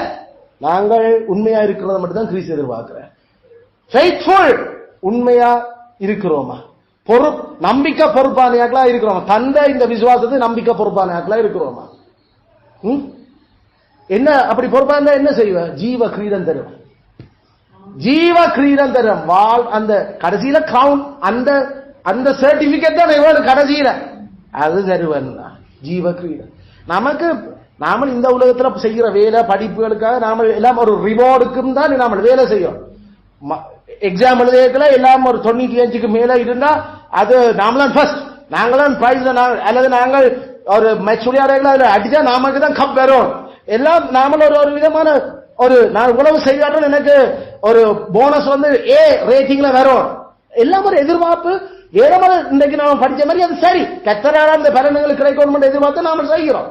நாங்கள் உண்மையா இருக்கிறத மட்டும் தான் கிறிஸ்து எதிர்பார்க்கிறேன். ஃபெய்த்ஃபுல், உண்மையா இருக்கிறோமா, நம்பிக்கை பொறுப்பானையாக்களா இருக்கிறோமா, தந்த இந்த விசுவாசத்தை நம்பிக்கை பொறுப்பானையாக்களா இருக்கிறோமா? என்ன அப்படி பொறுப்பா இருந்தா என்ன செய்வ? ஜீவ கிரீடம் தரும், ஜீவ கிரீடம் தரும். அந்த கடைசியில கிரவுன், அந்த சர்டிபிகேட் தான் இவன் கடைசியில அது தருவன், ஜீவ கிரீடம். நமக்கு நாம இந்த உலகத்துல செய்கிற வேலை படிப்புகளுக்காக நாம எல்லாம் ஒரு ரிவார்டுக்கும் தான் நாம வேலை செய்யும். எக்ஸாம் எழுதியதுல எல்லாம் ஒரு 95க்கு மேல இருந்தா அது நாமலாம் ஃபர்ஸ்ட், நாங்களாம் பிரைஸ், அல்லது நாங்கள் ஒரு மெச்சுரியாடைகளை அதுல அடிச்சா நமக்கு தான் கப் வரும். எல்லாம் நாம ஒரு விதமான நான் உழவு செய்யாட்டும் எனக்கு ஒரு போனஸ் ஏ ரேட்டிங்ல வரும். எல்லாம் ஒரு எதிர்பார்ப்பு. வேற மாதிரி இன்றைக்கு நாம படிச்ச மாதிரி அது சரி, கத்தரான அந்த பலன்கள் கிடைக்கணும் எதிர்பார்த்து நாம செய்கிறோம்.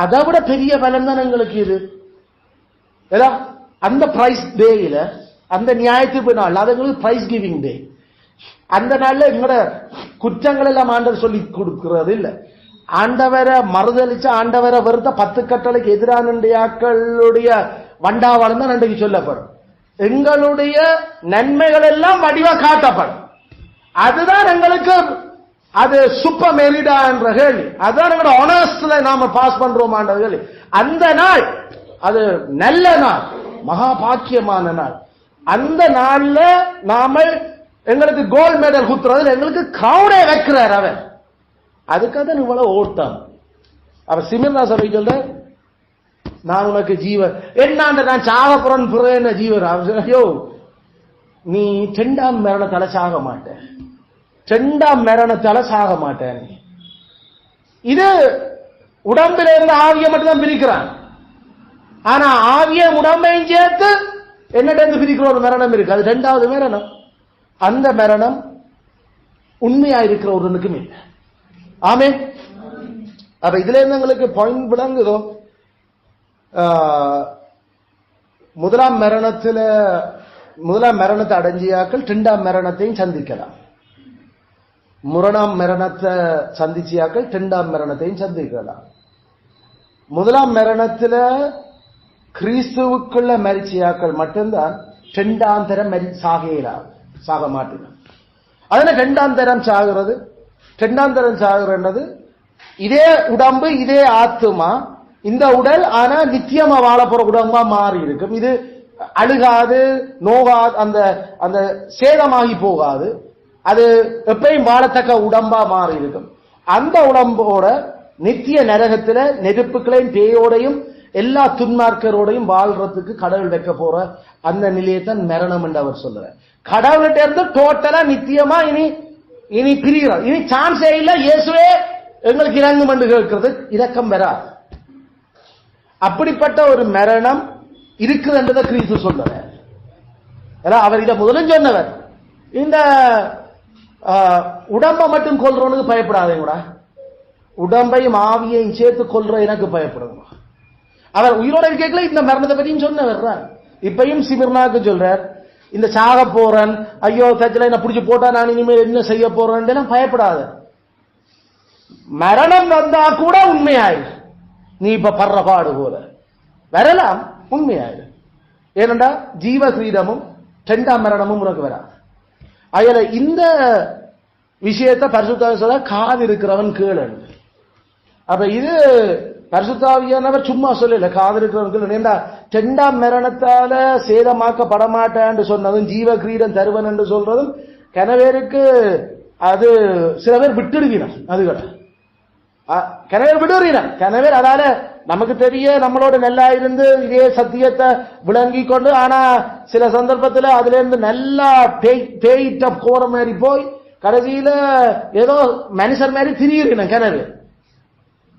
அதை விட பெரிய பலன் தான் எங்களுக்கு இது. அந்த பிரைஸ் டேயில, அந்த ஞாயிற்று நாள், அது எங்களுக்கு பிரைஸ் கிவிங் டே. அந்த நாள்ல எங்களோட குற்றங்கள் எல்லாம் ஆண்டவர் சொல்லி கொடுக்கிறது இல்ல. ஆண்டவரை மறுதளிச்ச, ஆண்டவரை வெறுத்த 10 கட்டளைக்கு எதிரானுடைய வண்டாவாளம் தான் அன்றைக்கு சொல்லப்படும். எங்களுடைய நன்மைகள் எல்லாம் வடிவா காட்டப்படும். அதுதான் எங்களுக்கு அது சூப்பர் மெரிடா என்ற கேள்வி. அதுதான் எங்களோட ஆனர்ஸ்ல நாம பாஸ் பண்றோம் கேள்வி. அந்த நாள் அது நல்ல நாள், மகா பாக்கியமான நாள். அந்த நாள்ல நாம எங்களுக்கு கோல்ட் மெடல் குத்துறது, எங்களுக்கு கிரவுனே வைக்கிறார் அவர். அதுக்காக இவ்வளவு ஓட்டம். அவர் சிமிர்னா சபை சொல்ற, நான் உனக்கு ஜீவன் என்னாண்ட நான் சாகப்புறன் புற ஜீவன். ஐயோ, நீ 2ஆம் மரணத்தால சாக மாட்டேன், 2ஆம் மரணத்தால சாக மாட்டேன். இது உடம்பில இருந்து ஆவியை மட்டும்தான் பிரிக்கிறான். ஆனா ஆவிய உடம்பையும் சேர்த்து என்னிடம் பிரிக்கிற ஒரு மரணம் இருக்கு, அது 2வது மரணம். அந்த மரணம் உண்மையா இருக்கிற ஒருவனுக்கும் இல்லை. ஆமே. அப்ப இதுல இருந்து எங்களுக்கு பாயிண்ட் விளங்குதோ, முதலாம் மரணத்தை அடைஞ்சியாக்கள் 2ஆம் மரணத்தையும் சந்திக்கலாம். முரணாம் மரணத்தை சந்திச்சியாக்கள் 2ஆம் மரணத்தையும் சந்திக்கலாம். முதலாம் மரணத்துல கிறிஸ்துவுக்குள்ள மரிச்சியாக்கள் மட்டும்தான் 2ஆம் தரம் சாக மாட்டேன். அதனால 2ஆம் தரம் சாகிறது, 2ஆம் தரம் சாகுறது இதே உடம்பு, இதே ஆத்துமா, இந்த உடல் ஆனா நித்தியமா வாழ போற உடம்பா மாறி இருக்கும். இது அழுகாது, நோகாது, அந்த சேதமாகி போகாது, அது எப்பயும் வாழத்தக்க உடம்பா மாறி இருக்கும். அந்த உடம்போட நித்திய நரகத்துல நெருப்புகளையும் பேயோடையும் எல்லா துன்மார்க்கரோடையும் வாழ்றதுக்கு கடவுள் வைக்க போற அந்த நிலையத்தான் மரணம் என்று அவர் சொல்றார். கடவுள்கிட்ட இருந்து டோட்டலா நித்தியமா இனி பிரிகிறோம், இனி சான்ஸே இல்ல, இயேசுவே எங்களுக்கு இறங்கும் என்று கேட்கிறது இரக்கம் வரா. அப்படிப்பட்ட ஒரு மரணம் இருக்குது என்றதை கிறிஸ்து சொல்றார். அவர் இதை முதலும் சொன்னவர். இந்த உடம்பை மட்டும் கொல்றவனுக்கு பயப்படாதீங்க, உடம்பையும் ஆவியையும் சேர்த்து கொல்ற எனக்கு பயப்படுங்க. அவர் உயிரோட இருக்கல இந்த மரணத்தை பற்றியும் சொன்னவர். இப்பையும் சிமிர்னாக்கு சொல்றார், இந்த சாக போறன், ஐயோ தச்சல என்ன பிடிச்சு போட்டா நான் இனிமேல் என்ன செய்ய போறேன் பயப்படாத. மரணம் வந்தா கூட உண்மையாயிரு, நீ இப்ப படுற பாடு போல வரலாம், உண்மையாயிரு. ஏனென்றா ஜீவ கிரீடமும் 2ஆம் மரணமும் உனக்கு வராது. அதுல இந்த விஷயத்தை பரிசுத்தாவி சொல்ல காது இருக்கிறவன் கேளு. அப்ப இது பரிசுத்தாவியானவர் சும்மா சொல்லல, காது இருக்கிறவன் கேளு. ஏண்டா 2ஆம் மரணத்தால சேதமாக்கப்பட மாட்டான்னு சொன்னதும் ஜீவ கிரீடம் தருவன் என்று சொல்றதும் கனவேருக்கு அது சில பேர் விட்டுடுகிறான். அதுகளை கனவேர் விடுகிறான். கனவேர் அதால நமக்கு தெரிய நம்மளோட நல்லா இருந்து இதே சத்தியத்தை விளங்கி கொண்டு, ஆனா சில சந்தர்ப்பத்தில் அதுல இருந்து நல்லா பேயிட்ட போற மாதிரி போய் கடைசியில ஏதோ மனுஷர் மாதிரி திரியிறன கனவேர்.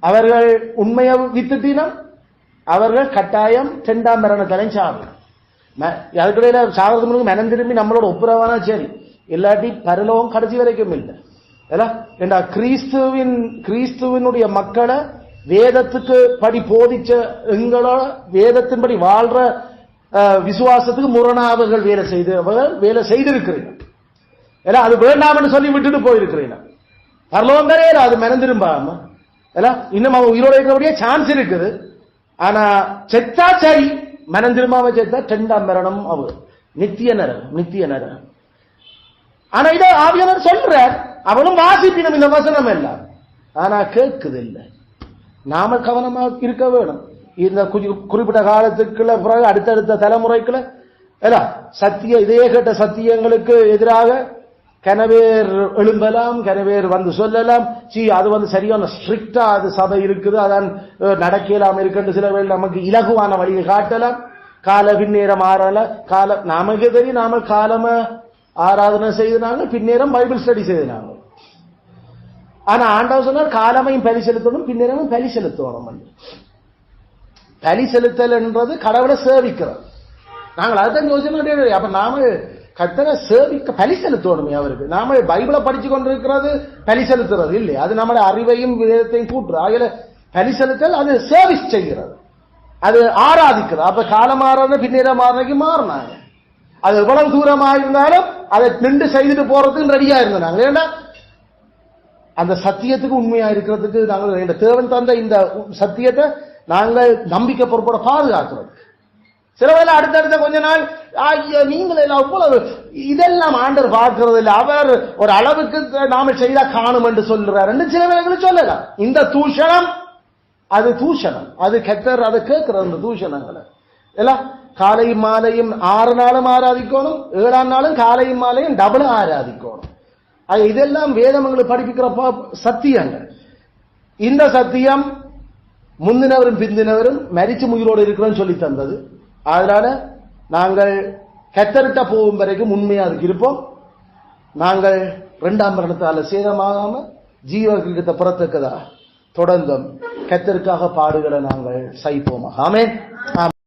அவர்கள் உண்மையை வித்துட்டினம், அவர்கள் கட்டாயம் 2ஆம் மரணத்திலையும் சாகும். அதுக்கிடையில சாகிறதுக்கு முன்னாடி மனம் திரும்பி நம்மளோட ஒப்புரவானா சரி, இல்லாட்டி பரலோகம் கடைசி வரைக்கும் இல்லை. கிறிஸ்துவினுடைய மக்களை வேதத்துக்கு படி போதிச்ச எங்களோட வேதத்தின்படி வாழ்ற விசுவாசத்துக்கு முரணாவர்கள் வேலை செய்திருக்கிறீங்க. அது வேண்டாம்னு சொல்லி விட்டுட்டு போயிருக்கிறீங்க. பரலோகம் வரையில அது மனம் திரும்பாம இன்னும் அவன் உயிரோட இருக்கிறபடியே சான்ஸ் இருக்குது. ஆனா செத்தா சரி, மனம் திரும்பாம செத்தா 2ஆம் மரணம் அவர் நித்திய நரகம். ஆனா இதை ஆவியானவர் சொல்றார், அவனும் வாசிப்பினும் இந்த வசனம் எல்லாம், ஆனா கேட்குது இல்லை. நாம கவனமாக இருக்க வேணும். இந்த குறிப்பிட்ட காலத்துக்குள்ள பிறகு அடுத்தடுத்த தலைமுறைக்குள்ள சத்திய இதே கேட்ட சத்தியங்களுக்கு எதிராக கனவேர் எழும்பலாம், கனவேர் வந்து சொல்லலாம், அது சரியான ஸ்ட்ரிக்டா அது சபை இருக்குது, அதான் நடக்கலாம் இருக்குன்னு சில வேளை நமக்கு இலகுவான வழியை காட்டலாம். கால பின்னேரம் ஆறல நமக்கு தெரியும். நாம காலம ஆராதனை செய்தாங்க, பின்னேரம் பைபிள் ஸ்டடி செய்தாங்க. ஆனா ஆண்டவர் சொன்னார் காலமையும் பலி செலுத்தணும், பின்னேரமும் பலி செலுத்தணும். பலி செலுத்தல் என்றது கடவுளை சேவிக்கிறது. நாங்கள் அதுதான் யோசனை. அப்ப நாம கர்த்தரை சேவிக்க பலி செலுத்தணுமே அவருக்கு. நாம பைபிளை படிச்சு கொண்டிருக்கிறது பலி செலுத்துறது இல்லை, அது நம்மளோட அறிவையும் விதத்தையும் கூட்டுறது. ஆகல பலி செலுத்தல் அது சர்வீஸ் செய்கிறது, அது ஆராதிக்கிறது. அப்ப காலம் ஆறாத பின்னேரம் ஆறதைக்கு மாறினாங்க. அது எவ்வளவு தூரமா இருந்தாலும் அதை நின்று செய்துட்டு போறதுக்கு ரெடியா இருந்தாங்க. ஏன்னா அந்த சத்தியத்துக்கு உண்மையா இருக்கிறதுக்கு நாங்கள் தேவன் தந்த இந்த சத்தியத்தை நாங்கள் நம்பிக்கை பொறுப்போட பாதுகாக்கிறோம். சில வேளை அடுத்தடுத்த கொஞ்ச நாள் நீங்கள் எல்லாம் அவ்வளவு இதெல்லாம் ஆண்டர் பார்க்கிறது இல்லை, அவர் ஒரு அளவுக்கு நாம செய்தா காணும் என்று சொல்றாரு சில வேளைகளை சொல்லலாம். இந்த தூஷணம் அது தூஷணம், அது கெத்தர் அதை கேட்கிறது. அந்த தூஷணங்களை எல்லாம் காலையும் மாலையும் 6 நாளும் ஆராதிக்கணும், 7ஆம் நாளும் காலையும் மாலையும் டபுள் ஆராதிக்கணும். இதெல்லாம் வேதமங்களுக்கு படிப்பிக்கிறப்ப சத்தியங்கள். இந்த சத்தியம் முந்தினவரும் பிந்தினவரும் மரிச்சு உயிரோடு இருக்கிறோன்னு சொல்லி தந்தது. அதனால நாங்கள் கத்தரிட்ட போகும் வரைக்கும் உண்மையா அதுக்கு இருப்போம். நாங்கள் 2ஆம் மரணத்தால சேதமாகாம ஜீவகிரீடத்தை புறத்தக்கதா தொடர்ந்தும் கத்தருக்காக பாடுகளை நாங்கள் சகிப்போம். ஆமென்.